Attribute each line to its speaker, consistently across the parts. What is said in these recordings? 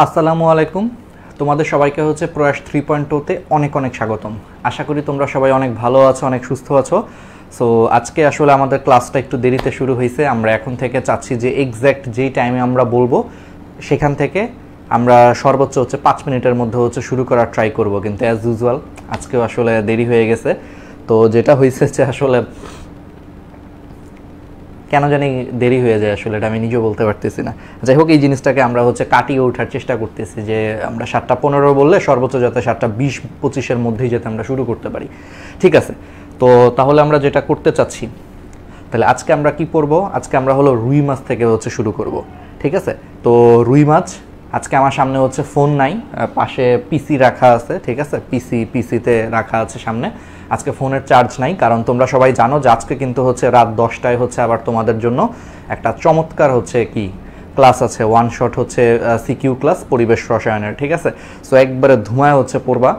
Speaker 1: আসসালামু আলাইকুম। তোমাদের সবাইকে হচ্ছে প্রয়াস 3.0 তে অনেক অনেক স্বাগতম। আশা করি তোমরা সবাই অনেক ভালো আছো, অনেক সুস্থ আছো। সো আজকে আসলে আমাদের ক্লাসটা একটু দেরিতে শুরু হয়েছে। আমরা এখন থেকে চাচ্ছি যে এক্স্যাক্ট যেই টাইমে আমরা বলবো সেখান থেকে আমরা সর্বোচ্চ হচ্ছে 5 মিনিটের মধ্যে হচ্ছে শুরু করার ট্রাই করব, কিন্তু অ্যাজ ইউজুয়াল আজকেও আসলে দেরি হয়ে গেছে। তো যেটা হয়েছে যে আসলে কেন জানি দেরি হয়ে যায়, আসলে এটা আমি নিজেও বলতে পারতেছি না। যাই হোক, এই জিনিসটাকে আমরা হচ্ছে কাটিয়ে ওঠার চেষ্টা করতেছি যে আমরা 7:15 বললে সর্বোচ্চ যাতে 7:20-25-এর মধ্যেই যাতে আমরা শুরু করতে পারি। ঠিক আছে, তো তাহলে আমরা যেটা করতে চাচ্ছি, তাহলে আজকে আমরা কি করব, আজকে আমরা হলো রুই মাছ থেকে হচ্ছে শুরু করব। ঠিক আছে, তো রুই মাছ আজকে আমার সামনে হচ্ছে ফোন নাই, পাশে পিসি রাখা আছে। ঠিক আছে, পিসিতে রাখা আছে সামনে। আজকে ফোনের চার্জ নাই, কারণ তোমরা সবাই জানো যে আজকে কিন্তু হচ্ছে রাত 10টায় হচ্ছে আবার তোমাদের জন্য একটা চমৎকার হচ্ছে কি ক্লাস আছে, ওয়ান শট হচ্ছে সিকিউ ক্লাস পরিবেশ রসায়নের। ঠিক আছে, সো একবারে ধোঁয়ায় হচ্ছে পড়বা,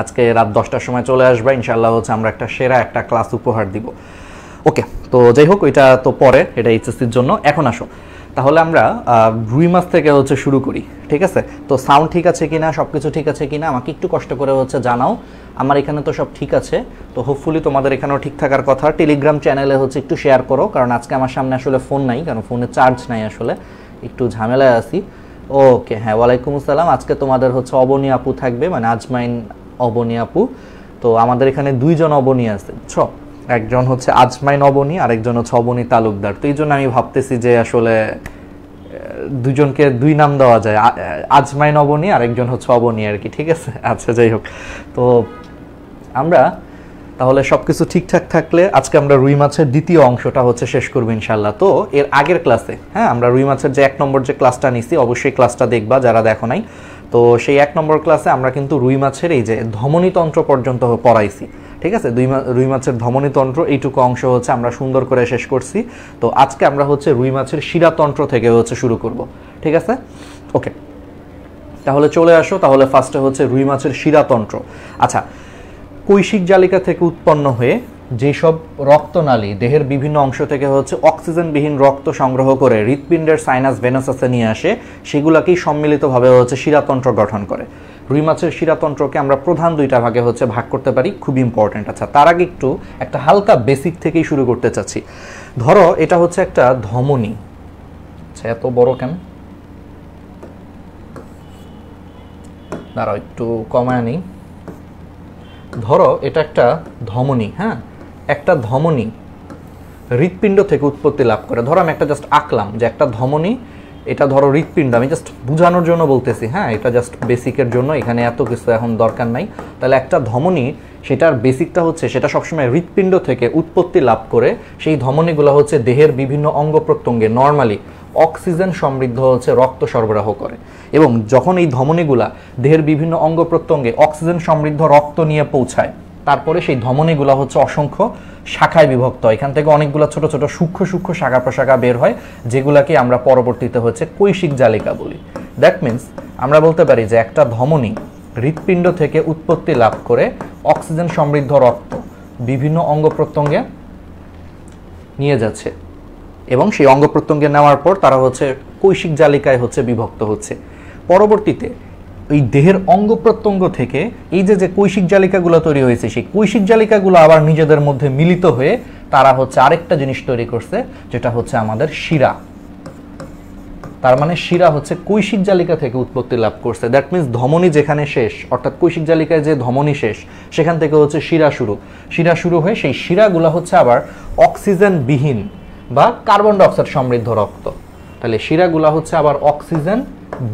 Speaker 1: আজকে রাত 10টার সময় চলে আসবা, ইনশাল্লাহ হচ্ছে আমরা একটা সেরা একটা ক্লাস উপহার দিব। ওকে, তো যাই হোক, ওইটা তো পরে, এটা এইচএসসির জন্য। এখন আসো তাহলে আমরা রুই মাছ থেকে হচ্ছে শুরু করি। ঠিক আছে, তো সাউন্ড ঠিক আছে কিনা, সব কিছু ঠিক আছে কিনা আমাকে একটু কষ্ট করে হচ্ছে জানাও। আমার এখানে তো সব ঠিক আছে, তো হোপফুলি তোমাদের এখানেও ঠিক থাকার কথা। টেলিগ্রাম চ্যানেলে হচ্ছে একটু শেয়ার করো, কারণ আজকে আমার সামনে আসলে ফোন নাই, কারণ ফোনে চার্জ নাই, আসলে একটু ঝামেলায় আছি। ওকে, হ্যাঁ, ওয়ালাইকুম আসসালাম। আজকে তোমাদের হচ্ছে অবনী আপু থাকবে, মানে আজমাইন অবনী আপু। তো আমাদের এখানে দুইজন অবনী আছে, বুঝছো, একজন হচ্ছে আজমাইন অবনী আর একজন হচ্ছে অবনী তালুকদার। তো এই জন্য আমি ভাবতেছি যে আসলে দুজনকে দুই নাম দেওয়া যায়, আজমাইন অবনী আর একজন হচ্ছে অবনী আর কি। ঠিক আছে, আচ্ছা যাই হোক, তো আমরা তাহলে সব কিছু ঠিকঠাক থাকলে আজকে আমরা রুই মাছের দ্বিতীয় অংশটা হচ্ছে শেষ করবো ইনশাল্লাহ। তো এর আগের ক্লাসে, হ্যাঁ, আমরা রুই মাছের যে 1 নম্বর যে ক্লাসটা নিছি, অবশ্যই ক্লাসটা দেখবা যারা দেখো নাই। তো সেই 1 নম্বর ক্লাসে আমরা কিন্তু রুই মাছের এই যে ধমনীতন্ত্র পর্যন্ত পড়াইছি। ঠিক আছে, রুই মাছের ধমনীতন্ত্র এইটুকু অংশ হচ্ছে আমরা সুন্দর করে শেষ করছি। তো আজকে আমরা হচ্ছে রুই মাছের শিরাতন্ত্র থেকে হচ্ছে শুরু করব। ঠিক আছে, ওকে, তাহলে চলে আসো। তাহলে ফার্স্টে হচ্ছে রুই মাছের শিরাতন্ত্র। আচ্ছা, কৈশিক জালিকা থেকে উৎপন্ন হয়ে যেসব রক্তনালী দেহের বিভিন্ন অংশ থেকে হচ্ছে অক্সিজেনবিহীন রক্ত সংগ্রহ করে হৃৎপিণ্ডের সাইনাস ভেনাসাসে নিয়ে আসে, সেগুলাকেই সম্মিলিতভাবে হচ্ছে শিরাতন্ত্র গঠন করে। রুই মাছের শিরাতন্ত্রকে আমরা প্রধান দুইটা ভাগে হচ্ছে ভাগ করতে পারি, খুব ইম্পর্টেন্ট। আচ্ছা, তার আগে একটু একটা হালকা বেসিক থেকেই শুরু করতে চাচ্ছি। ধরো এটা হচ্ছে একটা ধমনী। আচ্ছা, এত বড় কেন, দাঁড়াও একটু কমায় নেই। ধরো এটা একটা ধমনী, হ্যাঁ, একটা ধমনী হৃৎপিণ্ড থেকে উৎপত্তি লাভ করে। ধরো আমি একটা জাস্ট আঁকলাম যে একটা ধমনী, এটা ধরো হৃৎপিণ্ড, আমি জাস্ট বোঝানোর জন্য বলতেছি, হ্যাঁ, এটা জাস্ট বেসিকের জন্য, এখানে এত কিছু এখন দরকার নাই। তাহলে একটা ধমনী, সেটার বেসিকটা হচ্ছে সেটা সবসময় হৃৎপিণ্ড থেকে উৎপত্তি লাভ করে, সেই ধমনীগুলো হচ্ছে দেহের বিভিন্ন অঙ্গ প্রত্যঙ্গে নর্মালি অক্সিজেন সমৃদ্ধ হচ্ছে রক্ত সরবরাহ করে। এবং যখন এই ধমনীগুলা দেহের বিভিন্ন অঙ্গ প্রত্যঙ্গে অক্সিজেন সমৃদ্ধ রক্ত নিয়ে পৌঁছায়, তারপরে সেই ধমনীগুলা হচ্ছে অসংখ্য শাখায় বিভক্ত হয়। এখান থেকে অনেকগুলো ছোট ছোট সূক্ষ্ম সূক্ষ্ম শাখা প্রশাখা বের হয়, যেগুলাকে আমরা পরবর্তীতে হচ্ছে কৈশিক জালিকা বলি। দ্যাট মিনস আমরা বলতে পারি যে একটা ধমনী হৃৎপিণ্ড থেকে উৎপত্তি লাভ করে অক্সিজেন সমৃদ্ধ রক্ত বিভিন্ন অঙ্গ প্রত্যঙ্গে নিয়ে যাচ্ছে, এবং সেই অঙ্গ প্রত্যঙ্গে নেওয়ার পর তারা হচ্ছে কৈশিক জালিকায় হচ্ছে বিভক্ত হচ্ছে। পরবর্তীতে এই দেহের অঙ্গ প্রত্যঙ্গ থেকে এই যে কৈশিক জালিকাগুলো তৈরি হয়েছে, সেই কৈশিক জালিকাগুলো আবার নিজেদের মধ্যে মিলিত হয়ে তারা হচ্ছে আরেকটা জিনিস তৈরি করছে, যেটা হচ্ছে আমাদের শিরা। তার মানে শিরা হচ্ছে কৈশিক জালিকা থেকে উৎপত্তি লাভ করছে। দ্যাট মিনস ধমনী যেখানে শেষ, অর্থাৎ কৈশিক জালিকায় যে ধমনী শেষ, সেখান থেকে হচ্ছে শিরা শুরু। শিরা শুরু হয়ে সেই শিরাগুলো হচ্ছে আবার অক্সিজেনবিহীন বা কার্বন ডাইঅক্সাইড সমৃদ্ধ রক্ত। তাহলে শিরাগুলা হচ্ছে আবার অক্সিজেন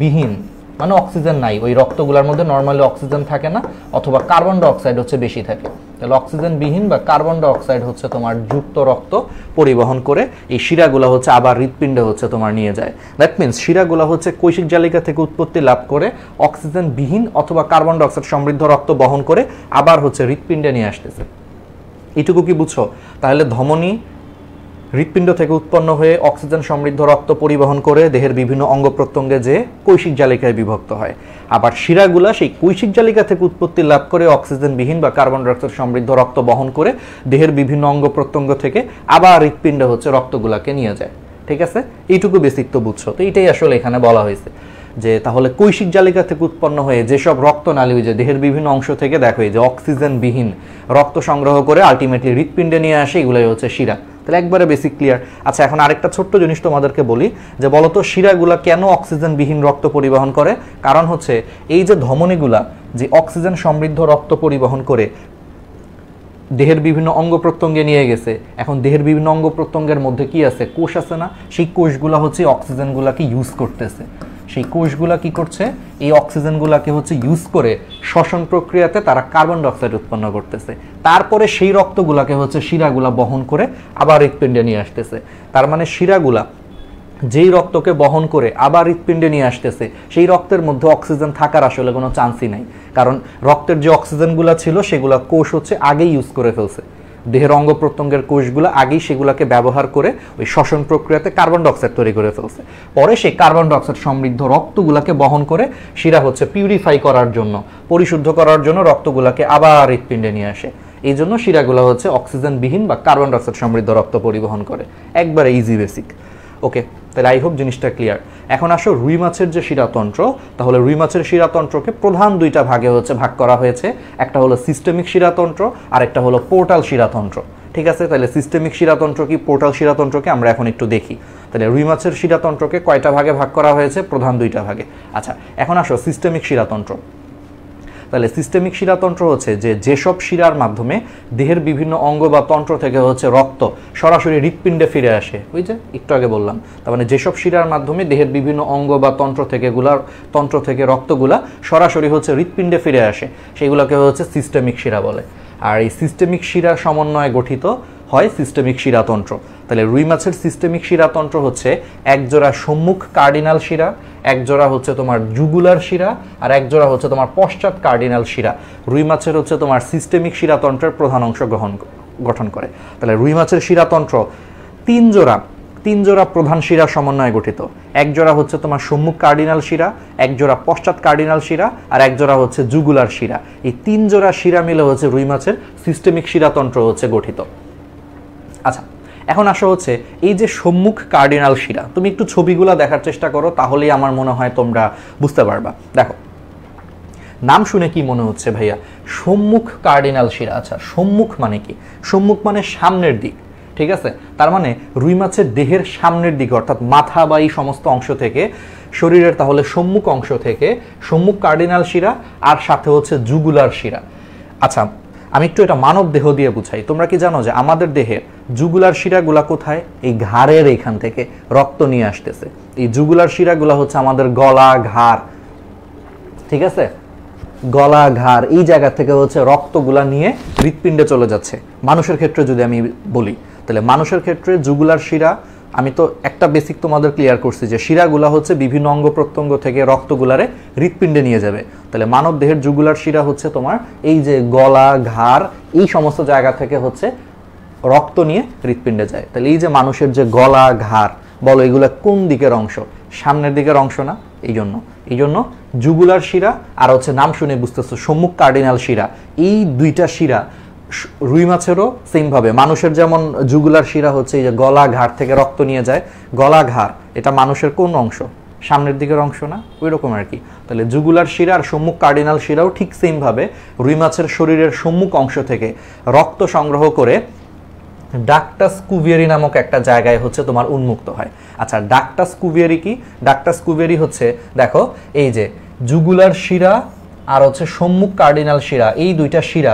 Speaker 1: বিহীন, মানে অক্সিজেন নাই, ওই রক্তগুলোর মধ্যে নর্মালি অক্সিজেন থাকে না, অথবা কার্বন ডাইঅক্সাইড হচ্ছে বেশি থাকে। তাহলে অক্সিজেন বিহীন বা কার্বন ডাইঅক্সাইড হচ্ছে তোমার যুক্ত রক্ত পরিবহন করে এই শিরাগুলা হচ্ছে আবার হৃৎপিণ্ডে হচ্ছে তোমার নিয়ে যায়। দ্যাট মিনস শিরাগুলা হচ্ছে কৈশিক জালিকা থেকে উৎপত্তি লাভ করে অক্সিজেন বিহীন অথবা কার্বন ডাইঅক্সাইড সমৃদ্ধ রক্ত বহন করে আবার হচ্ছে হৃৎপিণ্ডে নিয়ে আসতেছে। এইটুকু কি বুঝছো? তাহলে ধমনী হৃৎপিণ্ড থেকে উৎপন্ন হয়ে অক্সিজেন সমৃদ্ধ রক্ত পরিবহন করে দেহের বিভিন্ন অঙ্গ প্রত্যঙ্গে যে কৈশিক জালিকায় বিভক্ত হয়। আবার শিরাগুলা সেই কৈশিক জালিকা থেকে উৎপত্তি লাভ করে অক্সিজেনবিহীন বা কার্বন ডাইঅক্সাইড সমৃদ্ধ রক্ত বহন করে দেহের বিভিন্ন অঙ্গ প্রত্যঙ্গ থেকে আবার হৃৎপিণ্ডে হচ্ছে রক্তগুলাকে নিয়ে যায়। ঠিক আছে, এইটুকু বেসিক তো বুঝছো। তো এইটাই আসলে এখানে বলা হয়েছে। যে তাহলে কৈশিক জালিকা থেকে উৎপন্ন হয়ে যেসব রক্তনালী যে দেহের বিভিন্ন অংশ থেকে দেখো এই যে অক্সিজেনবিহীন রক্ত সংগ্রহ করে আলটিমেটলি হৃৎপিণ্ডে নিয়ে আসে, এগুলোই হচ্ছে শিরা। তাহলে একবারে বেসিক ক্লিয়ার। আচ্ছা, এখন আরেকটা ছোট্ট জিনিস তোমাদেরকে বলি যে বলতো শিরাগুলা কেন অক্সিজেনবিহীন রক্ত পরিবহন করে? কারণ হচ্ছে এই যে ধমনীগুলা যে অক্সিজেন সমৃদ্ধ রক্ত পরিবহন করে দেহের বিভিন্ন অঙ্গ প্রত্যঙ্গে নিয়ে গেছে, এখন দেহের বিভিন্ন অঙ্গ প্রত্যঙ্গের মধ্যে কি আছে? কোষ আছে না? সেই কোষগুলা হচ্ছে অক্সিজেনগুলাকে ইউজ করতেছে। সেই কোষগুলা কি করছে? এই অক্সিজেনগুলাকে হচ্ছে ইউজ করে শ্বসন প্রক্রিয়াতে তারা কার্বন ডাইঅক্সাইড উৎপন্ন করতেছে। তারপরে সেই রক্তগুলাকে হচ্ছে শিরাগুলা বহন করে আবার হৃৎপিণ্ডে নিয়ে আসতেছে। তার মানে শিরাগুলা যেই রক্তকে বহন করে আবার হৃৎপিণ্ডে নিয়ে আসতেছে, সেই রক্তের মধ্যে অক্সিজেন থাকার আসলে কোনো চান্সই নাই। কারণ রক্তের যে অক্সিজেনগুলো ছিল সেগুলা কোষ হচ্ছে আগেই ইউজ করে ফেলছে। দেহের অঙ্গ প্রত্যঙ্গের কোষগুলো আগেই সেগুলোকে ব্যবহার করে ওই শ্বসন প্রক্রিয়াতে কার্বন ডাইঅক্সাইড তৈরি করে ফেলছে। পরে সেই কার্বন ডাইঅক্সাইড সমৃদ্ধ রক্তগুলোকে বহন করে শিরা হচ্ছে পিউরিফাই করার জন্য, পরিশুদ্ধ করার জন্য রক্তগুলোকে আবার হৃৎপিণ্ডে নিয়ে আসে। এই জন্য শিরাগুলো হচ্ছে অক্সিজেনবিহীন বা কার্বন ডাইঅক্সাইড সমৃদ্ধ রক্ত পরিবহন করে। একবারে ইজি বেসিক। ওকে, তাহলে আই হোপ জিনিসটা ক্লিয়ার। এখন আসো রুই মাছের যে শিরাতন্ত্র, তাহলে রুই মাছের শিরাতন্ত্রকে প্রধান দুইটা ভাগে হচ্ছে ভাগ করা হয়েছে। একটা হলো সিস্টেমিক শিরাতন্ত্র আর একটা হলো পোর্টাল শিরাতন্ত্র। ঠিক আছে, তাহলে সিস্টেমিক শিরাতন্ত্র কি, পোর্টাল শিরাতন্ত্রকে আমরা এখন একটু দেখি। তাহলে রুই মাছের শিরাতন্ত্রকে কয়টা ভাগে ভাগ করা হয়েছে? প্রধান দুইটা ভাগে। আচ্ছা, এখন আসো সিস্টেমিক শিরাতন্ত্র। তাহলে সিস্টেমিক শিরাতন্ত্র হচ্ছে যে যেসব শিরার মাধ্যমে দেহের বিভিন্ন অঙ্গ বা তন্ত্র থেকে হচ্ছে রক্ত সরাসরি হৃৎপিণ্ডে ফিরে আসে। ওই যে একটু আগে বললাম, তার মানে যেসব শিরার মাধ্যমে দেহের বিভিন্ন অঙ্গ বা তন্ত্র থেকে রক্তগুলা সরাসরি হচ্ছে হৃৎপিণ্ডে ফিরে আসে, সেগুলোকে হচ্ছে সিস্টেমিক শিরা বলে। আর এই সিস্টেমিক শিরার সমন্বয়ে গঠিত হয় সিস্টেমিক শিরাতন্ত্র। তাহলে রুই মাছের সিস্টেমিক শিরাতন্ত্র হচ্ছে একজোড়া সম্মুখ কার্ডিনাল শিরা, একজোড়া হচ্ছে তোমার জুগুলার শিরা, আর একজোড়া হচ্ছে তোমার পশ্চাৎ কার্ডিনাল শিরা। রুই মাছের হচ্ছে তোমার সিস্টেমিক শিরাতন্ত্রের প্রধান অংশ গঠন করে। তাহলে রুই মাছের শিরাতন্ত্র তিন জোড়া প্রধান শিরা সমন্বয়ে গঠিত। এক জোড়া হচ্ছে তোমার সম্মুখ কার্ডিনাল শিরা, এক জোড়া পশ্চাৎ কার্ডিনাল শিরা, আর এক জোড়া হচ্ছে জুগুলার শিরা। এই তিন জোড়া শিরা মিলে হচ্ছে রুই মাছের সিস্টেমিক শিরাতন্ত্র হচ্ছে গঠিত। আচ্ছা, এখন আসা হচ্ছে এই যে সম্মুখ কার্ডিনাল শিরা, তুমি একটু ছবিগুলো দেখার চেষ্টা করো, তাহলেই আমার মনে হয় তোমরা বুঝতে পারবা। দেখো, নাম শুনে কি মনে হচ্ছে ভাইয়া? সম্মুখ কার্ডিনাল শিরা। আচ্ছা, সম্মুখ মানে কি? সম্মুখ মানে সামনের দিক। ঠিক আছে, তার মানে রুই মাছের দেহের সামনের দিকে অর্থাৎ মাথা বা এই সমস্ত অংশ থেকে শরীরের তাহলে সম্মুখ অংশ থেকে সম্মুখ কার্ডিনাল শিরা আর সাথে হচ্ছে জুগুলার শিরা। আচ্ছা, আমি একটু এটা মানব দেহ দিয়ে বুঝাই। তোমরা কি জানো যে আমাদের দেহের জুগুলার শিরাগুলা কোথায়? এই ঘাড়ের এইখান থেকে রক্ত নিয়ে আসতেছে। এই জুগুলার শিরাগুলা হচ্ছে আমাদের গলা, ঘাড়। ঠিক আছে, গলা, ঘাড় এই জায়গা থেকে হচ্ছে রক্তগুলা নিয়ে হৃৎপিণ্ডে চলে যাচ্ছে। মানুষের ক্ষেত্রে যদি আমি বলি, তাহলে মানুষের ক্ষেত্রে জুগুলার শিরা, আমি তো একটা বেসিক তোমাদের ক্লিয়ার করছি যে শিরাগুলা হচ্ছে বিভিন্ন অঙ্গ প্রত্যঙ্গ থেকে রক্তগুলারে হৃৎপিণ্ডে নিয়ে যাবে। তাহলে মানব দেহের জুগুলার শিরা হচ্ছে তোমার এই যে গলা, ঘাড় এই সমস্ত জায়গা থেকে হচ্ছে রক্ত নিয়ে হৃৎপিণ্ডে যায়। তাহলে এই যে মানুষের যে গলা, ঘাড় বলো, এগুলা কোন দিকের অংশ? সামনের দিকের অংশ না? এই জন্য জুগুলার শিরা আর হচ্ছে নাম শুনে বুঝতেছো সম্মুখ কার্ডিনাল শিরা, এই দুইটা শিরা রুই মাছেরও সেম ভাবে, মানুষের যেমন জুগুলার শিরা হচ্ছে এই যে গলা, ঘাড় থেকে রক্ত নিয়ে যায়, গলা, ঘাড় এটা মানুষের কোন অংশ? সামনের দিকের অংশ না? ওই রকম আর কি। তাহলে জুগুলার শিরা আর সম্মুখ কার্ডিনাল শিরাও ঠিক সেম ভাবে রুই মাছের শরীরের সম্মুখ অংশ থেকে রক্ত সংগ্রহ করে ডাক্টাস কুভিয়ারি নামক একটা জায়গায় হচ্ছে তোমার উন্মুক্ত হয়। আচ্ছা, ডাক্টাস কুভিয়ারি কি? ডাক্টাস কুভিয়ারি হচ্ছে দেখো এই যে জুগুলার শিরা আর হচ্ছে সম্মুখ কার্ডিনাল শিরা, এই দুইটা শিরা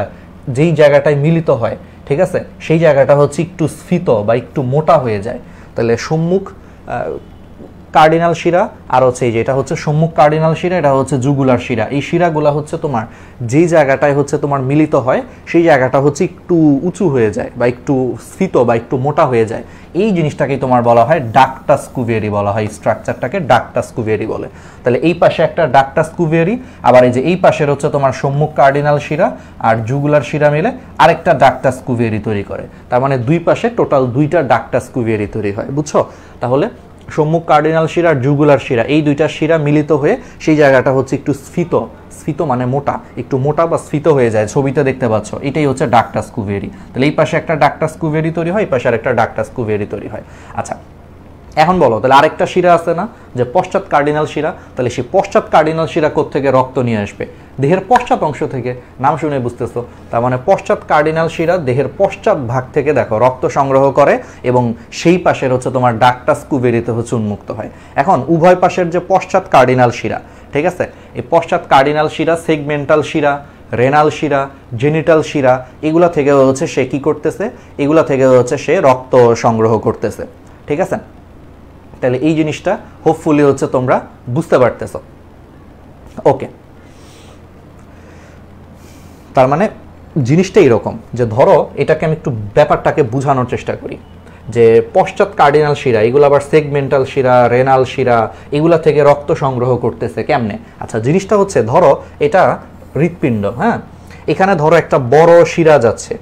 Speaker 1: যেই জায়গাটায় মিলিত হয়, ঠিক আছে, সেই জায়গাটা হচ্ছে একটু স্ফীত বা একটু মোটা হয়ে যায়। তাহলে সম্মুখ কার্ডিনাল শিরা আর হচ্ছে এই যে এটা হচ্ছে সম্মুখ কার্ডিনাল শিরা, এটা হচ্ছে জুগুলার শিরা। এই শিরাগুলা হচ্ছে তোমার যেই জায়গাটায় হচ্ছে তোমার মিলিত হয় সেই জায়গাটা হচ্ছে একটু উঁচু হয়ে যায় বা একটু স্ফীত বা একটু মোটা হয়ে যায়। এই জিনিসটাকে তোমার বলা হয় ডাক্টাস কুভিয়ারি বলা হয়, স্ট্রাকচারটাকে ডাক্টাস কুভিয়ারি বলে। তাহলে এই পাশে একটা ডাক্টাস কুভিয়ারি, আবার এই যে এই পাশের হচ্ছে তোমার সম্মুখ কার্ডিনাল শিরা আর জুগুলার শিরা মিলে আরেকটা ডাক্টাস কুভিয়ারি তৈরি করে। তার মানে দুই পাশে টোটাল দুইটা ডাক্টাস কুভিয়ারি তৈরি হয়, বুঝছো? তাহলে সম্মুখ কার্ডিনাল শিরা আর জুগুলার শিরা এই দুইটা শিরা মিলিত হয়ে সেই জায়গাটা হচ্ছে একটু স্ফীত মানে মোটা, একটু মোটা বা স্ফীত হয়ে যায়। ছবিতে দেখতে পাচ্ছ, এটাই হচ্ছে ডাক্টাস কুভিয়ারি। তাহলে এই পাশে একটা ডাক্টাস কুভিয়ারি তৈরি হয়, এই পাশে আরেকটা ডাক্টাস কুভিয়ারি তৈরি হয়। আচ্ছা, এখন বলো তাহলে আরেকটা শিরা আছে না যে পশ্চাৎ কার্ডিনাল শিরা, তাহলে সেই পশ্চাৎ কার্ডিনাল শিরা কোত্থেকে রক্ত নিয়ে আসবে? দেহের পশ্চাৎ অংশ থেকে, নাম শুনে বুঝতেছো। তার মানে পশ্চাৎ কার্ডিনাল শিরা দেহের পশ্চাৎ ভাগ থেকে দেখো রক্ত সংগ্রহ করে এবং সেই পাশের হচ্ছে তোমার ডাক্টাস কুভেরিতে হচ্ছে উন্মুক্ত হয়। এখন উভয় পাশের যে পশ্চাৎ কার্ডিনাল শিরা, ঠিক আছে, এই পশ্চাৎ কার্ডিনাল শিরা, সেগমেন্টাল শিরা, রেনাল শিরা, জেনিটাল শিরা, এগুলা থেকে হচ্ছে সে কি করতেছে, এগুলা থেকে হচ্ছে সে রক্ত সংগ্রহ করতেছে, ঠিক আছে। তাহলে এই জিনিসটা হোপফুলি হচ্ছে তোমরা বুঝতে পারতেছো। ওকে, তার মানে জিনিসটা এরকম যে ধরো এটাকে আমি একটু ব্যাপারটাকে বোঝানোর চেষ্টা করি যে পশ্চাৎ কার্ডিনাল শিরা এগুলো আবার সেগমেন্টাল শিরা, রেনাল শিরা, এগুলা থেকে রক্ত সংগ্রহ করতেছে কেমনে? আচ্ছা, জিনিসটা হচ্ছে ধরো এটা হৃৎপিণ্ড, হ্যাঁ, এখানে ধরো একটা বড় শিরা যাচ্ছে,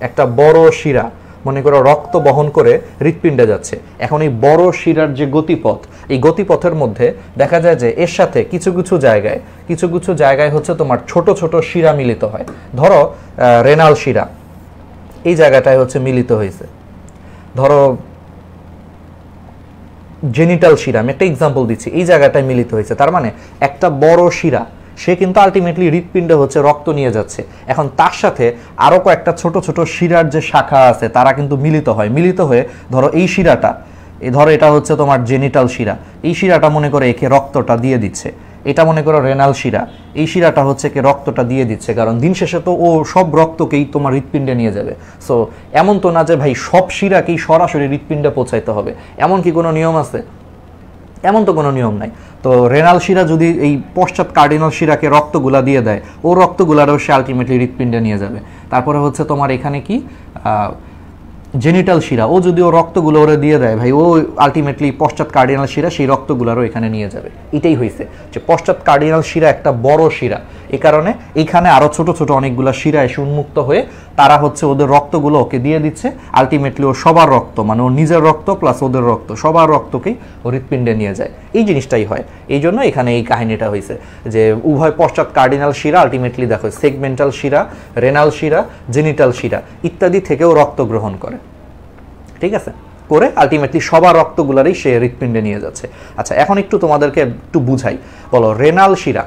Speaker 1: একটা বড় শিরা মনে করো রক্ত বহন করে হৃৎপিণ্ডে যাচ্ছে। এখন এই বড় শিরার যে গতিপথ, এই গতিপথের মধ্যে দেখা যায় যে এর সাথে কিছু কিছু জায়গায় হচ্ছে তোমার ছোট ছোট শিরা মিলিত হয়। ধরো রেনাল শিরা এই জায়গাটায় হচ্ছে মিলিত হয়েছে, ধরো জেনিটাল শিরা, আমি একটা এক্সাম্পল দিচ্ছি, এই জায়গাটায় মিলিত হয়েছে। তার মানে একটা বড় শিরা সে কিন্তু আলটিমেটলি হৃৎপিণ্ডে হচ্ছে রক্ত নিয়ে যাচ্ছে। এখন তার সাথে আরও কয়েকটা ছোট ছোট শিরার যে শাখা আছে তারা কিন্তু মিলিত হয়ে ধরো এই শিরাটা, ধরো এটা হচ্ছে তোমার জেনিটাল শিরা, এই শিরাটা মনে করে একে রক্তটা দিয়ে দিচ্ছে। এটা মনে করো রেনাল শিরা, এই শিরাটা হচ্ছে কে রক্তটা দিয়ে দিচ্ছে, কারণ দিন শেষে তো ও সব রক্তকেই তোমার হৃৎপিণ্ডে নিয়ে যাবে। সো এমন তো না যে ভাই সব শিরাকেই সরাসরি হৃৎপিণ্ডে পৌঁছাইতে হবে, এমন কি কোনো নিয়ম আছে? এমন তো কোনো নিয়ম নাই। তো রেনাল শিরা যদি এই পশ্চাৎ কার্ডিনাল শিরাকে রক্তগুলা দিয়ে দেয়, ও রক্তগুলারও সে আলটিমেটলি হৃৎপিণ্ডে নিয়ে যাবে। তারপরে হচ্ছে তোমার এখানে কি জেনিটাল শিরা, ও যদি ও রক্তগুলো ওরে দিয়ে দেয় ভাই, ও আলটিমেটলি পশ্চাৎ কার্ডিনাল শিরা সেই রক্তগুলারও এখানে নিয়ে যাবে। এটাই হয়েছে যে পশ্চাৎ কার্ডিনাল শিরা একটা বড় শিরা, এ কারণে এইখানে আরও ছোট ছোট অনেকগুলো শিরা এসে উন্মুক্ত হয়ে তারা হচ্ছে ওদের রক্তগুলো ওকে দিয়ে দিচ্ছে। আলটিমেটলি ও সবার রক্ত মানে ওর নিজের রক্ত প্লাস ওদের রক্ত সবার রক্তকেই ও হৃৎপিণ্ডে নিয়ে যায়। এই জিনিসটাই হয়, এই জন্য এখানে এই কাহিনীটা হয়েছে যে উভয় পশ্চাৎ কার্ডিনাল শিরা আলটিমেটলি দেখো সেগমেন্টাল শিরা, রেনাল শিরা, জেনিটাল শিরা ইত্যাদি থেকেও রক্ত গ্রহণ করে, ঠিক আছে, করে আলটিমেটলি সবার রক্তগুলারই সে হৃৎপিণ্ডে নিয়ে যাচ্ছে। আচ্ছা, এখন একটু তোমাদেরকে একটু বুঝাই, বলো রেনাল শিরা।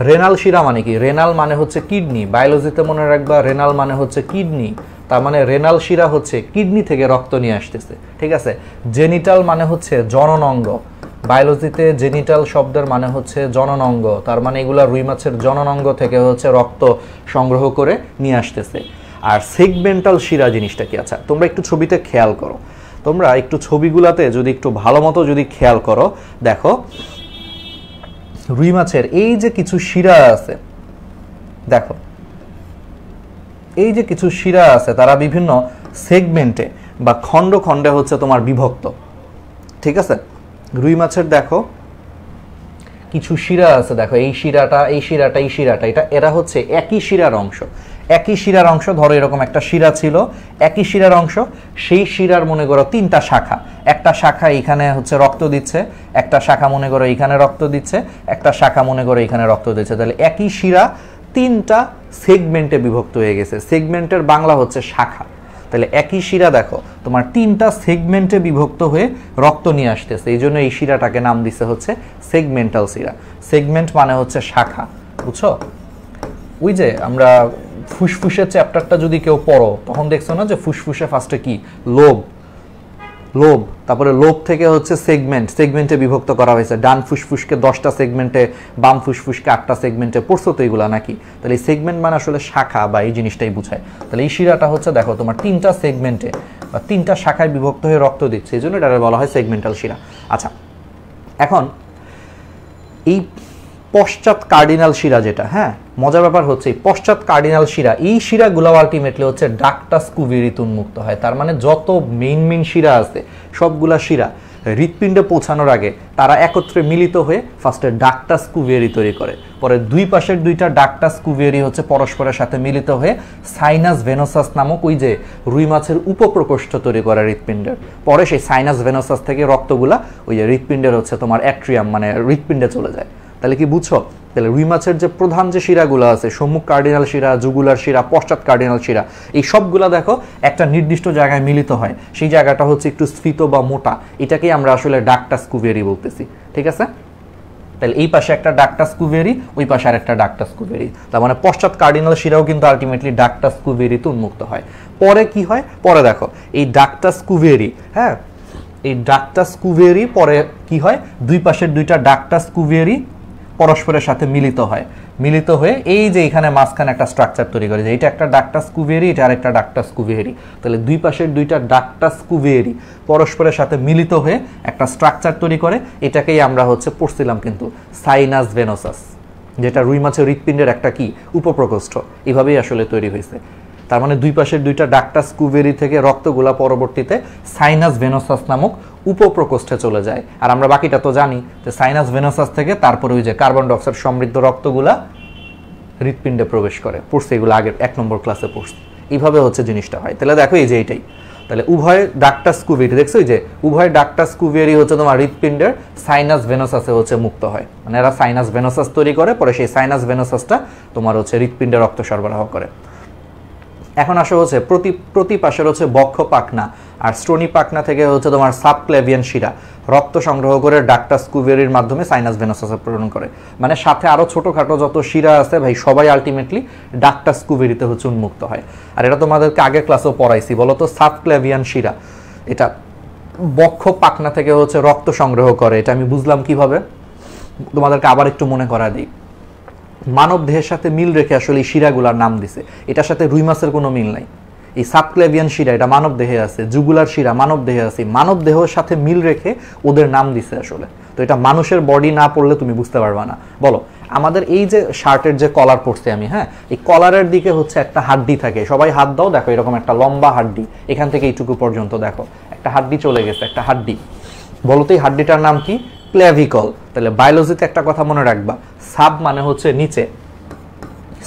Speaker 1: রেনাল শিরা মানে কি? রেনাল মানে হচ্ছে কিডনি, বায়োলজিতে মনে রাখবা রেনাল মানে হচ্ছে কিডনি, তার মানে রেনাল শিরা হচ্ছে কিডনি থেকে রক্ত নিয়ে আসতেছে, ঠিক আছে। জেনিটাল মানে হচ্ছে জনন অঙ্গ, বায়োলজিতে জেনিটাল শব্দের মানে হচ্ছে জনন অঙ্গ, তার মানে এগুলা রুই মাছের জনন অঙ্গ থেকে হচ্ছে রক্ত সংগ্রহ করে নিয়ে আসতেছে। আর সেগমেন্টাল শিরা জিনিসটা কি? আচ্ছা, তোমরা একটু ছবিতে খেয়াল করো, তোমরা একটু ছবিগুলাতে যদি একটু ভালো মতো যদি খেয়াল করো, দেখো রুই মাছের এই যে কিছু শিরা আছে, দেখো এই যে কিছু শিরা আছে তারা বিভিন্ন সেগমেন্টে বা খণ্ড খণ্ডে হচ্ছে তোমার বিভক্ত, ঠিক আছে। রুই মাছের দেখো কিছু শিরা আছে, দেখো এই শিরাটা, এই শিরাটা, এই শিরাটা, এরা হচ্ছে একই শিরার অংশ, একই শিরার অংশ। ধরো এরকম একটা শিরা ছিল, একই শিরার অংশ, সেই শিরার মনে করো তিনটা শাখা, একটা শাখা এখানে হচ্ছে রক্ত দিচ্ছে, একটা শাখা মনে করো এখানে রক্ত দিচ্ছে, একটা শাখা মনে করো এখানে রক্ত দিচ্ছে। তাহলে একই শিরা তিনটা সেগমেন্টে বিভক্ত হয়ে গেছে, সেগমেন্টের বাংলা হচ্ছে শাখা। তাহলে একই শিরা দেখো তোমার তিনটা সেগমেন্টে বিভক্ত হয়ে রক্ত নিয়ে আসতেছে, এই জন্য এই শিরাটাকে নাম দিচ্ছে হচ্ছে সেগমেন্টাল শিরা। সেগমেন্ট মানে হচ্ছে শাখা, বুঝছো? ওই যে আমরা ফুসফুসের চ্যাপ্টারটা যদি কেউ পড়ো তখন দেখছো না যে ফুসফুসে ফার্স্টে কি লোব, লোব, তারপরে লোব থেকে হচ্ছে সেগমেন্টে বিভক্ত করা হয়েছে। ডান ফুসফুসকে 10টা সেগমেন্টে, বাম ফুসফুসকে 8টা সেগমেন্টে, পড়ছো তো এগুলা নাকি? তাহলে এই সেগমেন্ট মানে আসলে শাখা বা এই জিনিসটাই বোঝায়। তাহলে এই শিরাটা হচ্ছে দেখো তোমার তিনটা সেগমেন্টে বা তিনটা শাখায় বিভক্ত হয়ে রক্ত দিচ্ছে, এই জন্য এটা বলা হয় সেগমেন্টাল শিরা। আচ্ছা, এখন এই পশ্চাৎ কার্ডিনাল শিরা যেটা, হ্যাঁ, মজার ব্যাপার হচ্ছে এই পশ্চাৎ কার্ডিনাল শিরা, এই শিরাগুলো আলটিমেটলি হচ্ছে ডাক্টাস কুভেরিতে উন্মুক্ত হয়। তার মানে যত মেইন শিরা আছে সবগুলা শিরা হৃৎপিণ্ডে পৌঁছানোর আগে তারা একত্রে মিলিত হয়ে ফার্স্টে ডাক্টাস কুভেরি তৈরি করে, পরে দুই পাশের দুইটা ডাক্টাস কুভেরি হচ্ছে পরস্পরের সাথে মিলিত হয়ে সাইনাস ভেনোসাস নামক ওই যে রুই মাছের উপপ্রকোষ্ঠ তৈরি করে হৃৎপিণ্ডের। পরে সেই সাইনাস ভেনোসাস থেকে রক্তগুলা ওই যে হৃৎপিণ্ডের হচ্ছে তোমার অ্যাট্রিয়াম মানে হৃৎপিণ্ডে চলে যায়। তাহলে কি বুঝছো? তাহলে রুই মাছের যে প্রধান যে শিরাগুলো আছে, সম্মুখ কার্ডিনাল শিরা, জুগুলার শিরা, পশ্চাৎ কার্ডিনাল শিরা, এই সবগুলা দেখো একটা নির্দিষ্ট জায়গায় মিলিত হয়, সেই জায়গাটা হচ্ছে একটু স্ফীত বা মোটা, এটাকেই আমরা আসলে ডাক্টাস কুভিয়ারি বলতেছি। ঠিক আছে, তাহলে এই পাশে একটা ডাক্টাস কুভিয়ারি, ওই পাশে আর একটা ডাক্টাস কুভিয়ারি, তার মানে পশ্চাৎ কার্ডিনাল শিরাও কিন্তু আলটিমেটলি ডাক্টাস কুভিয়ারিতে উন্মুক্ত হয়। পরে কি হয়, পরে দেখো এই ডাক্টাস কুভিয়ারি, হ্যাঁ এই ডাক্টাস কুভিয়ারি পরে কি হয়, দুই পাশের দুইটা ডাক্টাস কুভিয়ারি পরস্পরের সাথে মিলিত হয়, মিলিত হয়ে এই যে এখানে মাঝখানে একটা স্ট্রাকচার তৈরি করে, যে এটা একটা ডাক্টাস কুভিয়ারি, এটা আরেকটা ডাক্টাস কুভিয়ারি। তাহলে দুই পাশের দুইটা ডাক্টাস কুভিয়ারি পরস্পরের সাথে মিলিত হয়ে একটা স্ট্রাকচার তৈরি করে, এটাকেই আমরা হচ্ছে পড়ছিলাম কিন্তু সাইনাস ভেনোসাস, যেটা রুই মাছের হৃৎপিণ্ডের একটা কি উপপ্রকোষ্ঠ, এভাবেই আসলে তৈরি হয়েছে। তার মানে দুই পাশের দুইটা ডাক্টাস কুভিয়ারি থেকে রক্তগুলা পরবর্তীতে সাইনাস ভেনোসাস নামক উপপ্রকোষ্ঠে চলে যায়। আর আমরা বাকিটা তো জানি যে সাইনাস ভেনোসাস থেকে তারপরে ওই যে কার্বন ডাইঅক্সাইড সমৃদ্ধ রক্তগুলা হৃৎপিণ্ডে প্রবেশ করে, পড়ছে এগুলো আগের 1 নম্বর ক্লাসে পড়ছে। এইভাবে হচ্ছে জিনিসটা হয়। তাহলে দেখো এই যে এইটাই, তাহলে উভয় ডাক্টাস কুভিয়ারি, দেখছো যে উভয় ডাক্টাস কুভিয়ারি হচ্ছে তোমার হৃৎপিণ্ডের সাইনাস ভেনোসাসে হচ্ছে মুক্ত হয়, মানে এরা সাইনাস ভেনোসাস তৈরি করে, পরে সেই সাইনাস ভেনোসাসটা তোমার হচ্ছে হৃৎপিণ্ডে রক্ত সরবরাহ করে। এখন আসা হচ্ছে প্রতি পাশের হচ্ছে বক্ষ পাখনা আর স্টোনি পাখনা থেকে হচ্ছে তোমার সাবক্লেভিয়ান শিরা রক্ত সংগ্রহ করে ডাক্টাস কুভিয়ারির মাধ্যমে সাইনাস ভেনোসাসে প্রেরণ করে। মানে সাথে আরো ছোটখাটো যত শিরা আছে ভাই, সবাই আলটিমেটলি ডাক্টাস কুভিয়ারিতে হচ্ছে উন্মুক্ত হয়। আর এটা তোমাদেরকে আগের ক্লাসেও পড়াইছি, বলতো সাবক্লেভিয়ান শিরা এটা বক্ষ পাখনা থেকে হচ্ছে রক্ত সংগ্রহ করে। এটা আমি বুঝলাম কিভাবে, তোমাদেরকে আবার একটু মনে করা দিই। মানব দেহের সাথে মিল রেখে আসলে এই শিরাগুলার নাম দিছে, এটার সাথে রুই মাছের কোনো মিল নাই। এই সাবক্লেভিয়ান শিরা এটা মানব দেহে আছে, জুগুলার শিরা মানব দেহে আছে, মানব দেহের সাথে মিল রেখে ওদের নাম দিছে আসলে। তো এটা মানুষের বডি না পড়লে তুমি বুঝতে পারবা না। বলো, আমাদের এই যে শার্টের যে কলার পড়ছি আমি, হ্যাঁ এই কলারের দিকে হচ্ছে একটা হাড্ডি থাকে, সবাই হাত দাও, দেখো এরকম একটা লম্বা হাড্ডি, এখান থেকে এইটুকু পর্যন্ত দেখো একটা হাড্ডি চলে গেছে, একটা হাড্ডি। বলতো এই হাড্ডিটার নাম কি? ক্ল্যাভিকল। তাহলে বায়োলজিতে একটা কথা মনে রাখবা, সাব মানে হচ্ছে নিচে,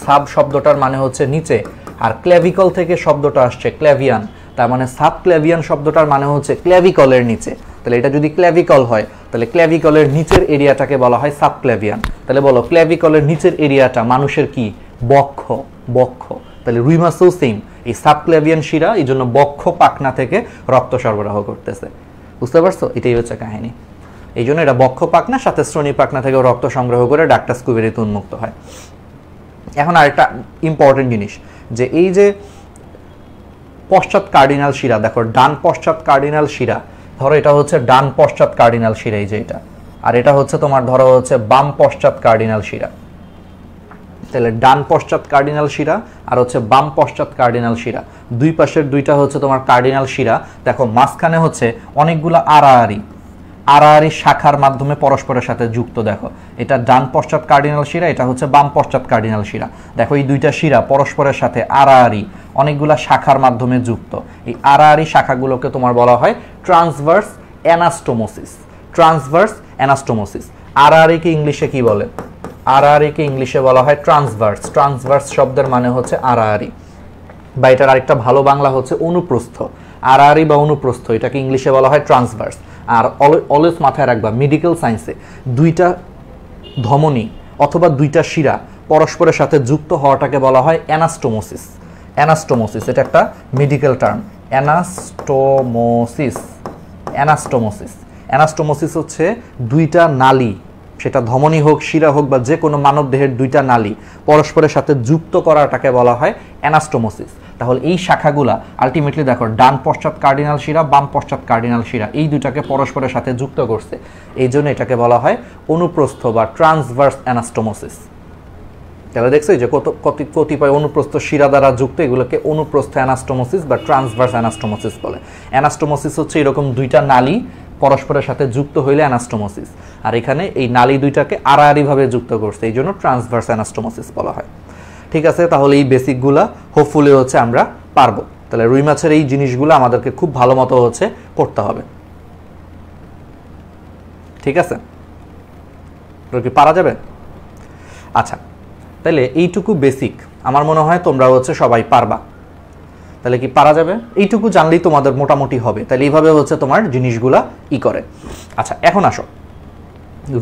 Speaker 1: সাব শব্দটার মানে হচ্ছে নিচে, আর ক্ল্যাভিকল থেকে শব্দটা আসছে ক্ল্যাভিয়ান, তার মানে সাব ক্ল্যাভিয়ান শব্দটার মানে হচ্ছে ক্ল্যাভিকলের নিচে। তাহলে এটা যদি ক্ল্যাভিকল হয়, তাহলে ক্ল্যাভিকলের নিচের এরিয়াটাকে বলা হয় সাবক্ল্যাভিয়ান। তাহলে বলো, ক্ল্যাভিকলের নিচের এরিয়াটা মানুষের কি? বক্ষ, বক্ষ। তাহলে রুই মাছও সেম, এই সাবক্ল্যাভিয়ান শিরা এই জন্য বক্ষ পাখনা থেকে রক্ত সরবরাহ করতেছে। বুঝতে পারছো? এটাই হচ্ছে কাহিনী। এই জন্য এটা বক্ষ পাখনা সাথে শ্রোণী পাখনা থেকে রক্ত সংগ্রহ করে ডাক্টাস কুভিয়ারিতে উন্মুক্ত হয়। এখন আরেকটা ইম্পর্টেন্ট জিনিস, যে এই যে পশ্চাৎ কার্ডিনাল শিরা, দেখো ডান পশ্চাৎ কার্ডিনাল শিরা, ধরো এটা হচ্ছে ডান পশ্চাৎ কার্ডিনাল শিরা, এই যে এটা, আর এটা হচ্ছে তোমার ধরো হচ্ছে বাম পশ্চাৎ কার্ডিনাল শিরা। তাহলে ডান পশ্চাৎ কার্ডিনাল শিরা আর হচ্ছে বাম পশ্চাৎ কার্ডিনাল শিরা, দুই পাশের দুইটা হচ্ছে তোমার কার্ডিনাল শিরা। দেখো মাঝখানে হচ্ছে অনেকগুলো আড়াআড়ি আড়াআড়ি শাখার মাধ্যমে পরস্পরের সাথে যুক্ত। দেখো এটা ডান পশ্চাৎ কার্ডিনাল শিরা, এটা হচ্ছে বাম পশ্চাৎ কার্ডিনাল শিরা। দেখো এই দুইটা শিরা পরস্পরের সাথে আড়াআড়ি অনেকগুলা শাখার মাধ্যমে যুক্ত। এই আড়াআড়ি শাখাগুলোকে তোমার বলা হয় ট্রান্সভার্স অ্যানাস্টোমোসিস। Transverse anastomosis. আড়াআড়িকে ইংলিশে কি বলে? আড়াআড়িকে ইংলিশে বলা হয় ট্রান্সভার্স। ট্রান্সভার্স শব্দের মানে হচ্ছে আড়াআড়ি, বা এটার আরেকটা ভালো বাংলা হচ্ছে অনুপ্রস্থ। আড়াআড়ি বা অনুপ্রস্থ, এটাকে ইংলিশে বলা হয় ট্রান্সভার্স। আর অলওয়েজ মাথায় রাখবা, মেডিকেল সায়েন্সে দুইটা ধমনী অথবা দুইটা শিরা পরস্পরের সাথে যুক্ত হওয়াটাকে বলা হয় অ্যানাস্টোমোসিস। অ্যানাস্টোমোসিস এটা একটা medical term, anastomosis. Anastomosis anastomosis হচ্ছে দুইটা নালী, সেটা ধমনী হোক, শিরা হোক, বা যে কোনো মানব দেহের দুইটা নালী পরস্পরের সাথে যুক্ত করাটাকে বলা হয় অ্যানাস্টোমোসিস। তাহলে এই শাখাগুলা আলটিমেটলি দেখো ডান পশ্চাৎ কার্ডিনাল শিরা, বাম পশ্চাৎ কার্ডিনাল শিরা, এই দুটাকে পরস্পরের সাথে যুক্ত করছে, এই জন্য এটাকে বলা হয় অনুপ্রস্থ বা ট্রান্সভার্স অ্যানাস্টোমোসিস। তাহলে দেখছো যে কতিপয় অনুপ্রস্থ শিরা দ্বারা যুক্ত, এগুলোকে অনুপ্রস্থ অ্যানাস্টোমোসিস বা ট্রান্সভার্স অ্যানাস্টোমোসিস বলে। অ্যানাস্টোমোসিস হচ্ছে এরকম দুইটা নালী পরস্পরের সাথে যুক্ত হইলে অ্যানাস্টোমোসিস, আর এখানে এই নালী দুইটাকে আড়াআড়িভাবে যুক্ত করছে, এই জন্য ট্রান্সভার্স অ্যানাস্টোমোসিস বলা হয়। ঠিক আছে, তাহলে এই বেসিকগুলা হোপফুলি হচ্ছে আমরা পারবো। তাহলে রুই মাছের এই জিনিসগুলো আমাদেরকে খুব ভালো মতো হচ্ছে পড়তে হবে। ঠিক আছে, কি পারা যাবে? আচ্ছা, তাহলে এইটুকু বেসিক আমার মনে হয় তোমরা হচ্ছে সবাই পারবা। তাহলে কি পারা যাবে? এইটুকু জানলেই তোমাদের মোটামুটি হবে। তাহলে এইভাবে হচ্ছে তোমার জিনিসগুলা করে। আচ্ছা, এখন আসো,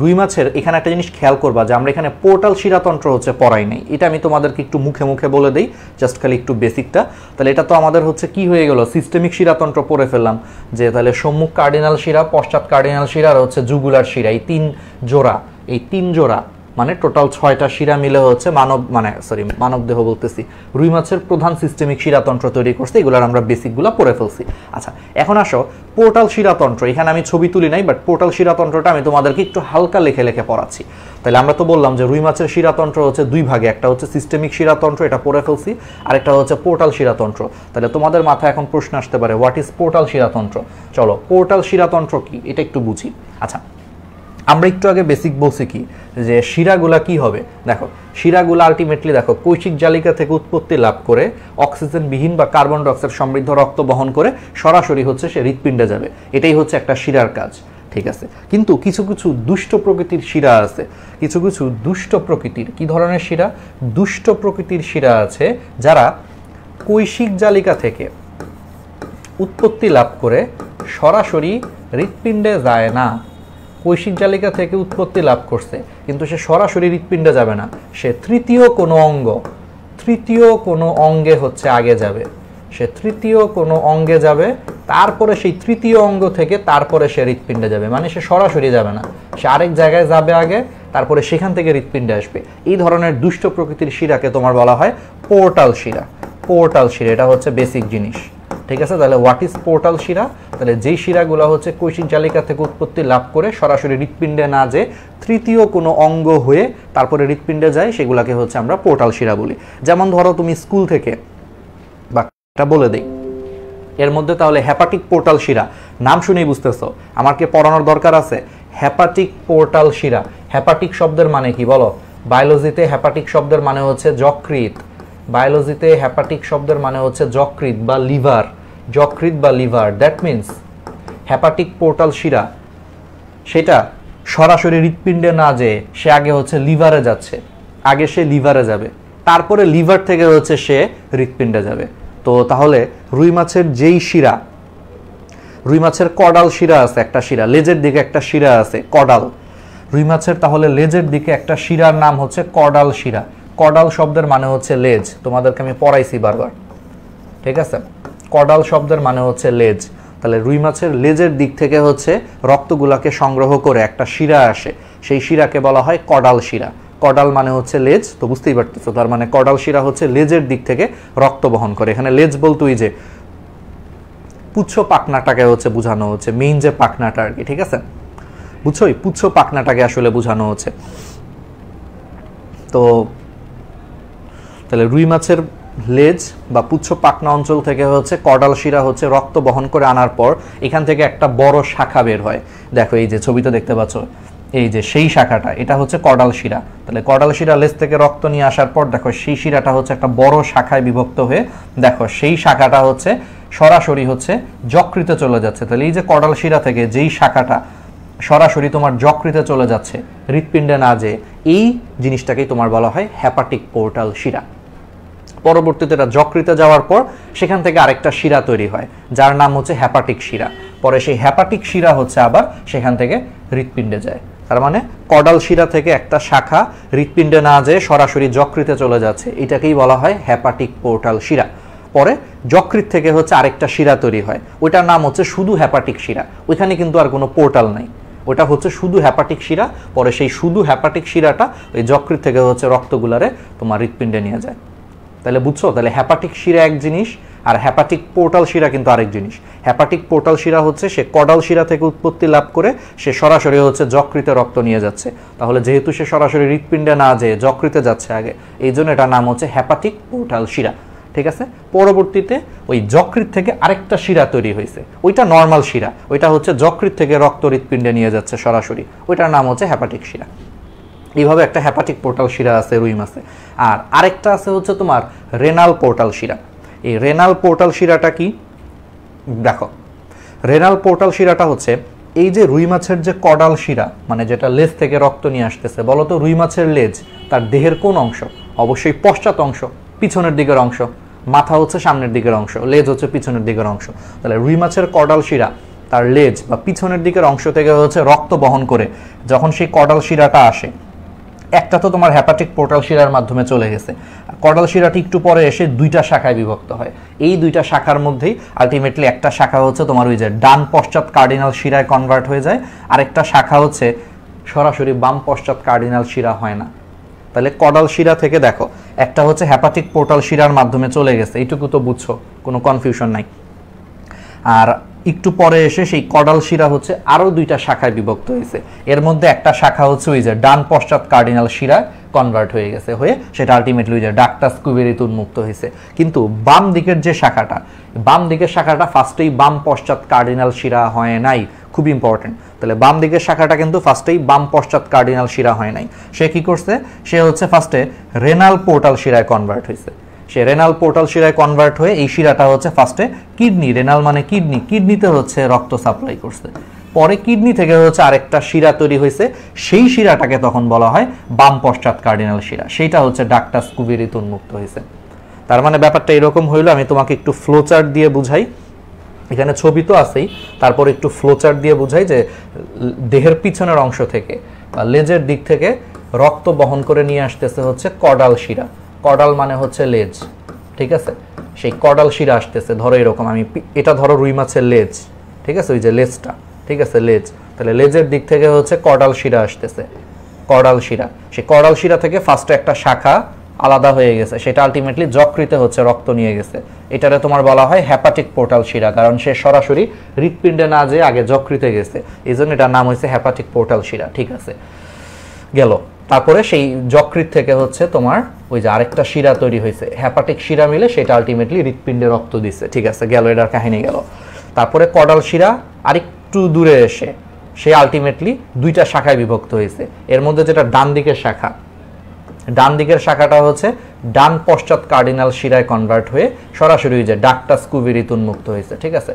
Speaker 1: রুই মাছের এখানে একটা জিনিস খেয়াল করবা যে আমরা এখানে পোর্টাল শিরাতন্ত্র হচ্ছে পড়াই নাই, এটা আমি তোমাদেরকে একটু মুখে মুখে বলে দিই, জাস্ট খালি একটু বেসিকটা। তাহলে এটা তো আমাদের হচ্ছে কি হয়ে গেল, সিস্টেমিক শিরাতন্ত্র পড়ে ফেললাম, যে তাহলে সম্মুখ কার্ডিনাল শিরা, পশ্চাৎ কার্ডিনাল শিরা আর হচ্ছে জুগুলার শিরা, এই তিন জোড়া মানে টোটাল 6টা শিরা মিলে হচ্ছে মানব দেহ বলতেছি, রুই মাছের প্রধান সিস্টেমিক শিরাতন্ত্র তৈরি করছে। এগুলোর আমরা বেসিকগুলো পড়ে ফেলছি। আচ্ছা, এখন আসো পোর্টাল শিরাতন্ত্র। এখানে আমি ছবি তুলি নাই, বাট পোর্টাল শিরাতন্ত্রটা আমি তোমাদেরকে একটু হালকা লেখে লেখে পড়াচ্ছি। তাহলে আমরা তো বললাম যে রুই মাছের শিরাতন্ত্র হচ্ছে দুই ভাগে, একটা হচ্ছে সিস্টেমিক শিরাতন্ত্র, এটা পড়ে ফেলছি, আরেকটা হচ্ছে পোর্টাল শিরাতন্ত্র। তাহলে তোমাদের মাথায় এখন প্রশ্ন আসতে পারে, হোয়াট ইজ পোর্টাল শিরাতন্ত্র? চলো পোর্টাল শিরাতন্ত্র কি এটা একটু বুঝি। আচ্ছা, আমরা একটু আগে বেসিক বলছি কি, যে শিরাগুলা কি হবে। দেখো, শিরাগুলা আলটিমেটলি দেখো কৈশিক জালিকা থেকে উৎপত্তি লাভ করে অক্সিজেনবিহীন বা কার্বন ডাইঅক্সাইড সমৃদ্ধ রক্ত বহন করে সরাসরি হচ্ছে সে হৃৎপিণ্ডে যাবে। এটাই হচ্ছে একটা শিরার কাজ, ঠিক আছে। কিন্তু কিছু কিছু দুষ্ট প্রকৃতির শিরা আছে, কিছু কিছু দুষ্ট প্রকৃতির, কি ধরনের শিরা? দুষ্ট প্রকৃতির শিরা আছে, যারা কৈশিক জালিকা থেকে উৎপত্তি লাভ করে সরাসরি হৃৎপিণ্ডে যায় না। কৈশিক জালিকা থেকে উৎপত্তি লাভ করছে, কিন্তু সে সরাসরি হৃৎপিণ্ডে যাবে না, সে তৃতীয় কোনো অঙ্গে হচ্ছে আগে যাবে, সে তৃতীয় কোনো অঙ্গে যাবে, তারপরে সেই তৃতীয় অঙ্গ থেকে তারপরে সে হৃৎপিণ্ডে যাবে। মানে সে সরাসরি যাবে না, সে আরেক জায়গায় যাবে আগে, তারপরে সেখান থেকে হৃৎপিণ্ডে আসবে। এই ধরনের দুষ্ট প্রকৃতির শিরাকে তোমার বলা হয় পোর্টাল শিরা। পোর্টাল শিরা এটা হচ্ছে বেসিক জিনিস, ঠিক আছে। তাহলে হোয়াট ইজ পোর্টাল শিরা? তাহলে যেই শিরাগুলো হচ্ছে কৈশিক জালিকা থেকে উৎপত্তি লাভ করে সরাসরি হৃৎপিণ্ডে না যে তৃতীয় কোনো অঙ্গ হয়ে তারপরে হৃৎপিণ্ডে যায়, সেগুলোকে হচ্ছে আমরা পোর্টাল শিরা বলি। যেমন ধরো তুমি স্কুল থেকে, বা এটা বলে দিই এর মধ্যে, তাহলে হেপাটিক পোর্টাল শিরা নাম শুনেই বুঝতেছো আমাকে পড়ানোর দরকার আছে। হেপাটিক পোর্টাল শিরা, হেপাটিক শব্দের মানে কি বলো? বায়োলজিতে হেপাটিক শব্দের মানে হচ্ছে যকৃৎ। বায়োলজিতে হেপাটিক শব্দের মানে হচ্ছে যকৃৎ বা লিভার, যকৃৎ বা liver. That means hepatic portal শিরা সেটা সরাসরি হৃৎপিণ্ডে না যেয়ে সে আগে হচ্ছে লিভারে যাচ্ছে, আগে সে লিভারে যাবে, তারপরে লিভার থেকে হচ্ছে সে হৃৎপিণ্ডে যাবে। তো তাহলে রুই মাছের যেই শিরা, রুই মাছের কডাল শিরা আছে, একটা শিরা লেজের দিকে একটা শিরা আছে কডাল, রুই মাছের তাহলে লেজের দিকে একটা শিরার নাম হচ্ছে কডাল শিরা। কডাল শব্দের মানে হচ্ছে লেজ, তোমাদেরকে আমি পড়াইছি বারবার, ঠিক আছে। কডাল শব্দের মানে হচ্ছে লেজ। তাহলে রুই মাছের লেজের দিক থেকে হচ্ছে রক্তগুলাকে সংগ্রহ করে একটা শিরা আসে, সেই শিরাকে বলা হয় কডাল শিরা। কডাল মানে হচ্ছে লেজ, তো বুঝতেই পারতেছো, তার মানে কডাল শিরা হচ্ছে লেজের দিক থেকে রক্ত বহন করে। এখানে লেজ বলতে ওই যে পুচ্ছ পাখনাটাকে হচ্ছে বোঝানো হচ্ছে, মেইন যে পাখনাটা আর কি, ঠিক আছে, বুঝছো, ওই পুচ্ছ পাখনাটাকে আসলে বোঝানো হচ্ছে। তো তাহলে রুই মাছের লেজ বা পুচ্ছ পাখনা অঞ্চল থেকে হচ্ছে কডাল শিরা হচ্ছে রক্ত বহন করে আনার পর এখান থেকে একটা বড় শাখা বের হয়। দেখো এই যে ছবিতে দেখতে পাচ্ছ, এই যে সেই শাখাটা, এটা হচ্ছে কডাল শিরা। তাহলে কডাল শিরা লেজ থেকে রক্ত নিয়ে আসার পর দেখো সেই শিরাটা হচ্ছে একটা বড় শাখায় বিভক্ত হয়ে দেখো সেই শাখাটা হচ্ছে সরাসরি হচ্ছে যকৃতে চলে যাচ্ছে। তাহলে এই যে কডাল শিরা থেকে যেই শাখাটা সরাসরি তোমার যকৃতে চলে যাচ্ছে হৃৎপিণ্ডে না যে, এই জিনিসটাকেই তোমার বলা হয় হেপাটিক পোর্টাল শিরা। পরবর্তীতে এটা যকৃতে যাওয়ার পর সেখান থেকে আরেকটা শিরা তৈরি হয় যার নাম হচ্ছে হেপাটিক শিরা। পরে সেই হেপাটিক শিরা হচ্ছে আবার সেখান থেকে হৃৎপিণ্ডে যায়। তার মানে কডাল শিরা থেকে একটা শাখা হৃৎপিণ্ডে না যেয়ে সরাসরি যকৃতে চলে যাচ্ছে, এটাকেই বলা হয় হেপাটিক পোর্টাল শিরা। পরে যকৃৎ থেকে হচ্ছে আরেকটা শিরা তৈরি হয়, ওইটার নাম হচ্ছে শুধু হেপাটিক শিরা। ওইখানে কিন্তু আর কোনো পোর্টাল নাই, ওটা হচ্ছে শুধু হেপাটিক শিরা। পরে সেই শুধু হেপাটিক শিরাটা ওই যকৃৎ থেকে হচ্ছে রক্তগুলারে তোমার হৃৎপিণ্ডে নিয়ে যায়। তাহলে বুঝছো, তাহলে হেপাটিক শিরা এক জিনিস আর হেপাটিক পোর্টাল শিরা কিন্তু আরেক জিনিস। হেপাটিক পোর্টাল শিরা হচ্ছে সে কডাল শিরা থেকে উৎপত্তি লাভ করে সে সরাসরি হচ্ছে যকৃতে রক্ত নিয়ে যাচ্ছে। তাহলে যেহেতু সে সরাসরি হৃৎপিণ্ডে না যেয়ে যকৃতে যাচ্ছে আগে, এই জন্য এটার নাম হচ্ছে হেপাটিক পোর্টাল শিরা, ঠিক আছে। পরবর্তীতে ওই যকৃৎ থেকে আরেকটা শিরা তৈরি হয়েছে, ওইটা নর্মাল শিরা, ওইটা হচ্ছে যকৃৎ থেকে রক্ত হৃৎপিণ্ডে নিয়ে যাচ্ছে সরাসরি, ওইটার নাম হচ্ছে হেপাটিক শিরা। এইভাবে একটা হেপাটিক পোর্টাল শিরা আছে রুই মাছে। আর আরেকটা আছে হচ্ছে তোমার রেনাল পোর্টাল শিরা। এই রেনাল পোর্টাল শিরাটা কি দেখো, রেনাল পোর্টাল শিরাটা হচ্ছে এই যে রুই মাছের যে কডাল শিরা, মানে যেটা লেজ থেকে রক্ত নিয়ে আসতেছে, বলতো রুই মাছের লেজ তার দেহের কোন অংশ? অবশ্যই পশ্চাৎ অংশ, পিছনের দিকের অংশ। মাথা হচ্ছে সামনের দিকের অংশ, লেজ হচ্ছে পিছনের দিকের অংশ। তাহলে রুই মাছের কডাল শিরা তার লেজ বা পিছনের দিকের অংশ থেকে হচ্ছে রক্ত বহন করে যখন সেই কর্ডাল শিরাটা আসে, একটা তো তোমার হেপাটিক পোর্টাল শিরার মাধ্যমে চলে গেছে, কর্ডাল শিরাটি একটু পরে এসে দুইটা শাখায় বিভক্ত হয়। এই দুইটা শাখার মধ্যেই আলটিমেটলি একটা শাখা হচ্ছে তোমার ওই যে ডান পশ্চাৎ কার্ডিনাল শিরায় কনভার্ট হয়ে যায়, আরেকটা শাখা হচ্ছে সরাসরি বাম পশ্চাৎ কার্ডিনাল শিরা হয় না। তাহলে কর্ডাল শিরা থেকে দেখো একটা হচ্ছে হেপাটিক পোর্টাল শিরার মাধ্যমে চলে গেছে, এইটুকু তো বুঝছো, কোনো কনফিউশন নাই। আর একটু পরে এসে সেই কর্ডাল শিরা হচ্ছে আরও দুইটা শাখায় বিভক্ত হয়েছে, এর মধ্যে একটা শাখা হচ্ছে ওই যে ডান পশ্চাৎ কার্ডিনাল শিরা কনভার্ট হয়ে গেছে, হয়ে সেটা আলটিমেটলি ওই যে ডাক্টাস কুবেরিতে উন্মুক্ত হয়েছে। কিন্তু বাম দিকের যে শাখাটা, বাম দিকের শাখাটা ফার্স্টেই বাম পশ্চাৎ কার্ডিনাল শিরা হয় নাই, খুব ইম্পর্টেন্ট। তাহলে বাম দিকের শাখাটা কিন্তু ফার্স্টেই বাম পশ্চাৎ কার্ডিনাল শিরা হয় নাই, সে কি করছে, সে হচ্ছে ফার্স্টে রেনাল পোর্টাল শিরায় কনভার্ট হয়েছে। সে রেনাল পোর্টাল শিরায় কনভার্ট হয়ে এই শিরাটা হচ্ছে ফার্স্টে কিডনি, রেনাল মানে কিডনি, কিডনিতে হচ্ছে রক্ত সাপ্লাই করছে। পরে কিডনি থেকে হচ্ছে আরেকটা শিরা তৈরি হয়েছে, সেই শিরাটাকে তখন বলা হয় বাম পশ্চাৎ কার্ডিনাল শিরা, সেইটা হচ্ছে ডাক্টাস কুবেরিতে উন্মুক্ত হয়েছে। তার মানে ব্যাপারটা এরকম হইলো, আমি তোমাকে একটু ফ্লোচার্ট দিয়ে বুঝাই, এখানে ছবি তো আছেই, তারপর একটু ফ্লোচার্ট দিয়ে বুঝাই যে দেহের পিছনের অংশ থেকে বা লেজের দিক থেকে রক্ত বহন করে নিয়ে আসতেছে হচ্ছে কর্ডাল শিরা, কর্ডাল মানে হচ্ছে লেজ, ঠিক আছে, সেই কর্ডাল শিরা আসতেছে। ধরো এরকম, আমি এটা ধরো রুই মাছের লেজ, ঠিক আছে, ওই যে লেজটা, ঠিক আছে, লেজ, তাহলে লেজের দিক থেকে হচ্ছে কর্ডাল শিরা আসতেছে, কর্ডাল শিরা, সেই কর্ডাল শিরা থেকে ফার্স্টে একটা শাখা আলাদা হয়ে গেছে, সেটা আলটিমেটলি যকৃতে হচ্ছে রক্ত নিয়ে গেছে, এটারে তোমার বলা হয় হেপাটিক পোর্টাল শিরা, কারণ সে সরাসরি হৃৎপিণ্ডে না যেয়ে আগে যকৃতে গেছে, এই জন্য এটার নাম হয়েছে হেপাটিক পোর্টাল শিরা, ঠিক আছে, গেল। তারপরে সেই যকৃত থেকে হচ্ছে তোমার ওই যে আরেকটা শিরা তৈরি হয়েছে, হেপাটিক শিরা মিলে সেটা আলটিমেটলি হৃৎপিণ্ডে রক্ত দিচ্ছে, ঠিক আছে, গেল, এটার কাহিনী গেল। তারপরে কর্ডাল শিরা আরেকটু দূরে এসে সে আলটিমেটলি দুইটা শাখায় বিভক্ত হয়েছে, এর মধ্যে যেটা ডান দিকের শাখা, ডান দিকের শাখাটা হচ্ছে ডান পশ্চাৎ কার্ডিনাল শিরায় কনভার্ট হয়ে সরাসরি ওই যে ডাক্টাস কুবেরিতে উন্মুক্ত হয়েছে, ঠিক আছে।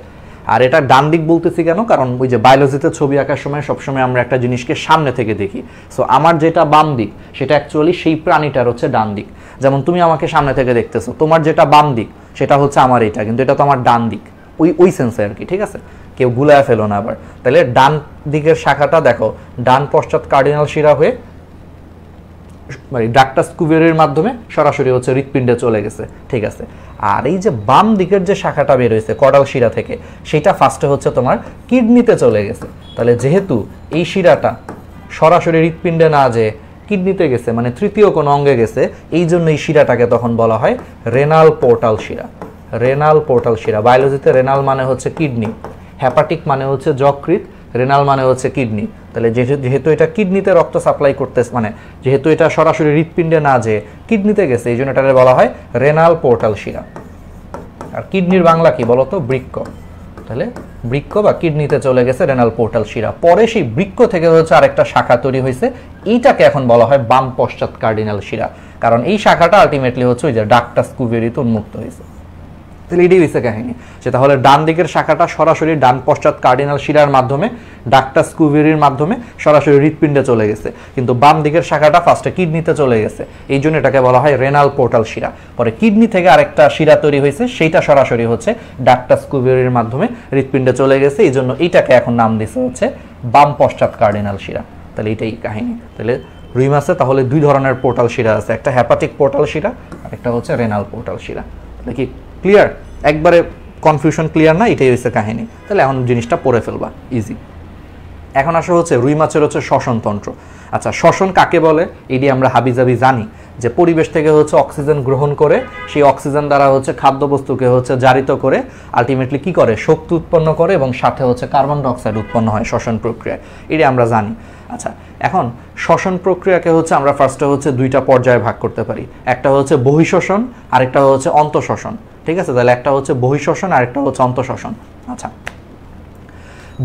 Speaker 1: আর এটা ডান দিক বলতেছি কেন, কারণ ওই যে বায়োলজিতে ছবি আঁকার সময় সবসময় আমরা একটা জিনিসকে সামনে থেকে দেখি, সো আমার যেটা বাম দিক সেটা অ্যাকচুয়ালি সেই প্রাণীটার হচ্ছে ডান দিক। যেমন তুমি আমাকে সামনে থেকে দেখতেছো, তোমার যেটা বাম দিক সেটা হচ্ছে আমার এটা, কিন্তু এটা তো আমার ডান দিক, ওই সেন্সে আর কি, ঠিক আছে, কেউ গুলায় ফেলো না আবার। তাহলে ডান দিকের শাখাটা দেখো ডান পশ্চাৎ কার্ডিনাল শিরা হয়ে ডাক্টাস কুবেরির মাধ্যমে সরাসরি হচ্ছে হৃৎপিণ্ডে চলে গেছে, ঠিক আছে। আর এই যে বাম দিকের যে শাখাটা বের হয়েছে কর্ডাল শিরা থেকে, সেটা ফার্স্টে হচ্ছে তোমার কিডনিতে চলে গেছে। তাহলে যেহেতু এই শিরাটা সরাসরি হৃৎপিণ্ডে না যে কিডনিতে গেছে, মানে তৃতীয় কোনো অঙ্গে গেছে, এই জন্য এই শিরাটাকে তখন বলা হয় রেনাল পোর্টাল শিরা, রেনাল পোর্টাল শিরা। বায়োলজিতে রেনাল মানে হচ্ছে কিডনি, হেপাটিক মানে হচ্ছে যকৃৎ, রেনাল মানে হচ্ছে কিডনি। তাহলে যেহেতু এটা কিডনিতে রক্ত সাপ্লাই করতেছে, মানে যেহেতু এটা সরাসরি হৃৎপিণ্ডে না যে কিডনিতে গেছে, এই জন্য এটাকে বলা হয় রেনাল পোর্টাল শিরা। আর কিডনির বাংলা কি বলতো, বৃক্ক। তাহলে বৃক্ক বা কিডনিতে চলে গেছে রেনাল পোর্টাল শিরা, পরে সেই বৃক্ক থেকে হচ্ছে আরেকটা শাখা তৈরি হয়েছে, এইটাকে এখন বলা হয় বাম পশ্চাৎ কার্ডিনাল শিরা, কারণ এই শাখাটা আলটিমেটলি হচ্ছে ওই যে ডাক্টাস কুবেরিতে উন্মুক্ত হয়েছে। তাহলে এটাই হয়েছে কাহিনী, যে তাহলে ডান দিকের শাখাটা সরাসরি ডান পশ্চাৎ কার্ডিনাল শিরার মাধ্যমে ডাক্টাস কুবেরির মাধ্যমে সরাসরি হৃৎপিণ্ডে চলে গেছে, কিন্তু বাম দিকের শাখাটা ফার্স্টে কিডনিতে চলে গেছে, এই জন্য এটাকে বলা হয় রেনাল পোর্টাল শিরা। পরে কিডনি থেকে আরেকটা শিরা তৈরি হয়েছে, সেইটা সরাসরি হচ্ছে ডাক্টাস কুবেরির মাধ্যমে হৃৎপিণ্ডে চলে গেছে, এই জন্য এইটাকে এখন নাম দিছে হচ্ছে বাম পশ্চাৎ কার্ডিনাল শিরা। তাহলে এইটাই কাহিনী। তাহলে রুই মাছে তাহলে দুই ধরনের পোর্টাল শিরা আছে, একটা হেপাটিক পোর্টাল শিরা আর একটা হচ্ছে রেনাল পোর্টাল শিরা। দেখি ক্লিয়ার, একবারে কনফিউশন ক্লিয়ার না, এটাই হচ্ছে কাহিনী। তাহলে এখন জিনিসটা পড়ে ফেলবা, ইজি। এখন আসা হচ্ছে রুই মাছের হচ্ছে শ্বসনতন্ত্র। আচ্ছা, শ্বসন কাকে বলে এটি আমরা হাবিজাবি জানি, যে পরিবেশ থেকে হচ্ছে অক্সিজেন গ্রহণ করে সেই অক্সিজেন দ্বারা হচ্ছে খাদ্যবস্তুকে হচ্ছে জারিত করে আলটিমেটলি কি করে, শক্তি উৎপন্ন করে এবং সাথে হচ্ছে কার্বন ডাইঅক্সাইড উৎপন্ন হয় শ্বসন প্রক্রিয়ায়, এটি আমরা জানি। আচ্ছা, এখন শ্বসন প্রক্রিয়াকে হচ্ছে আমরা ফার্স্টে হচ্ছে দুইটা পর্যায়ে ভাগ করতে পারি, একটা হচ্ছে বহিঃশ্বসন আরেকটা হচ্ছে অন্তঃশ্বসন, ঠিক আছে। তাহলে একটা হচ্ছে বহিঃশ্বসন আর একটা হচ্ছে অন্তঃশ্বসন। আচ্ছা,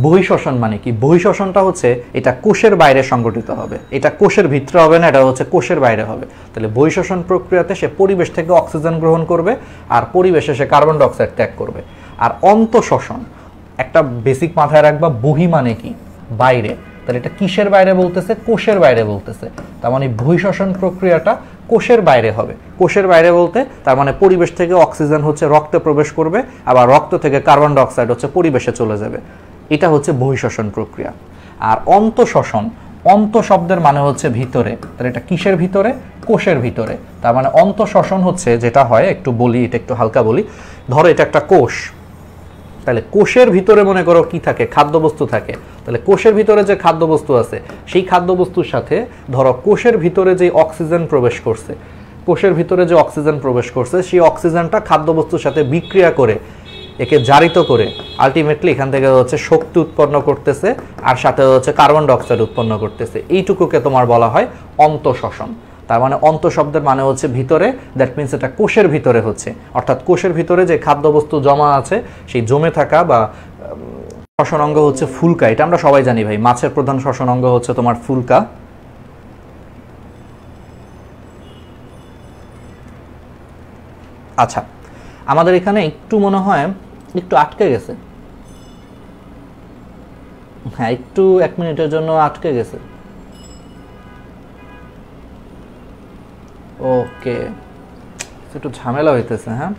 Speaker 1: বহিঃশ্বসন মানে কি? বহিঃশ্বসনটা হচ্ছে এটা কোষের বাইরে সংঘটিত হবে, এটা কোষের ভিতরে হবে না, এটা হচ্ছে কোষের বাইরে হবে। তাহলে বহিঃশ্বসন প্রক্রিয়াতে সে পরিবেশ থেকে অক্সিজেন গ্রহণ করবে আর পরিবেশে সে কার্বন ডাইঅক্সাইড ত্যাগ করবে। আর অন্তঃশ্বসন, একটা বেসিক মাথায় রাখবা, বহি মানে কি, বাইরে। তাহলে এটা কিসের বাইরে বলতেছে? কোষের বাইরে বলতেছে। তার মানে বহিঃশ্বসন প্রক্রিয়াটা কোষের বাইরে হবে। কোষের বাইরে বলতে তার মানে পরিবেশ থেকে অক্সিজেন হচ্ছে রক্তে প্রবেশ করবে, আবার রক্ত থেকে কার্বন ডাইঅক্সাইড হচ্ছে পরিবেশে চলে যাবে। এটা হচ্ছে বহিঃশ্বসন প্রক্রিয়া। আর অন্তঃশ্বসন, অন্ত শব্দের মানে হচ্ছে ভিতরে, তাহলে এটা কিসের ভিতরে? কোষের ভিতরে। তার মানে অন্তঃশ্বসন হচ্ছে যেটা হয়, একটু বলি, এটা একটু হালকা বলি, ধরো এটা একটা কোষ, তাহলে কোষের ভিতরে মনে করো কি থাকে? খাদ্যবস্তু থাকে। তাহলে কোষের ভিতরে যে খাদ্যবস্তু আছে সেই খাদ্যবস্তুর সাথে ধরো কোষের ভিতরে যে অক্সিজেন প্রবেশ করছে, কোষের ভিতরে যে অক্সিজেন প্রবেশ করছে সেই অক্সিজেনটা খাদ্যবস্তুর সাথে বিক্রিয়া করে একে জারিত করে আলটিমেটলি এখান থেকে হচ্ছে শক্তি উৎপন্ন করতেছে, আর সাথে হচ্ছে কার্বন ডাইঅক্সাইড উৎপন্ন করতেছে। এইটুকুকে তোমার বলা হয় অন্তঃশ্বসন। তার মানে অন্ত শব্দের মানে হচ্ছে ভিতরে, দ্যাট মিনস এটা কোষের ভিতরে হচ্ছে, অর্থাৎ কোষের ভিতরে যে খাদ্যবস্তু জমা আছে সেই জমে থাকা বা শ্বসন অঙ্গ হচ্ছে ফুলকা। এটা আমরা সবাই জানি ভাই, মাছের প্রধান শ্বসন অঙ্গ হচ্ছে তোমার ফুলকা। আচ্ছা, আমাদের এখানে একটু মনে হয় একটু আটকে গেছে, হ্যাঁ একটু 1 মিনিটের জন্য আটকে গেছে। ওকে, একটু ঝামেলা হইতেছে। হ্যাঁ,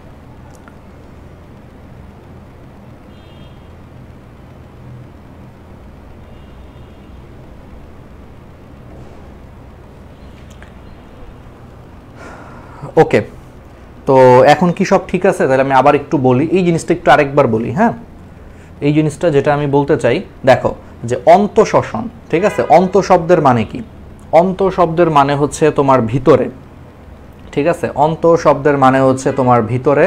Speaker 1: ওকে, তো এখন কি সব ঠিক আছে? তাহলে আমি আবার একটু বলি, এই জিনিসটা একটু আরেকবার বলি। হ্যাঁ, এই জিনিসটা যেটা আমি বলতে চাই, দেখো যে অন্তঃশ্বসন, ঠিক আছে, অন্ত শব্দের মানে কি? অন্ত শব্দের মানে হচ্ছে তোমার ভিতরে, ঠিক আছে, অন্ত শব্দের মানে হচ্ছে তোমার ভিতরে।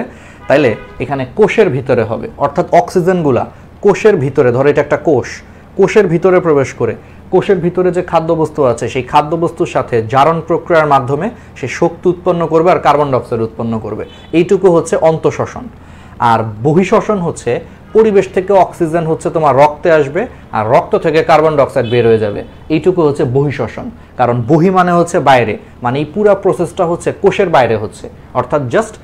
Speaker 1: তাইলে এখানে কোষের ভিতরে হবে, অর্থাৎ অক্সিজেনগুলা কোষের ভিতরে, ধরো এটা একটা কোষ, কোষের ভিতরে প্রবেশ করে কোষের ভিতরে যে খাদ্যবস্তু আছে সেই খাদ্যবস্তুর সাথে জারণ প্রক্রিয়ার মাধ্যমে সে শক্তি উৎপন্ন করবে আর কার্বন ডাইঅক্সাইড উৎপন্ন করবে। এইটুকু হচ্ছে অন্তঃশ্বসন। আর বহিঃশ্বসন হচ্ছে পরিবেশ থেকে অক্সিজেন হচ্ছে তোমার রক্তে আসবে আর রক্ত থেকে কার্বন ডাইঅক্সাইড বের হয়ে যাবে, এইটুকু হচ্ছে বহিঃশ্বসন। কারণ বহি মানে হচ্ছে বাইরে, মানে এই পুরো প্রসেসটা হচ্ছে কোষের বাইরে হচ্ছে, অর্থাৎ জাস্ট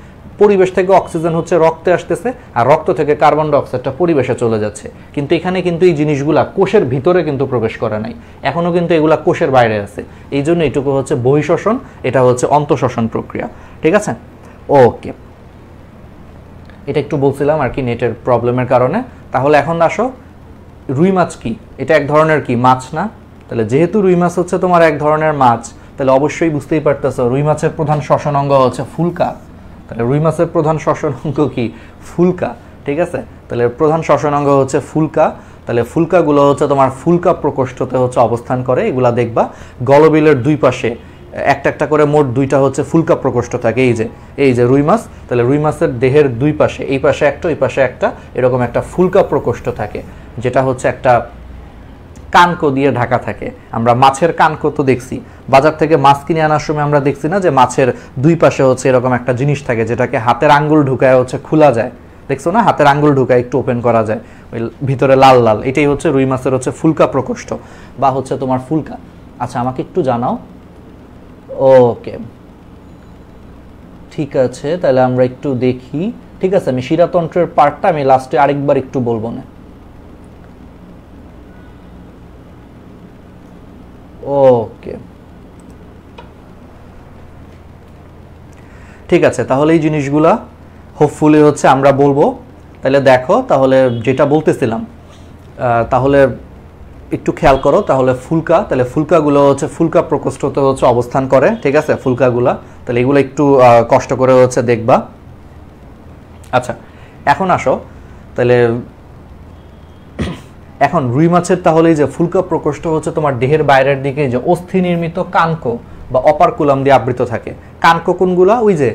Speaker 1: পরিবেশ থেকে অক্সিজেন হচ্ছে রক্তে আসতেছে আর রক্ত থেকে কার্বন ডাইঅক্সাইডটা পরিবেশে চলে যাচ্ছে। কিন্তু এখানে কিন্তু এই জিনিসগুলা কোষের ভিতরে কিন্তু প্রবেশ করে নাই, এখনো কিন্তু এগুলা কোষের বাইরে আছে। এই জন্য এইটুকু হচ্ছে বহিঃশ্বসন, এটা হচ্ছে অন্তঃশ্বসন প্রক্রিয়া। ঠিক আছে, ওকে, এটা একটু বলছিলাম আর কি নেটের প্রবলেমের কারণে। তাহলে এখন আসো, রুই মাছ কি? এটা এক ধরনের কি মাছ না? তাহলে যেহেতু রুই মাছ হচ্ছে তোমার এক ধরনের মাছ, তাহলে অবশ্যই বুঝতেই পারতেছো রুই মাছের প্রধান শ্বসন অঙ্গ হচ্ছে ফুলকা। তাহলে রুই মাছের প্রধান শ্বসন অঙ্গ কি? ফুলকা। ঠিক আছে, তাহলে প্রধান শ্বসন অঙ্গ হচ্ছে ফুলকা। তাহলে ফুলকাগুলো হচ্ছে তোমার ফুলকা প্রকোষ্ঠতে হচ্ছে অবস্থান করে, এগুলা দেখবা গলবিলের দুই পাশে একটা একটা করে মোট 2টা হচ্ছে ফুলকা প্রকোষ্ঠ থাকে। এই যে রুই মাছ, তাহলে রুই মাছের দেহের দুই পাশে, এই পাশে একটা ওই পাশে একটা, এরকম একটা ফুলকা প্রকোষ্ঠ থাকে, যেটা হচ্ছে একটা কানকো দিয়ে ঢাকা থাকে। আমরা মাছের কানকো তো দেখছি, বাজার থেকে মাছ কিনে আনার সময় আমরা দেখছি না যে মাছের দুই পাশে হচ্ছে এরকম একটা জিনিস থাকে যেটাকে হাতের আঙ্গুল ঢুকায় হচ্ছে খোলা যায়, দেখছো না? হাতের আঙ্গুল ঢুকায় একটু ওপেন করা যায়, ওই ভিতরে লাল লাল, এটাই হচ্ছে রুই মাছের হচ্ছে ফুলকা প্রকোষ্ঠ বা হচ্ছে তোমার ফুলকা। আচ্ছা, আমাকে একটু জানাও। ওকে, ঠিক আছে, তাহলে আমরা একটু দেখি। ঠিক আছে, আমি শিরাতন্ত্রের পার্টটা আমি লাস্টে আরেকবার একটু বলবো না। ওকে, ঠিক আছে, তাহলে এই জিনিসগুলা হোপফুলি হচ্ছে আমরা বলবো। তাহলে দেখো, তাহলে যেটা বলতেছিলাম, তাহলে একটু খেয়াল করো। তাহলে ফুলকা, তাহলে ফুলকাগুলো হচ্ছে ফুলকা প্রকোষ্ঠতে হচ্ছে অবস্থান করে। ঠিক আছে, ফুলকাগুলা, তাহলে এগুলো একটু কষ্ট করে হচ্ছে দেখবা। আচ্ছা, এখন আসো, তাহলে এখন রুই মাছের তাহলে যে ফুলকা প্রকোষ্ঠ হচ্ছে তোমার দেহের বাইরের দিকে যে অস্থি নির্মিত কানকো বা অপারকুলাম দিয়ে আবৃত থাকে। কানকো কোনগুলা? ওই যে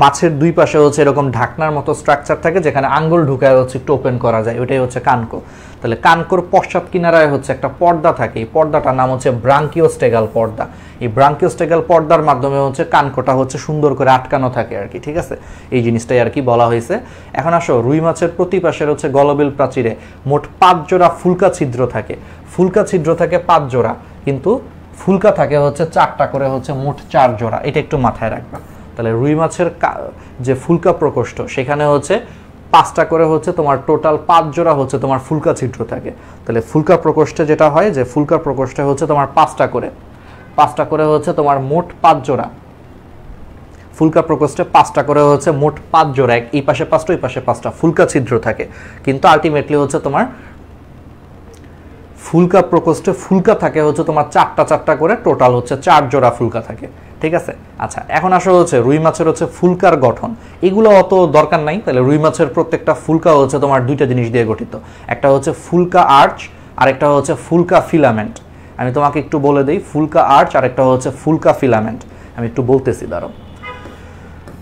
Speaker 1: মাছের দুই পাশে হচ্ছে এরকম ঢাকনার মতো স্ট্রাকচার থাকে যেখানে আঙ্গুল ঢুকায় হচ্ছে একটু ওপেন করা যায়, ওইটাই হচ্ছে কানকো। তাহলে কানকোর পশ্চাৎ কিনারায় হচ্ছে একটা পর্দা থাকে, এই পর্দাটার নাম হচ্ছে ব্রাঙ্কিওস্টেগাল পর্দা। এই ব্রাঙ্কিওস্টেগাল পর্দার মাধ্যমে হচ্ছে কানকোটা হচ্ছে সুন্দর করে আটকানো থাকে আর কি। ঠিক আছে, এই জিনিসটাই আর কি বলা হয়েছে। এখন আসো, রুই মাছের প্রতি পাশের হচ্ছে গলবিল প্রাচীরে মোট 5 জোড়া ফুলকা ছিদ্র থাকে। ফুলকা ছিদ্র থাকে 5 জোড়া, কিন্তু ফুলকা থাকে হচ্ছে 4টা করে, হচ্ছে মোট 4 জোড়া। এটা একটু মাথায় রাখবা। তাহলে রুই মাছের যে ফুলকা প্রকোষ্ঠ সেখানে হচ্ছে 5টা করে হচ্ছে তোমার টোটাল 5 জোড়া হচ্ছে তোমার ফুলকা ছিদ্র থাকে। তাহলে ফুলকা প্রকোষ্ঠে যেটা হয় যে ফুলকা প্রকোষ্ঠে হচ্ছে তোমার 5টা করে হচ্ছে তোমার মোট 5 জোড়া ফুলকা প্রকোষ্ঠে 5টা করে হচ্ছে মোট 5 জোড়া, এই পাশে 5টা ওই পাশে 5টা ফুলকা ছিদ্র থাকে। কিন্তু আলটিমেটলি হচ্ছে তোমার ফুলকা প্রকোষ্ঠে ফুলকা থাকে হচ্ছে তোমার চারটা চারটা করে, টোটাল হচ্ছে 4 জোড়া ফুলকা থাকে, ঠিক আছে। আচ্ছা, এখন আসা হচ্ছে রুই মাছের হচ্ছে ফুলকার গঠন, এগুলো অত দরকার নাই। তাহলে রুই মাছের প্রত্যেকটা ফুলকা হচ্ছে তোমার দুইটা জিনিস দিয়ে গঠিত, একটা হচ্ছে ফুলকা আর্চ আর একটা হচ্ছে ফুলকা ফিলামেন্ট। আমি তোমাকে একটু বলে দিই, ফুলকা আর্চ আর একটা হচ্ছে ফুলকা ফিলামেন্ট। আমি একটু বলতেছি, দাঁড়াও।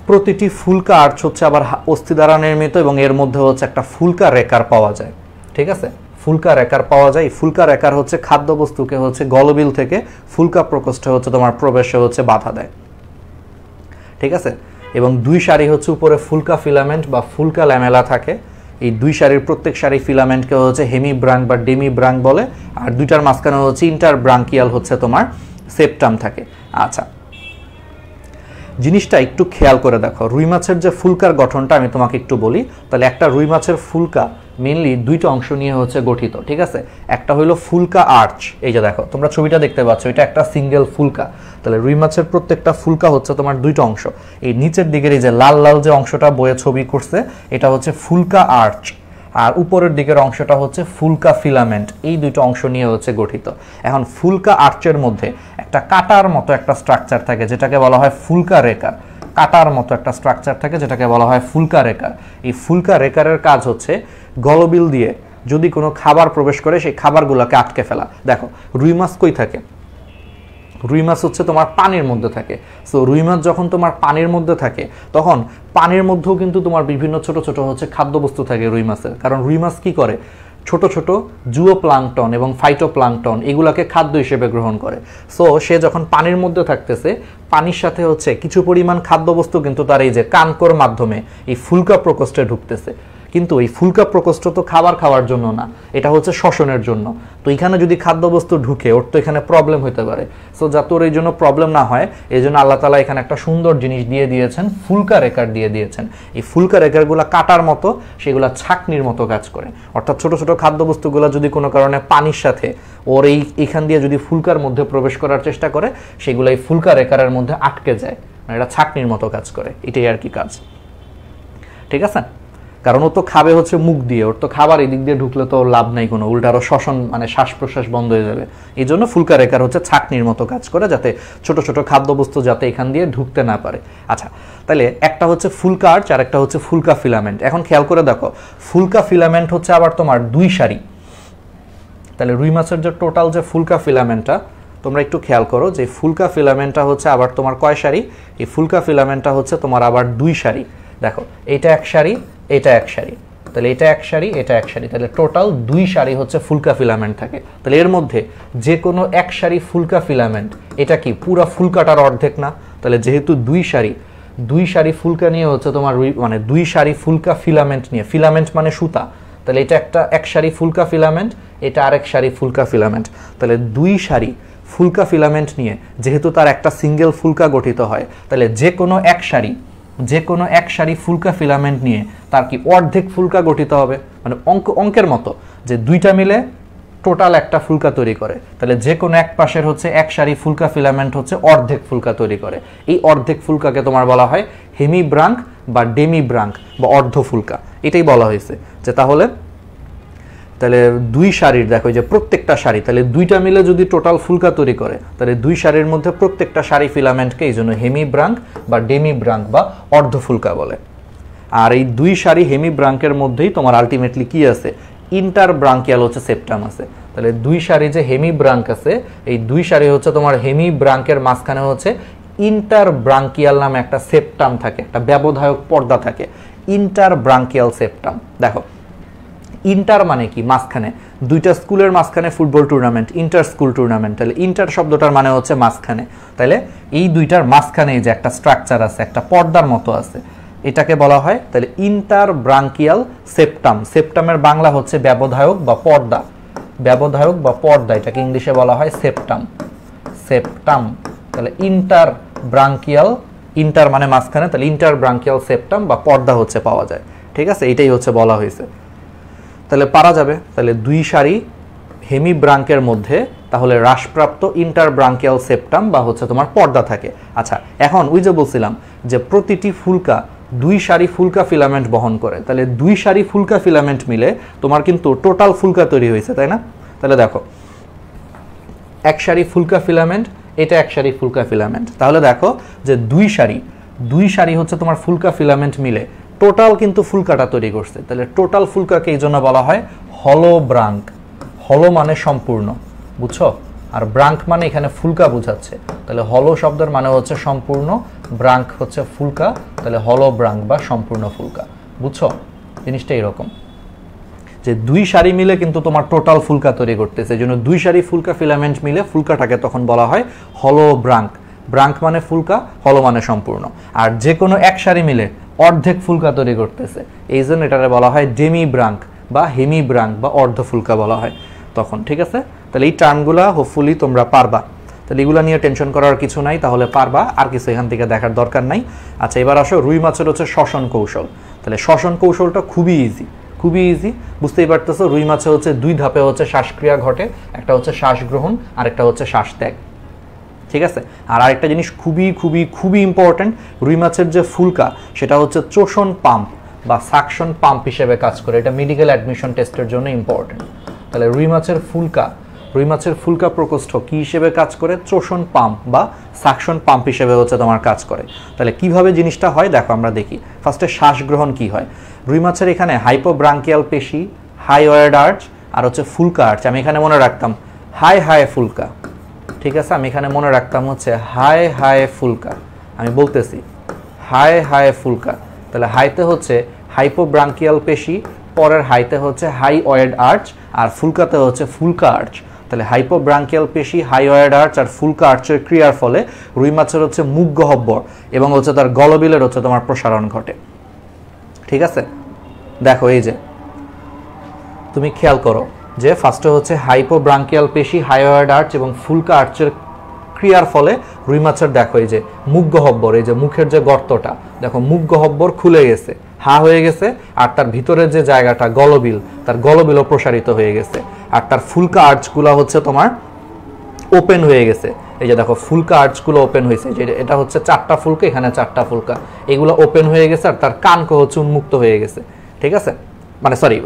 Speaker 1: প্রতিটি ফুলকা আর্চ হচ্ছে আবার অস্থি দ্বারা নির্মিত এবং এর মধ্যে হচ্ছে একটা ফুলকা রেকার পাওয়া যায়, ঠিক আছে। ফুলকা রেকার পাওয়া যায়। ফুলকা রেকার হচ্ছে খাদ্যবস্তুকে হচ্ছে গলবিল থেকে ফুলকা প্রকোষ্ঠে হচ্ছে তোমার প্রবেশে হচ্ছে বাধা দেয়, ঠিক আছে। এবং 2 সারি হচ্ছে উপরে ফুলকা ফিলামেন্ট বা ফুলকা ল্যামেলা থাকে। এই 2 সারির প্রত্যেক সারি ফিলামেন্টকে হচ্ছে হেমি ব্রাঙ্ক বা ডেমি ব্রাঙ্ক বলে, আর দুইটার মাঝখানে হচ্ছে ইন্টার ব্রাঙ্কিয়াল হচ্ছে তোমার সেপ্টাম থাকে। আচ্ছা, জিনিসটা একটু খেয়াল করে দেখো, রুই মাছের যে ফুলকার গঠনটা আমি তোমাকে একটু বলি। তাহলে একটা রুই মাছের ফুলকা মেইনলি দুইটা অংশ নিয়ে হচ্ছে গঠিত, ঠিক আছে। একটা হলো ফুলকা আর্চ, এই যে দেখো তোমরা ছবিটা দেখতে পাচ্ছ, এটা একটা সিঙ্গেল ফুলকা। তাহলে রুই মাছের প্রত্যেকটা ফুলকা হচ্ছে তোমার দুইটা অংশ। এই নিচের দিকের এই যে লাল লাল যে অংশটা বয়ে ছবি করছে, এটা হচ্ছে ফুলকা আর্চ, আর উপরের দিকের অংশটা হচ্ছে ফুলকা ফিলামেন্ট। এই দুইটা অংশ নিয়ে হচ্ছে গঠিত। এখন ফুলকা আর্চের মধ্যে একটা কাটার মতো একটা স্ট্রাকচার থাকে, যেটাকে বলা হয় ফুলকা রেকার। কাটার মতো একটা স্ট্রাকচার থাকে, যেটাকে বলা হয় ফুলকা রেকার। এই ফুলকা রেকারের কাজ হচ্ছে গলবিল দিয়ে যদি কোনো খাবার প্রবেশ করে, সেই খাবারগুলোকে আটকে ফেলা। দেখো রুই মাছ কই থাকে? রুই মাছ হচ্ছে তোমার পানির মধ্যে থাকে। সো রুই মাছ যখন তোমার পানির মধ্যে থাকে, তখন পানির মধ্যেও কিন্তু তোমার বিভিন্ন ছোট ছোট হচ্ছে খাদ্যবস্তু থাকে রুই মাছের। কারণ রুই মাছ কি করে? ছোট ছোট জুও প্লাঙ্কটন এবং ফাইটো প্লাঙ্কটন এগুলাকে খাদ্য হিসেবে গ্রহণ করে। সো সে যখন পানির মধ্যে থাকতেছে, পানির সাথে হচ্ছে কিছু পরিমাণ খাদ্যবস্তু কিন্তু তার এই যে কানকোর মাধ্যমে এই ফুলকা প্রকোষ্ঠে ঢুকতেছে। কিন্তু এই ফুলকা প্রকোষ্ঠ তো খাবার খাওয়ার জন্য না, এটা হচ্ছে শ্বসনের জন্য। তো এখানে যদি খাদ্যবস্তু ঢুকে, ওর তো এখানে প্রবলেম হতে পারে। সো যাতে ওর এই জন্য প্রবলেম না হয়, এই জন্য আল্লাহ তাআলা এখানে একটা সুন্দর জিনিস দিয়ে দিয়েছেন, ফুলকা রেকার দিয়ে দিয়েছেন। এই ফুলকা রেকারগুলো কাটার মতো, সেগুলো ছাকনির মতো কাজ করে। অর্থাৎ ছোট ছোট খাদ্যবস্তুগুলো যদি কোনো কারণে পানির সাথে ওর এইখান দিয়ে যদি ফুলকার মধ্যে প্রবেশ করার চেষ্টা করে, সেগুলো এই ফুলকা রেকারের মধ্যে আটকে যায়, এটা ছাকনির মতো কাজ করে। এটাই আর কি কাজ, ঠিক আছে। কারণ ও তো খাবে হচ্ছে মুখ দিয়ে, ওর তো খাবার এদিক দিয়ে ঢুকলে তো লাভ নাই কোনো, উল্টা আরো শ্বসন মানে শ্বাস প্রশ্বাস বন্ধ হয়ে যাবে। এই জন্য ফুলকা রেকার হচ্ছে ছাকনির মতো কাজ করে, যাতে ছোট ছোট খাদ্যবস্তু যাতে এখান দিয়ে ঢুকতে না পারে। আচ্ছা, তাহলে একটা হচ্ছে ফুলকা আর্চ আর একটা হচ্ছে ফুলকা ফিলামেন্ট। এখন খেয়াল করে দেখো, ফুলকা ফিলামেন্ট হচ্ছে আবার তোমার 2 সারি। তাহলে রুই মাছের যে টোটাল যে ফুলকা ফিলামেন্টটা, তোমরা একটু খেয়াল করো যে ফুলকা ফিলামেন্টটা হচ্ছে আবার তোমার কয় সারি? এই ফুলকা ফিলামেন্টটা হচ্ছে তোমার আবার 2 সারি। দেখো এটা এক সারি, এটা এক সারি, তাহলে এটা এক সারি, এটা এক সারি, তাহলে টোটাল 2 সারি হচ্ছে ফুলকা ফিলামেন্ট থাকে। তাহলে এর মধ্যে যে কোনো এক সারি ফুলকা ফিলামেন্ট, এটা কি পুরো ফুলকাটার অর্ধেক না? তাহলে যেহেতু 2 সারি ফুলকা নিয়ে হচ্ছে তোমার মানে 2 সারি ফুলকা ফিলামেন্ট নিয়ে, ফিলামেন্ট মানে সুতা, তাহলে এটা একটা এক সারি ফুলকা ফিলামেন্ট, এটা আরেক সারি ফুলকা ফিলামেন্ট। তাহলে 2 সারি ফুলকা ফিলামেন্ট নিয়ে যেহেতু তার একটা সিঙ্গেল ফুলকা গঠিত হয়, তাহলে যে কোনো এক সারি ফুলকা ফিলামেন্ট নিয়ে তার কি অর্ধেক ফুলকা গঠিত হবে, মানে অঙ্কের মতো, যে 2টা মিলে টোটাল একটা ফুলকা তৈরি করে। তাহলে যে কোনো এক পাশের হচ্ছে এক সারি ফুলকা ফিলামেন্ট হচ্ছে অর্ধেক ফুলকা তৈরি করে। এই অর্ধেক ফুলকাকে তোমার বলা হয় হেমি ব্রাঙ্ক বা ডেমি ব্রাঙ্ক বা অর্ধ ফুলকা, এটাই বলা হয়েছে। যে তাহলে 2 সারির দেখো যে প্রত্যেকটা সারি, তাহলে 2টা মিলে যদি টোটাল ফুলকা তৈরি করে, তাহলে 2 সারির মধ্যে প্রত্যেকটা সারি ফিলামেন্টকে এই জন্য হেমি ব্রাঙ্ক বা ডেমি ব্রাঙ্ক বা অর্ধ ফুলকা বলে। আর এই 2 সারি হেমি ব্রাঙ্কের মধ্যেই তোমার আলটিমেটলি কি আছে? ইন্টার ব্রাঙ্কিয়াল হচ্ছে সেপ্টাম আছে। তাহলে 2 সারি যে হেমি ব্রাঙ্ক আছে, এই 2 সারি হচ্ছে তোমার হেমি ব্রাঙ্কের মাঝখানে হচ্ছে ইন্টার ব্রাঙ্কিয়াল নামে একটা সেপ্টাম থাকে, একটা ব্যবধায়ক পর্দা থাকে, ইন্টার ব্রাঙ্কিয়াল সেপ্টাম। দেখো ইন্টার মানে কি? মাঝখানে। 2টা স্কুলের মাঝখানে football tournament, inter school tournament. তাহলে ইন্টার শব্দটার মানে হচ্ছে মাঝখানে। তাহলে এই 2টার মাঝখানে যে একটা স্ট্রাকচার আছে, একটা পর্দার মতো আছে, এটাকে বলা হয় তাহলে ইন্টার ব্রাঙ্কিয়াল সেপ্টাম। সেপ্টামের বাংলা হচ্ছে ব্যবধায়ক বা পর্দা, ব্যবধায়ক বা পর্দা, এটাকে ইংলিশে বলা হয় সেপ্টাম। সেপ্টাম তাহলে ইন্টার ব্রাঙ্কিয়াল, ইন্টার মানে মাঝখানে, তাহলে ইন্টার ব্রাঙ্কিয়াল সেপ্টাম বা পর্দা হচ্ছে পাওয়া যায়, ঠিক আছে। এটাই হচ্ছে বলা হয়েছে। তাহলে পারা যাবে, তাহলে 2 সারি হেমি ব্রাঙ্কের মধ্যে তাহলে হ্রাসপ্রাপ্ত ইন্টার ব্রাঙ্কিয়াল সেপ্টাম বা হচ্ছে তোমার পর্দা থাকে। আচ্ছা, এখন ওই যে বলছিলাম যে প্রতিটি ফুলকা 2 সারি ফুলকা ফিলামেন্ট বহন করে, তাহলে 2 সারি ফুলকা ফিলামেন্ট মিলে তোমার কিন্তু টোটাল ফুলকা তৈরি হয়েছে, তাই না? তাহলে দেখো এক সারি ফুলকা ফিলামেন্ট, এটা এক সারি ফুলকা ফিলামেন্ট। তাহলে দেখো যে দুই সারি হচ্ছে তোমার ফুলকা ফিলামেন্ট মিলে টোটাল কিন্তু ফুলকাটা তৈরি করছে। তাহলে টোটাল ফুলকাকে এই জন্য বলা হয় হলো ব্রাঙ্ক। হলো মানে সম্পূর্ণ, বুঝছো? আর ব্রাঙ্ক মানে এখানে ফুলকা বোঝাচ্ছে। তাহলে হলো শব্দের মানে হচ্ছে সম্পূর্ণ, ব্রাঙ্ক হচ্ছে ফুলকা, তাহলে হলো ব্রাঙ্ক বা সম্পূর্ণ ফুলকা। বুঝছো জিনিসটা এরকম যে দুই সারি মিলে কিন্তু তোমার টোটাল ফুলকা তৈরি করতেছে, এই জন্য দুই সারি ফুলকা ফিলামেন্ট মিলে ফুলকাটাকে তখন বলা হয় হলো ব্রাঙ্ক। ব্রাঙ্ক মানে ফুলকা, হলো মানে সম্পূর্ণ। আর যে কোনো এক সারি মিলে অর্ধেক ফুলকা তৈরি করতেছে, এই জন্য এটাকে বলা হয় ডেমি ব্রাঙ্ক বা হেমি ব্রাঙ্ক বা অর্ধ ফুলকা বলা হয় তখন। ঠিক আছে, তাহলে এই টার্মগুলা হোপফুলি তোমরা পারবা। তাহলে এগুলো নিয়ে টেনশন করার কিছু নাই, তাহলে পারবা, আর কিছু এখান থেকে দেখার দরকার নাই। আচ্ছা, এবার আসো রুই মাছের হচ্ছে শ্বসন কৌশল। তাহলে শ্বসন কৌশলটা খুবই ইজি, বুঝতেই পারতেছো। রুই মাছে হচ্ছে দুই ধাপে হচ্ছে শ্বাসক্রিয়া ঘটে, একটা হচ্ছে শ্বাস গ্রহণ আর একটা হচ্ছে শ্বাস ত্যাগ। ঠিক আছে, আর আরেকটা জিনিস খুবই ইম্পর্টেন্ট, রুই মাছের যে ফুলকা সেটা হচ্ছে চোষণ পাম্প বা সাকশন পাম্প হিসেবে কাজ করে। এটা মেডিকেল অ্যাডমিশন টেস্টের জন্য ইম্পর্টেন্ট। তাহলে রুই মাছের ফুলকা প্রকোষ্ঠ কি হিসেবে কাজ করে? চোষণ পাম্প বা সাকশন পাম্প হিসেবে হচ্ছে তোমার কাজ করে। তাহলে কিভাবে জিনিসটা হয় দেখো, আমরা দেখি। ফার্স্টে শ্বাস গ্রহণ কি হয়। রুই মাছের এখানে হাইপোব্রাঙ্কিয়াল পেশি, হাইওয়েড আর্চ আর হচ্ছে ফুলকা আর্চ। আমি এখানে মনে রাখতাম হাই ফুলকা। ঠিক আছে, আমি এখানে মনে রাখতাম হচ্ছে হাই ফুলকা। আমি বলতেছি হাই ফুলকা। তাহলে হাইতে হচ্ছে হাইপোব্রাঙ্কিয়াল পেশি, পরের হাইতে হচ্ছে হাইওয়েড আর্চ, আর ফুলকাতে হচ্ছে ফুলকা আর্চ। তাহলে হাইপোব্রাঙ্কিয়াল পেশি, হাইওয়েড আর্চ আর ফুলকা আর্চের ক্রিয়ার ফলে রুই মাছের হচ্ছে মুখ গহ্বর এবং হচ্ছে তার গলবিলের হচ্ছে তোমার প্রসারণ ঘটে। ঠিক আছে, দেখো এই যে তুমি খেয়াল করো যে ফার্স্টে হচ্ছে হাইপোব্রাঙ্কিয়াল পেশি, হাইওয়েড আর্চ এবং ফুলকা আর্চের ক্রিয়ার ফলে রুই মাছের দেখো এই যে মুখ গহ্বর, এই যে মুখের যে গর্তটা দেখো, মুখ গহ্বর খুলে গেছে, হা হয়ে গেছে, আর তার ভিতরে যে জায়গাটা গলবিল, তার গলবিলও প্রসারিত হয়ে গেছে, আর তার ফুলকা আর্চগুলো হচ্ছে তোমার ওপেন হয়ে গেছে। এই যে দেখো ফুলকা আর্চগুলো ওপেন হয়েছে, যে এটা হচ্ছে চারটা ফুলকা, এখানে চারটা ফুলকা, এগুলো ওপেন হয়ে গেছে, আর তার কানকো হচ্ছে উন্মুক্ত হয়ে গেছে। ঠিক আছে, মানে সরি,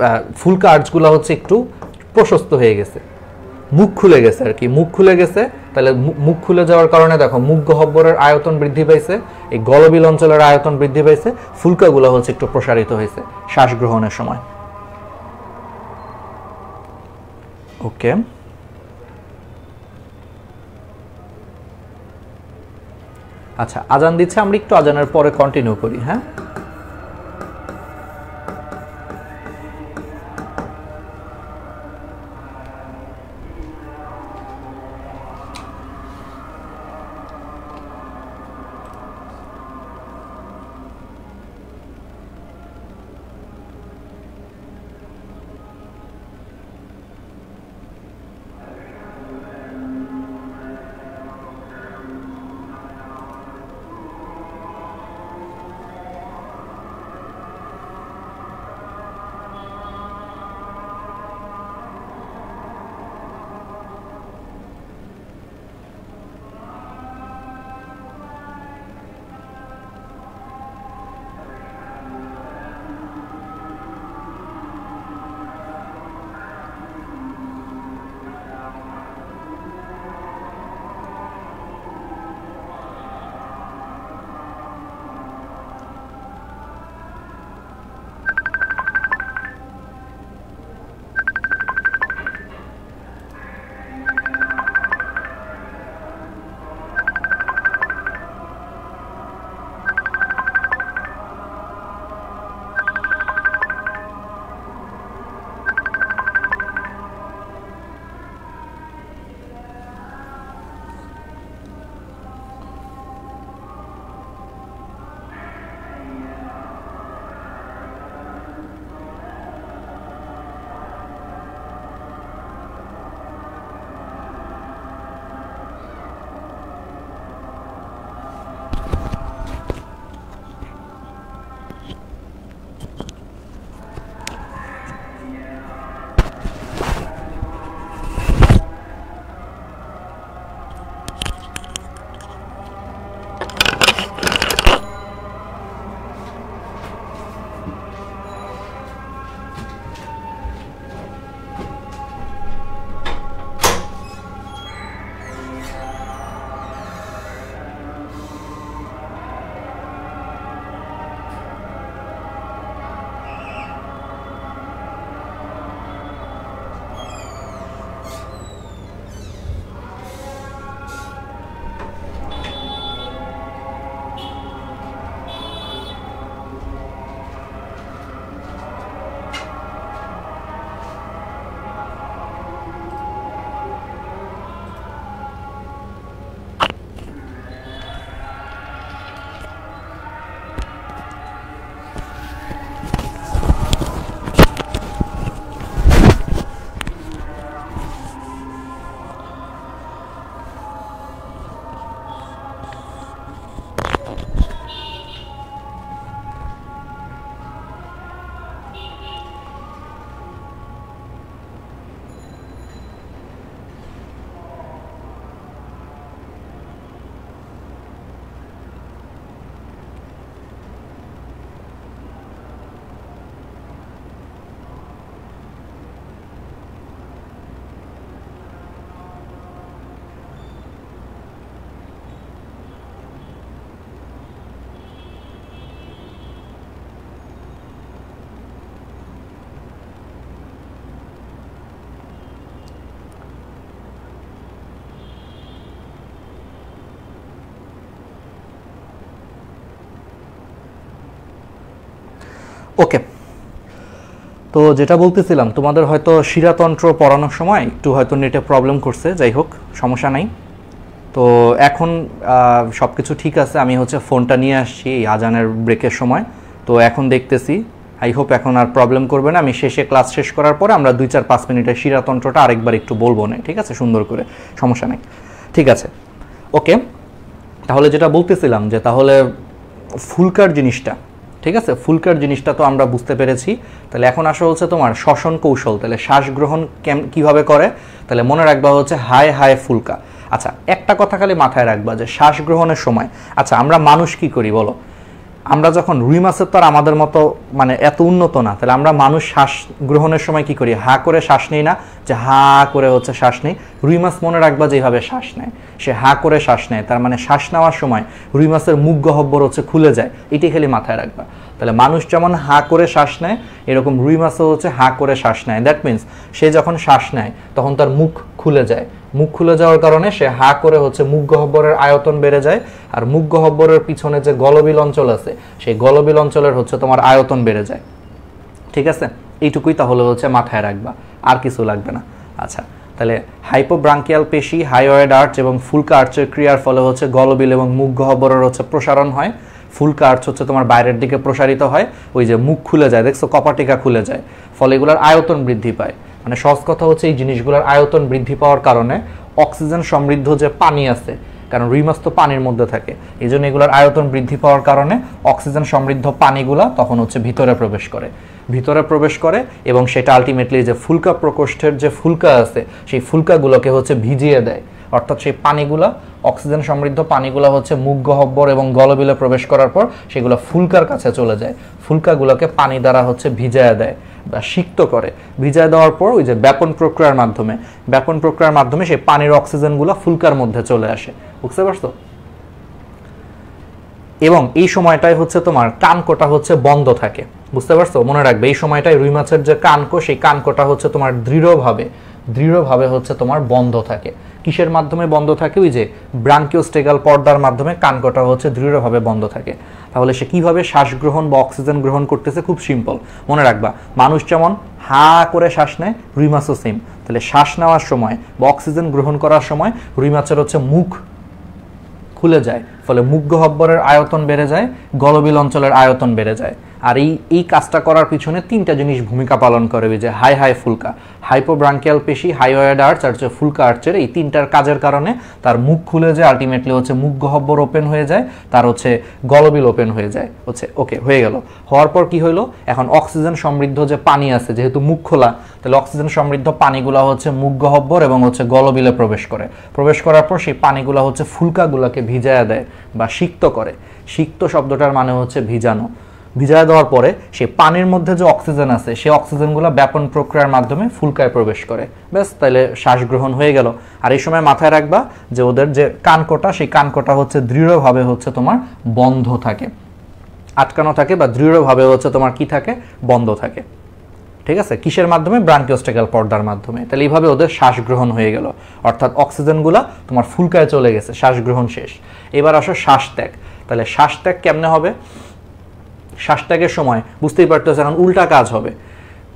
Speaker 1: ফুলকা আর্চগুলো হচ্ছে একটু প্রশস্ত হয়ে গেছে, মুখ খুলে গেছে আর কি, মুখ খুলে গেছে। তাহলে মুখ খুলে যাওয়ার কারণে দেখো মুখ গহ্বরের আয়তন বৃদ্ধি পাইছে, এই গলবিল অঞ্চলের আয়তন বৃদ্ধি পাইছে, ফুলকাগুলো হচ্ছে একটু প্রসারিত হয়েছে শ্বাস গ্রহণের সময়। ওকে, আচ্ছা আজান দিচ্ছে, আমরা একটু আজানের পরে কন্টিনিউ করি। হ্যাঁ, ওকে, তো যেটা বলতেছিলাম তোমাদের হয়তো শিরাতন্ত্র পড়ানোর সময় একটু হয়তো নেটে প্রবলেম করছে, যাই হোক সমস্যা নাই। তো এখন সব কিছু ঠিক আছে, আমি হচ্ছে ফোনটা নিয়ে আসছি এই আজানের ব্রেকের সময়, তো এখন দেখতেছি আই হোপ এখন আর প্রবলেম করবে না। আমি শেষে ক্লাস শেষ করার পরে আমরা 2-4-5 মিনিটের শিরাতন্ত্রটা আরেকবার একটু বলবো না, ঠিক আছে, সুন্দর করে, সমস্যা নেই, ঠিক আছে। ওকে, তাহলে যেটা বলতেছিলাম যে তাহলে ফুলকার জিনিসটা, ঠিক আছে, ফুলকার জিনিসটা তো আমরা বুঝতে পেরেছি। তাহলে এখন আসা হচ্ছে তোমার শ্বসন কৌশল। তাহলে শ্বাস গ্রহণ কীভাবে করে, তাহলে মনে রাখবা হচ্ছে হাই হাই ফুলকা। আচ্ছা, একটা কথা খালি মাথায় রাখবা যে শ্বাস গ্রহণের সময়, আচ্ছা আমরা মানুষ কি করি বলো, আমরা যখন রুই মাছের তো আর আমাদের মতো মানে এত উন্নত না, তাহলে আমরা মানুষ শ্বাস গ্রহণের সময় কি করি, হা করে শ্বাস নেই না, যে হা করে হচ্ছে শ্বাস নেই। রুই মাছ মনে রাখবা যেভাবে শ্বাস নেয়, সে হা করে শ্বাস নেয়, তার মানে শ্বাস নেওয়ার সময় রুই মাছের মুখ গহ্বর হচ্ছে খুলে যায়, এটি খালি মাথায় রাখবা। তাহলে মানুষ যেমন হা করে শ্বাস নেয়, এরকম রুই মাছও হচ্ছে হা করে শ্বাস নেয়। দ্যাট মিনস সে যখন শ্বাস নেয় তখন তার মুখ খুলে যায়, মুখ খুলে যাওয়ার কারণে সে হা করে হচ্ছে মুখ গহ্বরের আয়তন বেড়ে যায়, আর মুখ গহ্বরের পিছনে যে গলবিল অঞ্চল আছে সেই গলবিল অঞ্চলের হচ্ছে তোমার আয়তন বেড়ে যায়, ঠিক আছে। এইটুকুই তাহলে হচ্ছে মাথায় রাখবা, আর কিছু লাগবে না। আচ্ছা, তাহলে হাইপোব্রাঙ্কিয়াল পেশি, হাইওয়েড আর্চ এবং ফুলকা আর্চের ক্রিয়ার ফলে হচ্ছে গলবিল এবং মুখ গহ্বরের হচ্ছে প্রসারণ হয়। ফুলকা আর্চ হচ্ছে তোমার বাইরের দিকে প্রসারিত হয়, ওই যে মুখ খুলে যায়, দেখছো কপাটিকা খুলে যায়, ফলে এগুলোর আয়তন বৃদ্ধি পায়। মানে সহজ কথা হচ্ছে এই জিনিসগুলোর আয়তন বৃদ্ধি পাওয়ার কারণে অক্সিজেন সমৃদ্ধ যে পানি আছে, কারণ রুই মাছ তো পানির মধ্যে থাকে, এই জন্য এগুলোর আয়তন বৃদ্ধি পাওয়ার কারণে অক্সিজেন সমৃদ্ধ পানিগুলা তখন হচ্ছে ভিতরে প্রবেশ করে এবং সেটা আলটিমেটলি যে ফুলকা প্রকোষ্ঠের যে ফুলকা আছে সেই ফুলকাগুলোকে হচ্ছে ভিজিয়ে দেয়। অর্থাৎ সেই পানিগুলা, অক্সিজেন সমৃদ্ধ পানিগুলা হচ্ছে মুখ গহ্বর এবং গলবিলে প্রবেশ করার পর সেগুলো ফুলকার কাছে চলে যায়, ফুলকাগুলোকে পানি দ্বারা হচ্ছে ভিজায় দেয় বা সিক্ত করে। ভিজায় দেওয়ার পর ওই যে ব্যাপন প্রক্রিয়ার মাধ্যমে সেই পানির অক্সিজেনগুলো ফুলকার মধ্যে চলে আসে, বুঝতে পারছো। এবং এই সময়টাই হচ্ছে তোমার কানকোটা হচ্ছে বন্ধ থাকে, বুঝতে পারছো, মনে রাখবে এই সময়টাই রুই মাছের যে কানকো, সেই কানকোটা হচ্ছে তোমার দৃঢ়ভাবে হচ্ছে তোমার বন্ধ থাকে। কিসের মাধ্যমে বন্ধ থাকে, ওই যে ব্রাঙ্কিওস্টেগাল পর্দার মাধ্যমে কানকোটা হচ্ছে দৃঢ়ভাবে বন্ধ থাকে। তাহলে সে কিভাবে শ্বাস গ্রহণ বা অক্সিজেন গ্রহণ করতেছে, খুব সিম্পল, মনে রাখবা মানুষ যেমন হা করে শ্বাস নেয়, রুই মাছও সেম। তাহলে শ্বাস নেওয়ার সময় বা অক্সিজেন গ্রহণ করার সময় রুই মাছের হচ্ছে মুখ খুলে যায়, ফলে মুখ গহ্বরের আয়তন বেড়ে যায়, গলবিল অঞ্চলের আয়তন বেড়ে যায়। আর এই কাজটা করার পিছনে 3টা জিনিস ভূমিকা পালন করে, যে হাই ফুলকা, হাইপোব্রাঙ্কিয়াল পেশি, হাইওয়েড আর্চ আর যে ফুলকা আর্চের, এই 3টার কাজের কারণে তার মুখ খুলে যায়, আলটিমেটলি হচ্ছে মুখ গহ্বর ওপেন হয়ে যায়, তার হচ্ছে গলবিল ওপেন হয়ে যায় হচ্ছে। ওকে, হয়ে গেল। হওয়ার পর কি হইলো, এখন অক্সিজেন সমৃদ্ধ যে পানি আছে, যেহেতু মুখ খোলা, তাহলে অক্সিজেন সমৃদ্ধ পানিগুলো হচ্ছে মুখ গহ্বর এবং হচ্ছে গলবিলে প্রবেশ করার পর সেই পানিগুলো হচ্ছে ফুলকাগুলোকে ভিজায়া দেয় বা সিক্ত করে। সিক্ত শব্দটার মানে হচ্ছে ভিজানো। ভিজায় দেওয়ার পরে সেই পানির মধ্যে যে অক্সিজেন আছে সেই অক্সিজেনগুলো ব্যাপন প্রক্রিয়ার মাধ্যমে ফুলকায় প্রবেশ করে, ব্যাস, তাহলে শ্বাস গ্রহণ হয়ে গেল। আর এই সময় মাথায় রাখবা যে ওদের যে কানকোটা, সেই কানকোটা হচ্ছে দৃঢ়ভাবে হচ্ছে তোমার বন্ধ থাকে, আটকানো থাকে, বা দৃঢ়ভাবে হচ্ছে তোমার কি থাকে, বন্ধ থাকে, ঠিক আছে। কিসের মাধ্যমে, ব্রাঙ্কিওস্টেগাল পর্দার মাধ্যমে। তাহলে এইভাবে ওদের শ্বাস গ্রহণ হয়ে গেল, অর্থাৎ অক্সিজেনগুলা তোমার ফুলকায় চলে গেছে, শ্বাস গ্রহণ শেষ। এবার আসো শ্বাস ত্যাগ। তাহলে শ্বাস ত্যাগ কেমনে হবে, শ্বাস ত্যাগের সময় বুঝতেই পারতেছে এখন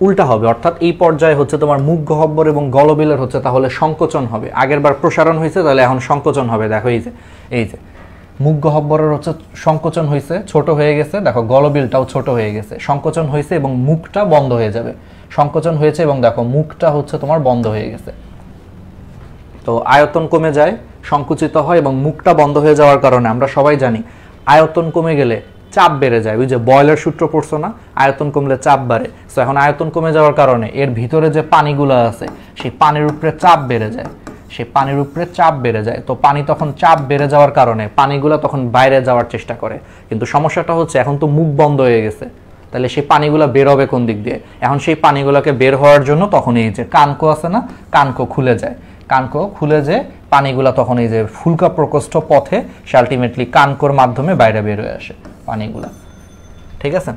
Speaker 1: উল্টা হবে, অর্থাৎ এই পর্যায়ে হচ্ছে তোমার মুখ গহ্বর এবং গলবিলের হচ্ছে তাহলে সংকোচন হবে। আগের বার প্রসারণ হয়েছে, তাহলে এখন সংকোচন হবে। দেখো এই যে মুখ গহ্বরের হচ্ছে সংকোচন হয়েছে, ছোট হয়ে গেছে, দেখো গলবিলটাও ছোট হয়ে গেছে, সংকোচন হয়েছে এবং মুখটা বন্ধ হয়ে যাবে। সংকোচন হয়েছে এবং দেখো মুখটা হচ্ছে তোমার বন্ধ হয়ে গেছে। তো আয়তন কমে যায়, সংকুচিত হয় এবং মুখটা বন্ধ হয়ে যাওয়ার কারণে আমরা সবাই জানি আয়তন কমে গেলে চাপ বেড়ে যায়। ওই যে বয়লার সূত্র পড়ছো না, আয়তন কমলে চাপ বাড়ে। সো এখন আয়তন কমে যাওয়ার কারণে এর ভিতরে যে পানিগুলো আছে সেই পানির উপরে চাপ বেড়ে যায়, তো পানি তখন চাপ বেড়ে যাওয়ার কারণে পানিগুলো তখন বাইরে যাওয়ার চেষ্টা করে। কিন্তু সমস্যাটা হচ্ছে এখন তো মুখ বন্ধ হয়ে গেছে, তাহলে সেই পানিগুলো বের হবে কোন দিক দিয়ে? এখন সেই পানিগুলোকে বের হওয়ার জন্য তখন এই যে কানকো আছে না, কানকো খুলে যায়, যে পানিগুলা তখন এই যে ফুলকা প্রকোষ্ঠ পথে সে আলটিমেটলি কানকোর মাধ্যমে বাইরে বের হয়ে আসে পানিগুলা। ঠিক আছে?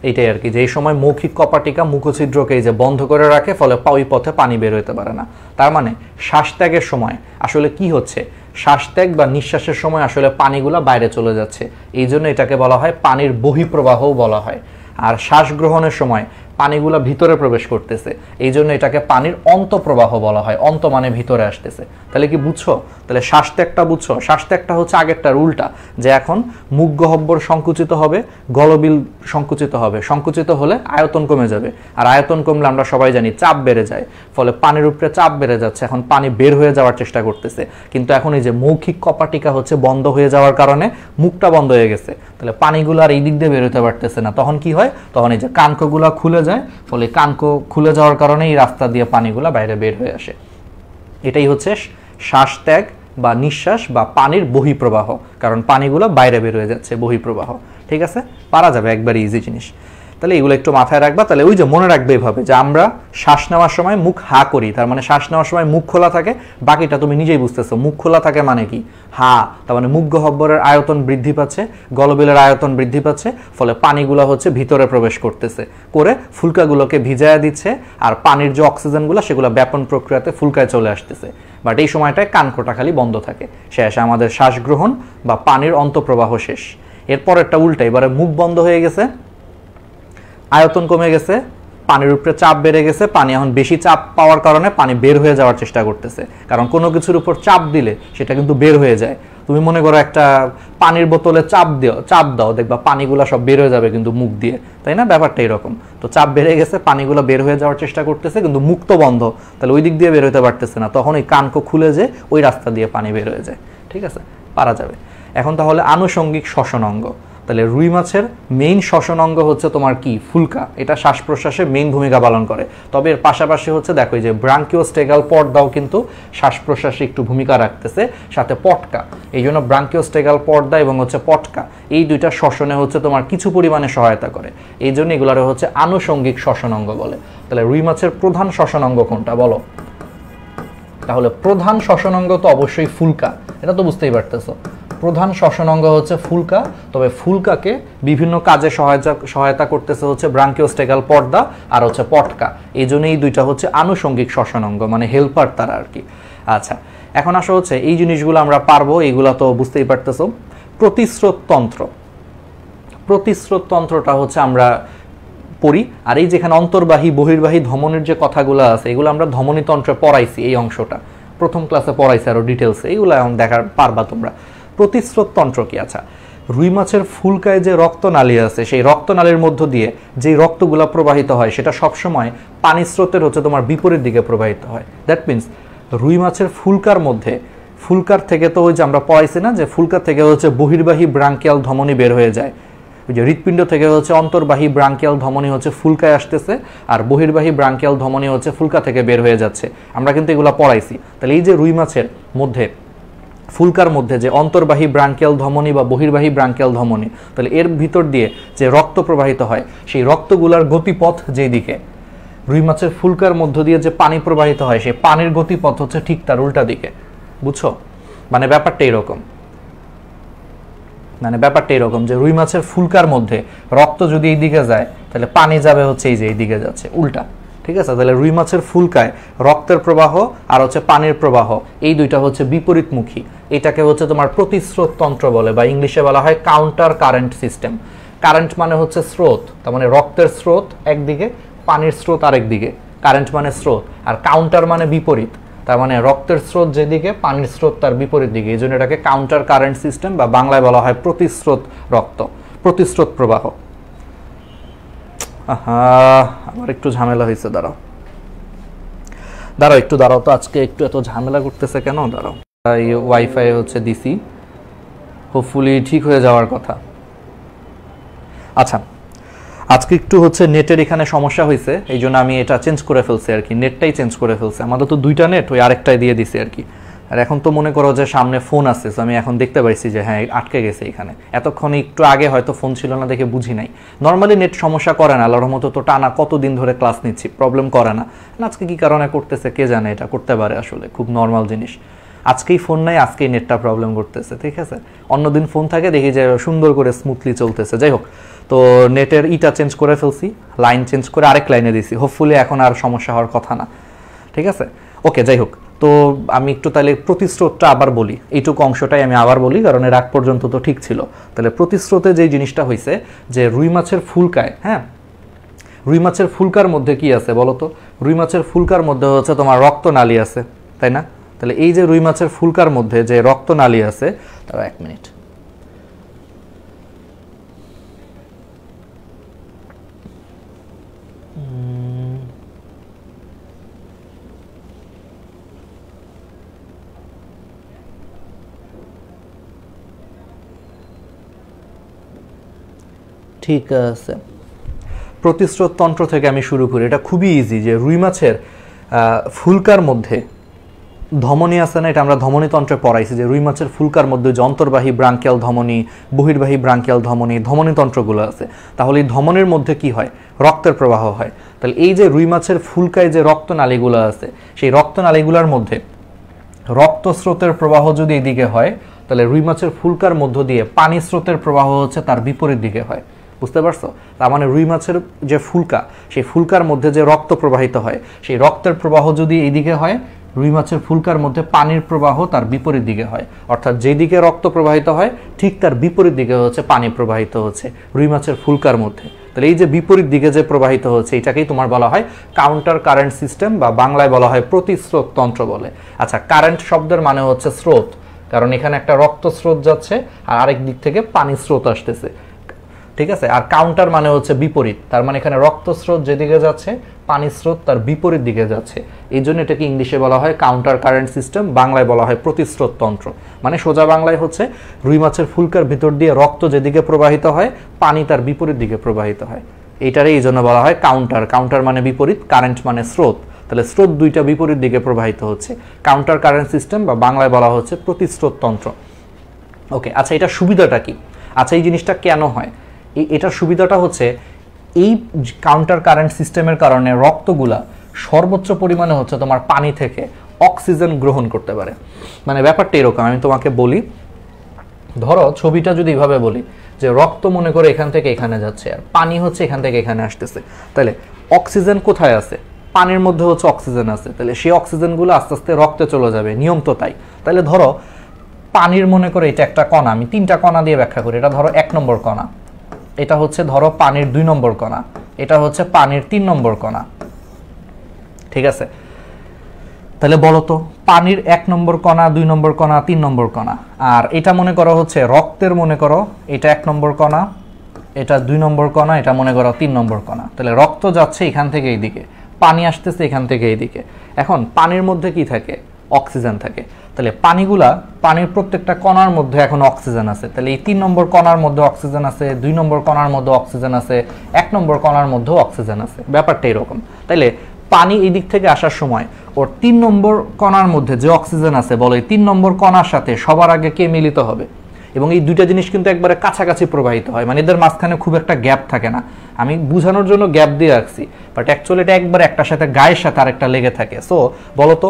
Speaker 1: এইটাই আর কি, যে এই সময় মৌখিক কপাটিকা মুখছিদ্রকে এই যে বন্ধ করে রাখে, ফলে ওই পথে পানি বের হতে পারে না। তার মানে শ্বাসত্যাগের সময় আসলে কি হচ্ছে, শ্বাসত্যাগ বা নিঃশ্বাসের সময় আসলে পানিগুলা বাইরে চলে যাচ্ছে, এই জন্য এটাকে বলা হয় পানির বহিঃপ্রবাহও বলা হয়। আর শ্বাস গ্রহণের সময় পানিগুলা ভিতরে প্রবেশ করতেছে, এই জন্য এটাকে পানির অন্তঃপ্রবাহ বলা হয়। অন্ত মানে ভিতরে আসতেছে। তাহলে কি বুঝছো? তাহলে শ্বাসত্যাগটা বুঝছো? শ্বাসত্যাগটা হচ্ছে আগেরটার উল্টা, যে এখন মুখ গহ্বর সংকুচিত হবে, গলবিল সংকুচিত হবে, সংকুচিত হলে আয়তন কমে যাবে, আর আয়তন কমলে আমরা সবাই জানি চাপ বেড়ে যায়, ফলে পানির উপরে চাপ বেড়ে যাচ্ছে, এখন পানি বের হয়ে যাওয়ার চেষ্টা করতেছে। কিন্তু এখন এই যে মৌখিক কপাটিকা হচ্ছে বন্ধ হয়ে যাওয়ার কারণে মুখটা বন্ধ হয়ে গেছে, তাহলে পানিগুলো আর এই দিক দিয়ে বের হতে পারতেছে না। তখন কি হয়? তখন এই যে কানকগুলা খুলে যায়, ফলে কানক খুলে যাওয়ার কারণে এই রাস্তা দিয়ে পানিগুলা বাইরে বের হয়ে আসে। এটাই হচ্ছে শ্বাসত্যাগ বা নিঃশ্বাস বা পানির বহিঃপ্রবাহ, কারণ পানিগুলো বাইরে বের হয়ে যাচ্ছে, বহিঃপ্রবাহ। ঠিক আছে, পারা যাবে, একবার ইজি জিনিস। তাহলে এগুলো একটু মাথায় রাখবা। তাহলে ওই যে মনে রাখবে এইভাবে, যে আমরা শ্বাস নেওয়ার সময় মুখ হা করি, তার মানে শ্বাস নেওয়ার সময় মুখ খোলা থাকে, বাকিটা তুমি নিজেই বুঝতেছো। মুখ খোলা থাকে মানে কি? হা, তার মানে মুখ গহ্বরের আয়তন বৃদ্ধি পাচ্ছে, গলবিলের আয়তন বৃদ্ধি পাচ্ছে, ফলে পানিগুলো হচ্ছে ভিতরে প্রবেশ করতেছে, করে ফুলকাগুলোকে ভিজায়া দিচ্ছে, আর পানির যে অক্সিজেনগুলো সেগুলো ব্যাপন প্রক্রিয়াতে ফুলকায় চলে আসতেছে। বাট এই সময়টায় কানকোটা খালি বন্ধ থাকে, শেষ আমাদের শ্বাস গ্রহণ বা পানির অন্তঃপ্রবাহ শেষ। এরপর একটা উল্টা, এবারে মুখ বন্ধ হয়ে গেছে, আয়তন কমে গেছে, পানির উপরে চাপ বেড়ে গেছে, পানি এখন বেশি চাপ পাওয়ার কারণে পানি বের হয়ে যাওয়ার চেষ্টা করতেছে, কারণ কোনো কিছুর উপর চাপ দিলে সেটা কিন্তু বের হয়ে যায়। তুমি মনে করো একটা পানির বোতলে চাপ দাও, দেখবা পানিগুলো সব বের হয়ে যাবে কিন্তু মুখ দিয়ে, তাই না? ব্যাপারটা এরকম। তো চাপ বেড়ে গেছে, পানিগুলো বের হয়ে যাওয়ার চেষ্টা করতেছে, কিন্তু মুখ তো বন্ধ, তাহলে ওই দিক দিয়ে বের হতে পারতেছে না, তখন ওই কানকো খুলে যে ওই রাস্তা দিয়ে পানি বের হয়ে যায়। ঠিক আছে, পারা যাবে। এখন তাহলে আনুষঙ্গিক শ্বসন অঙ্গ। তাহলে রুই মাছের মেইন শ্বসন অঙ্গ হচ্ছে তোমার কি? ফুলকা। এটা শ্বাস প্রশ্বাসে মেইন ভূমিকা পালন করে। তবে এর পাশাপাশি হচ্ছে দেখো যে ব্রাঙ্কিওস্টেগাল পর্দাও কিন্তু শ্বাস প্রশ্বাসে একটু ভূমিকা রাখতেছে, সাথে পটকা। এই জন্য ব্রাঙ্কিওস্টেগাল পর্দা এবং হচ্ছে পটকা, এই দুইটা শ্বসনে হচ্ছে তোমার কিছু পরিমাণে সহায়তা করে, এই জন্য এগুলোর হচ্ছে আনুষঙ্গিক শ্বসন অঙ্গ বলে। তাহলে রুই মাছের প্রধান শ্বসন অঙ্গ কোনটা বলো? তাহলে প্রধান শ্বসন অঙ্গ তো অবশ্যই ফুলকা, এটা তো বুঝতেই পারতেছো। প্রধান শ্বসন অঙ্গ হচ্ছে ফুলকা, তবে ফুলকাকে বিভিন্ন কাজে সহায়তা করতেছে হচ্ছে ব্রাঙ্কিওস্টেগাল পর্দা আর হচ্ছে পটকা, এই জন্য এই দুইটা হচ্ছে আনুষঙ্গিক শ্বসন অঙ্গ, মানে হেল্পার তারা আর কি। আচ্ছা, এখন আসা হচ্ছে এই জিনিসগুলো আমরা পারবো, এইগুলা তো বুঝতেই পারতেছো। প্রতিস্রোততন্ত্র, প্রতিস্রোততন্ত্রটা হচ্ছে আমরা পড়ি, আর এই যেখানে অন্তর্বাহী বহির্বাহী ধমনির যে কথাগুলো আছে, এগুলো আমরা ধমনীতন্ত্রে পড়াইছি, এই অংশটা প্রথম ক্লাসে পড়াইছি আরো ডিটেলসে, এইগুলো এখন দেখার পারবা তোমরা। প্রতিস্রোততন্ত্র কি? আচ্ছা, রুই মাছের ফুলকায় যে রক্তনালী আছে, সেই রক্তনালীর মধ্য দিয়ে যে রক্তগুলা প্রবাহিত হয় সেটা সবসময় পানি স্রোতের হচ্ছে তোমার বিপরীত দিকে প্রবাহিত হয়। দ্যাট মিনস রুই মাছের ফুলকার মধ্যে, ফুলকার থেকে তো ওই যে আমরা পড়াইছি না যে ফুলকার থেকে হচ্ছে বহির্বাহী ব্রাঙ্কিয়াল ধমনী বের হয়ে যায়, ওই যে হৃৎপিণ্ড থেকে হচ্ছে অন্তর্বাহী ব্রাঙ্কিয়াল ধমনী হচ্ছে ফুলকায় আসতেছে, আর বহির্বাহী ব্রাঙ্কিয়াল ধমনী হচ্ছে ফুলকা থেকে বের হয়ে যাচ্ছে, আমরা কিন্তু এগুলো পড়াইছি। তাহলে এই যে রুই মাছের মধ্যে, ফুলকার মধ্যে যে অন্তর্বাহী ব্রাঙ্কিয়াল ধমনী বা বহির্বাহী ব্রাঙ্কিয়াল ধমনী, তাহলে এর ভিতর দিয়ে যে রক্ত প্রবাহিত হয়, সেই রক্তগুলার গতিপথ যেই দিকে, রুই মাছের ফুলকার মধ্য দিয়ে যে পানি প্রবাহিত হয়, সেই পানির গতিপথ হচ্ছে ঠিক তার উল্টা দিকে। বুঝছো? মানে ব্যাপারটা এরকম, যে রুই মাছের ফুলকার মধ্যে রক্ত যদি এই দিকে যায়, তাহলে পানি যাবে হচ্ছে এই যে এই দিকে যাচ্ছে, উল্টা। ঠিক আছে, তাহলে রুই মাছের ফুলকায় রক্তের প্রবাহ আর হচ্ছে পানির প্রবাহ, এই দুইটা হচ্ছে বিপরীতমুখী। এটাকে হচ্ছে তোমার প্রতিস্রোততন্ত্র বলে, বা ইংলিশে বলা হয় কাউন্টার কারেন্ট সিস্টেম। কারেন্ট মানে হচ্ছে স্রোত, তার মানে রক্তের স্রোত একদিকে, পানির স্রোত আরেক দিকে। কারেন্ট মানে স্রোত, আর কাউন্টার মানে বিপরীত, তার মানে রক্তের স্রোত যেদিকে, পানির স্রোত তার বিপরীত দিকে, এই জন্য এটাকে কাউন্টার কারেন্ট সিস্টেম বা বাংলায় বলা হয় প্রতিস্রোত রক্ত, প্রতিস্রোত প্রবাহ। আমার একটু ঝামেলা হয়েছে, দাঁড়াও একটু দাঁড়াও তো, আজকে একটু এত ঝামেলা করতেছে কেন? দাঁড়াও, ওয়াইফাই হচ্ছে দিছি, হোপফুলি ঠিক হয়ে যাওয়ার কথা। আচ্ছা, আজকে একটু হচ্ছে নেটের এখানে সমস্যা হয়েছে, এই জন্য আমি এটা চেঞ্জ করে ফেলছি আর কি, নেটটাই চেঞ্জ করে ফেলছি। আমাদের তো দুইটা নেট, ওই আরেকটাই দিয়ে দিছি আর কি। আর এখন তো মনে করো যে সামনে ফোন আছে, আমি এখন দেখতে পাইছি যে হ্যাঁ আটকে গেছে এখানে। এতক্ষণ একটু আগে হয়তো ফোন ছিল না দেখে বুঝি নাই। নর্মালি নেট সমস্যা করে না, আল্লাহর মতো তো টানা কতদিন ধরে ক্লাস নিচ্ছি, প্রবলেম করে না। আজকে কি কারণে করতেছে কে জানে, এটা করতে পারে, আসলে খুব নর্মাল জিনিস। আজকেই ফোন নাই, আজকেই নেটটা প্রবলেম করতেছে, ঠিক আছে। অন্যদিন ফোন থাকে দেখি যে সুন্দর করে স্মুথলি চলতেছে। যাই হোক, তো নেটের ইটা চেঞ্জ করে ফেলছি, লাইন চেঞ্জ করে আরেক লাইনে দিছি, হোপফুলি এখন আর সমস্যা হওয়ার কথা না, ঠিক আছে। ওকে, যাই হোক, তো আমি একটু তাহলে প্রতিস্রোতটা আবার বলি, এইটুকু অংশটাই আমি আবার বলি, কারণ এর আগ পর্যন্ত তো ঠিক ছিল। তাহলে প্রতিস্রোতে যেই জিনিসটা হয়েছে যে রুই মাছের ফুলকায়, হ্যাঁ, রুই মাছের ফুলকার মধ্যে কি আছে বলো তো? রুই মাছের ফুলকার মধ্যে হচ্ছে তোমার রক্তনালী আছে, তাই না? তাহলে এই যে রুই মাছের ফুলকার মধ্যে যে রক্তনালী আছে, তারা 1 মিনিট, ঠিক আছে। প্রতিস্রোত তন্ত্র থেকে আমি শুরু করি, এটা খুবই ইজি। যে রুই মাছের ফুলকার মধ্যে ধমনী আছে না, এটা আমরা ধমনী তন্ত্রে পড়াইছি যে রুই মাছের ফুলকার মধ্যে যে অন্তর্বাহী ব্রাঙ্কিয়াল ধমনী, বহির্বাহী ব্রাঙ্কিয়াল ধমনী, ধমনী তন্ত্রগুলো আছে। তাহলে এই ধমনীর মধ্যে কি হয়? রক্তের প্রবাহ হয়। তাহলে এই যে রুই মাছের ফুলকায় যে রক্তনালীগুলো আছে, সেই রক্তনালীগুলোর মধ্যে রক্তস্রোতের প্রবাহ যদি এদিকে হয়, তাহলে রুই মাছের ফুলকার মধ্য দিয়ে পানি স্রোতের প্রবাহ হচ্ছে তার বিপরীত দিকে হয়। বুঝতে পারছো? তার মানে রুই মাছের যে ফুলকা, সেই ফুলকার মধ্যে যে রক্ত প্রবাহিত হয়, সেই রক্তের প্রবাহ যদি এইদিকে হয়, রুই মাছের ফুলকার মধ্যে পানির প্রবাহ তার বিপরীত দিকে হয়। অর্থাৎ যেদিকে রক্ত প্রবাহিত হয় ঠিক তার বিপরীত দিকে হচ্ছে পানি প্রবাহিত হচ্ছে রুই মাছের ফুলকার মধ্যে। তাহলে এই যে বিপরীত দিকে যে প্রবাহিত হচ্ছে, এটাকেই তোমার বলা হয় কাউন্টার কারেন্ট সিস্টেম, বা বাংলায় বলা হয় প্রতিস্রোত তন্ত্র বলে। আচ্ছা, কারেন্ট শব্দের মানে হচ্ছে স্রোত, কারণ এখানে একটা রক্ত স্রোত যাচ্ছে আর আরেক দিক থেকে পানি স্রোত আসতেছে, ঠিক আছে। আর কাউন্টার মানে হচ্ছে বিপরীত, তার মানে এখানে রক্ত স্রোত যেদিকে যাচ্ছে, পানি স্রোত তার বিপরীত দিকে যাচ্ছে। এই জন্য এটাকে ইংলিশে বলা হয় কাউন্টার কারেন্ট সিস্টেম, বাংলায় বলা হয় প্রতিস্রোত তন্ত্র। মানে সোজা বাংলায় হচ্ছে রুই মাছের ফুলকার ভিতর দিয়ে রক্ত যেদিকে প্রবাহিত হয়, পানি তার বিপরীত দিকে প্রবাহিত হয়। এইটারই এই জন্য বলা হয় কাউন্টার। কাউন্টার মানে বিপরীত, কারেন্ট মানে স্রোত। তাহলে স্রোত দুইটা বিপরীত দিকে প্রবাহিত হচ্ছে, কাউন্টার কারেন্ট সিস্টেম, বা বাংলায় বলা হচ্ছে প্রতিস্রোত তন্ত্র। ওকে, আচ্ছা, এটা সুবিধাটা কি? আচ্ছা, এই জিনিসটা কেন হয়? এটার সুবিধাটা হচ্ছে এই কাউন্টার কারেন্ট সিস্টেমের কারণে রক্তগুলা সর্বোচ্চ পরিমাণে হচ্ছে তোমার পানি থেকে অক্সিজেন গ্রহণ করতে পারে। মানে ব্যাপারটা এরকম, আমি তোমাকে বলি, ধরো ছবিটা যদি এইভাবে বলি যে রক্ত মনে করে এখান থেকে এখানে যাচ্ছে আর পানি হচ্ছে এখান থেকে এখানে আসতেছে, তাহলে অক্সিজেন কোথায় আছে? পানির মধ্যে হচ্ছে অক্সিজেন আছে। তাহলে সেই অক্সিজেনগুলো আস্তে আস্তে রক্তে চলে যাবে, নিয়ম তো তাই। তাহলে ধরো পানির মনে করে এটা একটা কণা, আমি 3টা কণা দিয়ে ব্যাখ্যা করি। এটা ধরো 1 নম্বর কণা, এটা হচ্ছে ধরো পানির 2 নম্বর কণা, এটা হচ্ছে পানির 3 নম্বর কণা, ঠিক আছে। তাহলে বলো তো, পানির 1 নম্বর কণা, 2 নম্বর কণা, 3 নম্বর কণা, আর এটা মনে করো হচ্ছে রক্তের, মনে করো এটা 1 নম্বর কণা, এটা 2 নম্বর কণা, এটা মনে করো 3 নম্বর কণা। তাহলে রক্ত যাচ্ছে এখান থেকে এইদিকে, পানি আসতেছে এখান থেকে এইদিকে। এখন পানির মধ্যে কি থাকে? অক্সিজেন থাকে। তাহলে পানির প্রত্যেকটা কণার মধ্যে এখন অক্সিজেন আছে। তাহলে এই 3 নম্বর কণার মধ্যে অক্সিজেন আছে, 2 নম্বর কণার মধ্যে অক্সিজেন আছে, 1 নম্বর কণার মধ্যেও অক্সিজেন আছে। ব্যাপারটা এরকম। তাইলে পানি এই দিক থেকে আসার সময় ওর 3 নম্বর কণার মধ্যে যে অক্সিজেন আছে, বলো এই 3 নম্বর কণার সাথে সবার আগে কে মিলিত হবে? এবং এই দুইটা জিনিস কিন্তু একবারে কাছাকাছি প্রবাহিত হয়, মানে এদের মাঝখানে খুব একটা গ্যাপ থাকে না। আমি বোঝানোর জন্য গ্যাপ দিয়ে রাখছি, বাট অ্যাকচুয়ালি এটা একবার একটার সাথে গায়ের সাথে আরেকটা লেগে থাকে। সো বলো তো,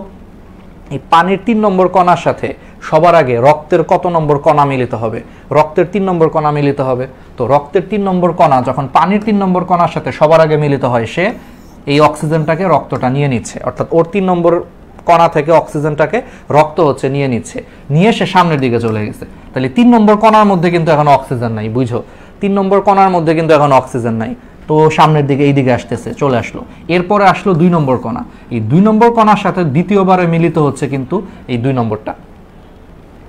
Speaker 1: এই পানির 3 নম্বর কণার সাথে সবার আগে রক্তের কত নম্বর কণা মিলিত হবে? রক্তের 3 নম্বর কণা মিলিত হবে। তো রক্তের 3 নম্বর কণা যখন পানির 3 নম্বর কণার সাথে সবার আগে মিলিত হয়, সে এই অক্সিজেনটাকে, রক্তটা নিয়ে নিচ্ছে। অর্থাৎ ওর 3 নম্বর কণা থেকে অক্সিজেনটাকে রক্ত হচ্ছে নিয়ে নিচ্ছে, নিয়ে সে সামনের দিকে চলে গেছে। তাহলে 3 নম্বর কণার মধ্যে কিন্তু এখন অক্সিজেন নাই, বুঝো? 3 নম্বর কণার মধ্যে কিন্তু এখন অক্সিজেন নাই, তো সামনের দিকে এই দিকে আসতেছে, চলে আসলো। এরপরে আসলো 2 নম্বর কণা, এই 2 নম্বর কণার সাথে দ্বিতীয়বারে মিলিত হচ্ছে কিন্তু এই 2 নম্বরটা।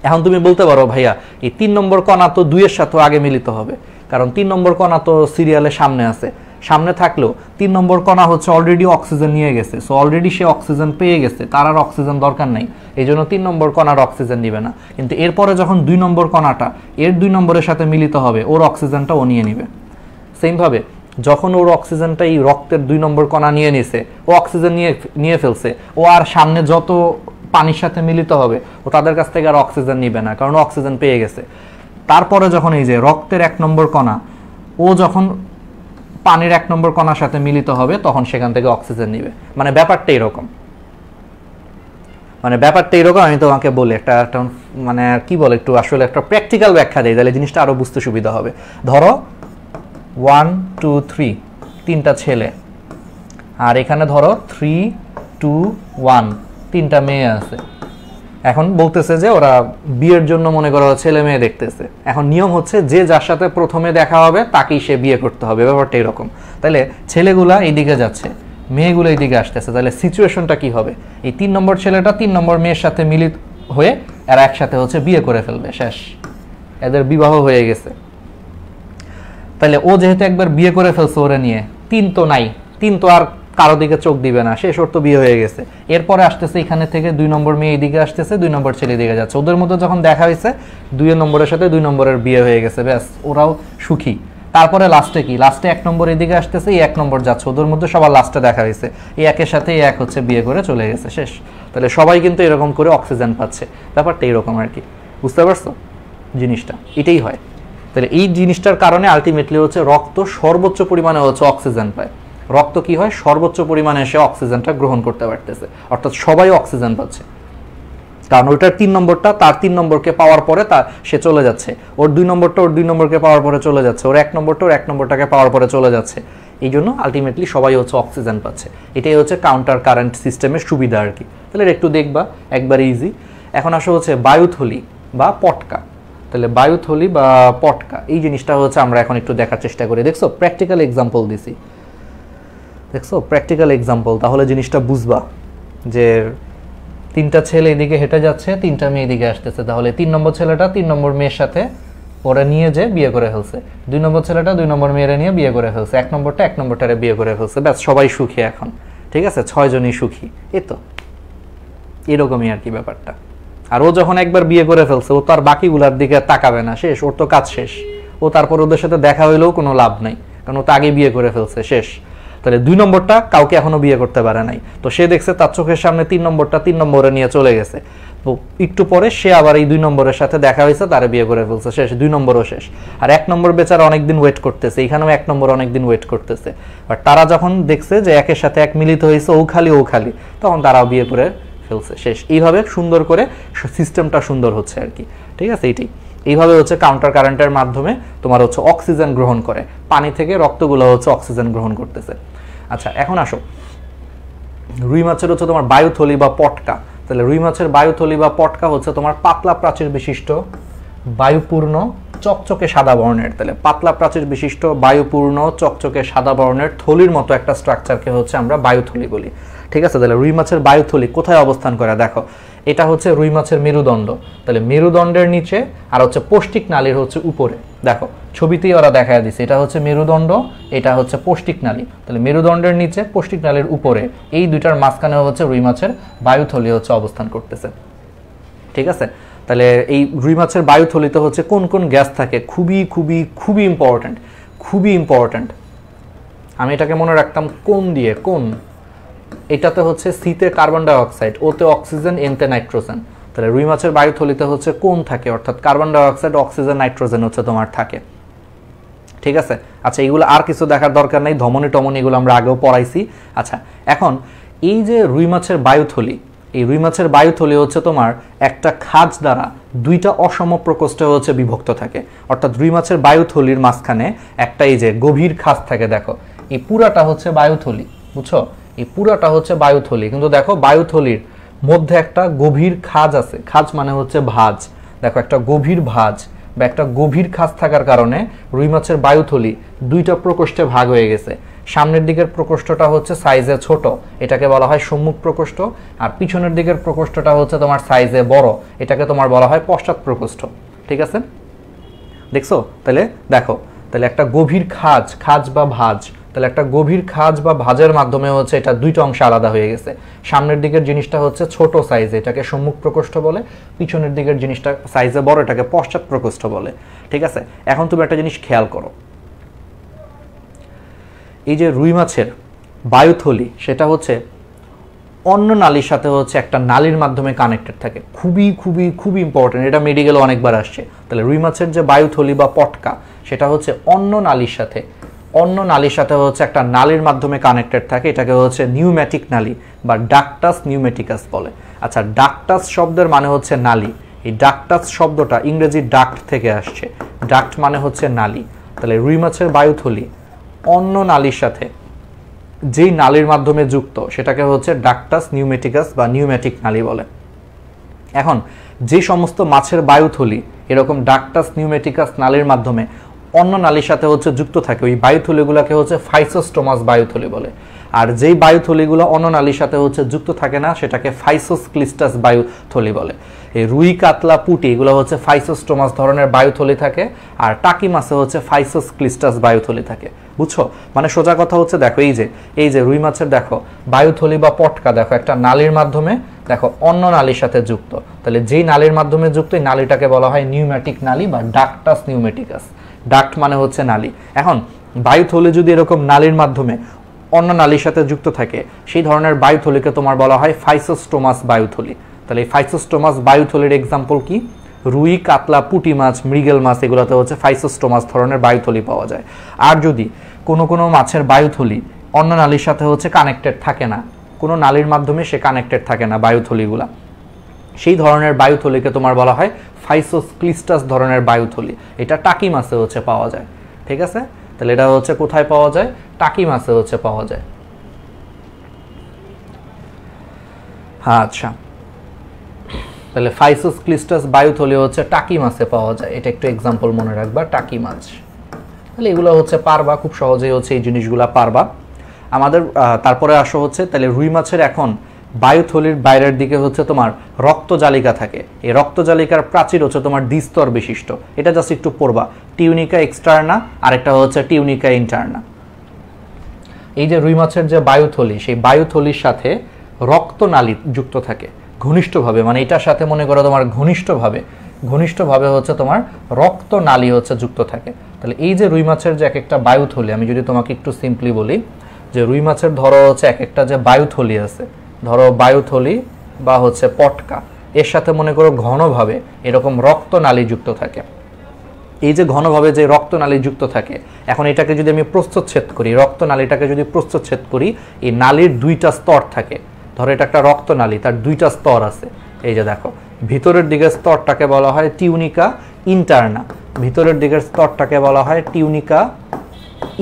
Speaker 1: এখন তুমি বলতে পারো, ভাইয়া এই 3 নম্বর কণা তো 2 এর সাথে আগে মিলিত হবে, কারণ 3 নম্বর কণা তো সিরিয়ালের সামনে আছে। সামনে থাকলেও 3 নম্বর কণা হচ্ছে অলরেডি অক্সিজেন নিয়ে গেছে, সো অলরেডি সে অক্সিজেন পেয়ে গেছে, তার আর অক্সিজেন দরকার নাই, এই জন্য 3 নম্বর কণার অক্সিজেন নিবে না। কিন্তু এরপরে যখন 2 নম্বর কণাটা এর 2 নম্বরের সাথে মিলিত হবে, ওর অক্সিজেনটা ও নিয়ে নিবে। সেমভাবে যখন ওর অক্সিজেনটা এই রক্তের 2 নম্বর কণা নিয়ে নিছে, ও অক্সিজেন নিয়ে ফেলছে, ও আর সামনে যত পানির সাথে মিলিত হবে ও তাদের কাছ থেকে আর অক্সিজেন নিবে না, কারণ অক্সিজেন পেয়ে গেছে। তারপরে যখন এই যে রক্তের 1 নম্বর কণা, ও যখন পানির 1 নম্বর কণার সাথে মিলিত হবে, তখন সেখান থেকে অক্সিজেন নিবে। মানে ব্যাপারটা এরকম। মানে ব্যাপারটা এরকম, আমি তোমাকে বলি একটা মানে কি বলে একটু আসলে একটা প্র্যাকটিক্যাল ব্যাখ্যা দেই, তাহলে জিনিসটা আরো বুঝতে সুবিধা হবে। ধরো 1 2 3 তিনটা ছেলে, আর এখানে ধরো 3 2 1 তিনটা মেয়ে আছে। এখন বলতেছে যে ওরা বিয়ের জন্য মনে করো ছেলে মেয়ে দেখতেছে। এখন নিয়ম হচ্ছে যে যার সাথে প্রথমে দেখা হবে তাকেই সে বিয়ে করতে হবে, ব্যাপারটা এরকম। তাহলে ছেলেগুলা এইদিকে যাচ্ছে, মেয়েগুলো এইদিকে আসতেছে, তাহলে সিচুয়েশনটা কি হবে? এই 3 নম্বর ছেলেটা 3 নম্বর মেয়ের সাথে মিলিত হয়ে এরা একসাথে হচ্ছে বিয়ে করে ফেলবে, শেষ, এদের বিবাহ হয়ে গেছে। তাহলে ও যেহেতু একবার বিয়ে করে ফেলছে ওরে নিয়ে, 3 তো নাই, 3 তো আর কারো দিকে চোখ দিবে না, শেষ, ওর তো বিয়ে হয়ে গেছে। এরপরে আসতেছে এখানে থেকে 2 নম্বর মেয়ে এদিকে আসতেছে, 2 নম্বর ছেলে দিকে যাচ্ছে, ওদের মধ্যে যখন দেখা হয়েছে 2 নম্বরের সাথে 2 নম্বরের বিয়ে হয়ে গেছে, ব্যাস, ওরাও সুখী। তারপরে লাস্টে কি, লাস্টে 1 নম্বর এদিকে আসতেছে, এই 1 নম্বর যাচ্ছে, ওদের মধ্যে সবার লাস্টে দেখা হয়েছে, এই একের সাথে এই এক হচ্ছে বিয়ে করে চলে গেছে, শেষ। তাহলে সবাই কিন্তু এরকম করে অক্সিজেন পাচ্ছে, ব্যাপারটা এরকম আর কি, বুঝতে পারছো জিনিসটা? এটাই হয়। তাহলে এই জিনিসটার কারণে আলটিমেটলি হচ্ছে রক্ত সর্বোচ্চ পরিমাণে হচ্ছে অক্সিজেন পায়। রক্ত কি হয়, সর্বোচ্চ পরিমাণে এসে অক্সিজেনটা গ্রহণ করতে পারতেছে, অর্থাৎ সবাই অক্সিজেন পাচ্ছে। কারণ ওইটার 3 নম্বরটা তার 3 নম্বরকে পাওয়ার পরে সে চলে যাচ্ছে, ওর 2 নম্বরটা ওর 2 নম্বরকে পাওয়ার পরে চলে যাচ্ছে, ওর 1 নম্বরটা ওর 1 নম্বরটাকে পাওয়ার পরে চলে যাচ্ছে। এই জন্য আলটিমেটলি সবাই হচ্ছে অক্সিজেন পাচ্ছে। এটাই হচ্ছে কাউন্টার কারেন্ট সিস্টেমের সুবিধা আর কি। তাহলে একটু দেখবা, একবার ইজি। এখন আসলে হচ্ছে বায়ুথলি বা পটকা। তাহলে বায়ুথলি বা পটকা এই জিনিসটা হচ্ছে আমরা এখন একটু দেখার চেষ্টা করি। দেখছো প্র্যাকটিক্যাল এক্সাম্পল দিছি, দেখছো প্র্যাকটিক্যাল এক্সাম্পল, তাহলে জিনিসটা বুঝবা যে 3টা ছেলে এদিকে হেঁটে যাচ্ছে, 3টা মেয়ে এদিকে আসতেছে, তাহলে 3 নম্বর ছেলেটা 3 নম্বর মেয়ের সাথে ওরা নিয়ে যে বিয়ে করে ফেলছে, 2 নম্বর ছেলেটা 2 নম্বর মেয়েরা নিয়ে বিয়ে করে ফেলছে, 1 নম্বরটা 1 নম্বরটারে বিয়ে করে ফেলছে, ব্যাস, সবাই সুখী এখন, ঠিক আছে, 6 জনই সুখী। তো এরকমই আর কি ব্যাপারটা। আর ও যখন একবার বিয়ে করে ফেলছে ও তো আর বাকিগুলার দিকে তাকাবে না, শেষ, ওর তো কাজ শেষ। ও তারপর ওদের সাথে দেখা হইলেও কোনো লাভ নাই, কারণ ও তো আগে বিয়ে করে ফেলছে, শেষ। তাহলে 2 নম্বরটা কাউকে এখনো বিয়ে করতে পারে নাই, তো সে দেখছে তার চোখের সামনে 3 নম্বরটা 3 নম্বরে নিয়ে চলে গেছে, তো একটু পরে সে আবার এই 2 নম্বরের সাথে দেখা হয়েছে, তারে বিয়ে করে ফেলছে, শেষ, 2 নম্বরও শেষ। আর 1 নম্বর বেচারা অনেকদিন ওয়েট করতেছে, এখানেও 1 নম্বর অনেকদিন ওয়েট করতেছে। আর তারা যখন দেখছে যে একের সাথে এক মিলিত হয়েছে, ও খালি, তখন তারাও বিয়ে করে ফেলছে, শেষ। এইভাবে সুন্দর করে সিস্টেমটা সুন্দর হচ্ছে আর কি, ঠিক আছে। এইভাবে হচ্ছে কাউন্টার কারেন্টের মাধ্যমে তোমার হচ্ছে অক্সিজেন গ্রহণ করে, পানি থেকে রক্তগুলো হচ্ছে অক্সিজেন গ্রহণ করতেছে। আচ্ছা, এখন আসো রুই মাছের হচ্ছে তোমার বায়ুথলি বা পটকা। তাহলে রুই মাছের বায়ুথলি বা পটকা হচ্ছে তোমার পাতলা প্রাচীর বিশিষ্ট বায়ুপূর্ণ চকচকে সাদা বর্ণের। তাহলে পাতলা প্রাচীর বিশিষ্ট বায়ুপূর্ণ চকচকে সাদা বর্ণের থলির মতো একটা স্ট্রাকচারকে হচ্ছে আমরা বায়ুথলি বলি, ঠিক আছে। তাহলে রুই মাছের বায়ুথলি কোথায় অবস্থান করে দেখো, এটা হচ্ছে রুই মাছের মেরুদণ্ড। তাহলে মেরুদণ্ডের নিচে আর হচ্ছে পৌষ্টিক নালীর হচ্ছে উপরে, দেখো ছবিতেই ওরা দেখায় দিছে, এটা হচ্ছে মেরুদণ্ড, এটা হচ্ছে পৌষ্টিক নালী। তাহলে মেরুদণ্ডের নিচে পৌষ্টিক নালীর উপরে এই দুইটার মাঝখানে হচ্ছে রুই মাছের বায়ুথলি হচ্ছে অবস্থান করতেছে, ঠিক আছে। তাহলে এই রুই মাছের বায়ুথলিতে হচ্ছে কোন কোন গ্যাস থাকে, খুবই খুবই খুবই ইম্পর্ট্যান্ট, খুবই ইম্পর্ট্যান্ট। আমি এটাকে মনে রাখতাম কোন দিয়ে, কোন, এটাতে হচ্ছে সিতে কার্বন ডাই অক্সাইড, ওতে অক্সিজেন, এনতে নাইট্রোজেন। তাহলে রুই মাছের বায়ুথলিতে হচ্ছে কোন থাকে, অর্থাৎ carbon die oxide, oxygen, nitrogen হচ্ছে তোমার থাকে, ঠিক আছে। আচ্ছা, এগুলো আর কিছু দেখার দরকার নেই, ধমনী টমনী এগুলো আমরা আগেও পড়াইছি। আচ্ছা, এখন এই যে রুই মাছের বায়ুথলি, এই রুই মাছের বায়ুথলি হচ্ছে তোমার একটা খাঁজ দ্বারা 2টা অসম প্রকোষ্ঠে হচ্ছে বিভক্ত থাকে, অর্থাৎ রুই মাছের বায়ুথলির মাঝখানে একটা এই যে গভীর খাঁজ থাকে, দেখো এই পুরাটা হচ্ছে বায়ুথলি, বুঝছো, এই পুরাটা হচ্ছে বায়ুথলি। কিন্তু দেখো বায়ুথলির মধ্যে একটা গভীর খাঁজ আছে, খাঁজ মানে হচ্ছে ভাঁজ, দেখো একটা গভীর ভাঁজ বা একটা গভীর খাঁজ থাকার কারণে রুই মাছের বায়ুথলি 2টা প্রকোষ্ঠে ভাগ হয়ে গেছে। সামনের দিকের প্রকোষ্ঠটা হচ্ছে সাইজে ছোট, এটাকে বলা হয় সম্মুখ প্রকোষ্ঠ, আর পিছনের দিকের প্রকোষ্ঠটা হচ্ছে তোমার সাইজে বড়, এটাকে তোমার বলা হয় পশ্চাৎ প্রকোষ্ঠ, ঠিক আছে। দেখছো, তাহলে দেখো, তাহলে একটা গভীর খাঁজ, খাঁজ বা ভাঁজ, তাহলে একটা গভীর খাঁজ বা ভাঁজের মাধ্যমে হচ্ছে এটা 2টা অংশে আলাদা হয়ে গেছে। সামনের দিকের জিনিসটা হচ্ছে ছোট সাইজে, এটাকে সম্মুখ প্রকোষ্ঠ বলে, পিছনের দিকের জিনিসটা সাইজে বড়, এটাকে পশ্চাৎ প্রকোষ্ঠ বলে, ঠিক আছে। এখন তুমি একটা জিনিস খেয়াল করো, এই যে রুই মাছের বায়ুথলি সেটা হচ্ছে অন্য নালীর সাথে হচ্ছে একটা নালীর মাধ্যমে কানেক্টেড থাকে, খুবই খুবই খুবই ইম্পর্টেন্ট, এটা মেডিকেলে অনেকবার আসছে। তাহলে রুই মাছের যে বায়ুথলি বা পটকা সেটা হচ্ছে অন্য নালীর সাথে হচ্ছে একটা নালীর মাধ্যমে কানেক্টেড থাকে, এটাকে হচ্ছে নিউম্যাটিক নালী বা ডাকটাস নিউমেটিকাস বলে। আচ্ছা, ডাক্টাস শব্দের মানে হচ্ছে নালী। এই ডাক্টাস শব্দটা ইংরেজি ডাক্ট থেকে আসছে। ডাক্ট মানে হচ্ছে নালী। তাহলে রুই মাছের বায়ুথলি অন্য নালীর সাথে যেই নালীর মাধ্যমে যুক্ত সেটাকে হচ্ছে ডাক্টাস নিউমেটিকাস বা নিউমেটিক নালী বলে। এখন যে সমস্ত মাছের বায়ুথলি এরকম ডাক্টাস নিউমেটিকাস নালীর মাধ্যমে অন্য নালীর সাথে হচ্ছে যুক্ত থাকে, ওই বায়ুথলিগুলোকে হচ্ছে ফাইসোস্টোমাস বায়ুথলি বলে। আর যেই বায়ুথলিগুলো অন্য নালীর সাথে হচ্ছে যুক্ত থাকে না সেটাকে ফাইসোস্ক্লিস্টাস বায়ুথলি বলে। এই রুই, কাতলা, পুঁটি এগুলো হচ্ছে ফাইসোস্টোমাস ধরনের বায়ুথলি থাকে, আর টাকি মাছে হচ্ছে ফাইসোস্ক্লিস্টাস বায়ুথলি থাকে। বুঝছো? মানে সোজা কথা হচ্ছে, দেখো এই যে রুই মাছের দেখো বায়ুথলি বা পটকা দেখো একটা নালীর মাধ্যমে দেখো অন্য নালীর সাথে যুক্ত। তাহলে যেই নালীর মাধ্যমে যুক্ত এই নালীটাকে বলা হয় নিউমেটিক নালী বা ডাক্টাস নিউমেটিকাস। ডাক্ট মানে হচ্ছে নালী। এখন বায়ুথলি যদি এরকম নালীর মাধ্যমে অন্য নালীর সাথে যুক্ত থাকে সেই ধরনের বায়ুথলিকে তোমার বলা হয় ফাইসোস্টোমাস বায়ুথলি। তাহলে এই ফাইসোস্টোমাস বায়ুথলির এক্সাম্পল কি? রুই, কাতলা, পুঁটি মাছ, মৃগেল মাছ এগুলোতে হচ্ছে ফাইসোস্টোমাস ধরনের বায়ুথলি পাওয়া যায়। আর যদি কোনো মাছের বায়ুথলি অন্য নালীর সাথে হচ্ছে কানেক্টেড থাকে না, কোনো নালীর মাধ্যমে সে কানেক্টেড থাকে না বায়ুথলিগুলা, সেই ধরনের বায়ুথলিকে তোমার বলা হয় ফাইসোস্ক্লিস্টাস ধরনের বায়ুথলি। এটা টাকি মাছে হচ্ছে পাওয়া যায়। ঠিক আছে? তাহলে এটা হচ্ছে কোথায় পাওয়া যায়? টাকি মাছে হচ্ছে পাওয়া যায়। আচ্ছা, তাহলে ফাইসোস্ক্লিস্টাস বায়ুথলি হচ্ছে টাকি মাছে পাওয়া যায়। এটা একটু এক্সাম্পল মনে রাখবা, টাকি মাছ। তাহলে এগুলো হচ্ছে পারবা, খুব সহজেই হচ্ছে এই জিনিসগুলা পারবা আমাদের। তারপরে আসো হচ্ছে তাহলে রুই মাছের এখন বায়ুথলির বাইরের দিকে হচ্ছে তোমার রক্তজালিকা থাকে। এই রক্তজালিকার প্রাচীর হচ্ছে তোমার দ্বিস্তর বিশিষ্ট। এটা জাস্ট একটু পড়বা, টিউনিকা এক্সটার্না আর একটা হচ্ছে টিউনিকা ইন্টারনা। এই যে রুই মাছের যে বায়ুথলি, সেই বায়ুথলির সাথে রক্তনালী যুক্ত থাকে ঘনিষ্ঠভাবে, মানে এটার সাথে মনে করো তোমার ঘনিষ্ঠভাবে হচ্ছে তোমার রক্তনালী হচ্ছে যুক্ত থাকে। তাহলে এই যে রুই মাছের যে এক একটা বায়ুথলি, আমি যদি তোমাকে একটু সিম্পলি বলি যে রুই মাছের ধরো হচ্ছে এক একটা যে বায়ুথলি আছে, ধরো বায়ুথলি বা হচ্ছে পটকা, এর সাথে মনে করো ঘনভাবে এরকম রক্তনালী যুক্ত থাকে। এই যে ঘনভাবে যে রক্তনালী যুক্ত থাকে, এখন এটাকে যদি আমি প্রস্থচ্ছেদ করি, রক্তনালীটাকে যদি প্রস্থচ্ছেদ করি, এই নালীর দুইটা স্তর থাকে। ধরো এটা একটা রক্তনালী, তার দুইটা স্তর আছে। এই যে দেখো ভিতরের দিকের স্তরটাকে বলা হয় টিউনিকা ইন্টারনা, ভিতরের দিকের স্তরটাকে বলা হয় টিউনিকা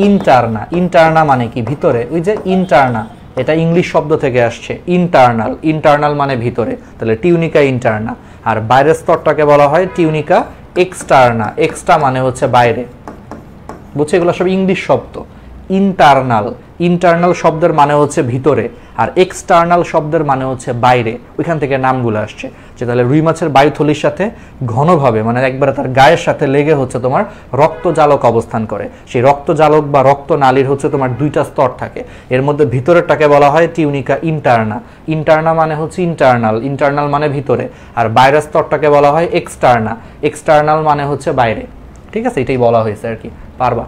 Speaker 1: ইন্টারনা। ইন্টারনা মানে কি? ভিতরে। ওই যে ইন্টারনা, এটা ইংলিশ শব্দ থেকে আসছে, ইন্টারনাল। ইন্টারনাল মানে ভিতরে, তাহলে টিউনিকা ইন্টারনা। আর বাইরের স্তরটাকে বলা হয় টিউনিকা এক্সটার্না। এক্সট্রা মানে হচ্ছে বাইরে। বুঝছো? এগুলো সব ইংলিশ শব্দ। ইন্টারনাল শব্দের মানে হচ্ছে ভিতরে, আর এক্সটার্নাল শব্দের মানে হচ্ছে বাইরে। ওইখান থেকে নামগুলো আসছে। যে তাহলে রুই মাছের বায়ুথলির সাথে ঘনভাবে মানে একবারে তার গায়ের সাথে লেগে হচ্ছে তোমার রক্তজালক অবস্থান করে। সেই রক্তজালক বা রক্তনালীর হচ্ছে তোমার দুইটা স্তর থাকে। এর মধ্যে ভিতরেরটাকে বলা হয় টিউনিকা ইন্টারনা। ইন্টারনা মানে হচ্ছে ইন্টারনাল মানে ভিতরে, আর বাইরের স্তরটাকে বলা হয় এক্সটার্না। এক্সটার্নাল মানে হচ্ছে বাইরে। ঠিক আছে? এটাই বলা হয়েছে আর কি, পারবা।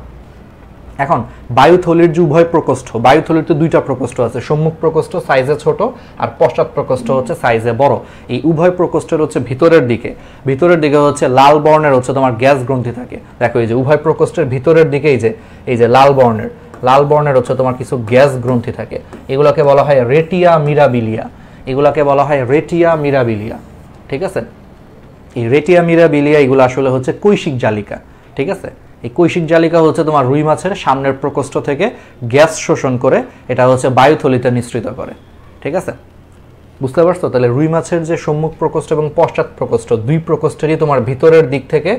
Speaker 1: এখন বায়ুথলির যে উভয় প্রকোষ্ঠ, বায়ুথলির তো দুইটা প্রকোষ্ঠ আছে, সম্মুখ প্রকোষ্ঠ সাইজে ছোট আর পশ্চাৎ প্রকোষ্ঠ হচ্ছে সাইজে বড়। এই উভয় প্রকোষ্ঠের হচ্ছে ভিতরের দিকে হচ্ছে লাল বর্ণের হচ্ছে তোমার গ্যাস গ্রন্থি থাকে। দেখো এই যে উভয় প্রকোষ্ঠের ভিতরের দিকে এই যে লাল বর্ণের হচ্ছে তোমার কিছু গ্যাস গ্রন্থি থাকে। এগুলোকে বলা হয় রেটিয়া মিরাবিলিয়া। ঠিক আছে? এই রেটিয়া মিরাবিলিয়া এগুলো আসলে হচ্ছে কৈশিক জালিকা। ঠিক আছে? এই কৈশিক জালিকা হচ্ছে তোমার রুই মাছের সামনের প্রকোষ্ঠ থেকে গ্যাস শোষণ করে এটা হচ্ছে বায়ুথলিতে নিঃসৃত করে। ঠিক আছে? বুঝতে পারছো? তাহলে রুই মাছের যে সম্মুখ প্রকোষ্ঠ এবং পশ্চাৎ প্রকোষ্ঠ, দুই প্রকোষ্ঠেরই তোমার ভিতরের দিক থেকে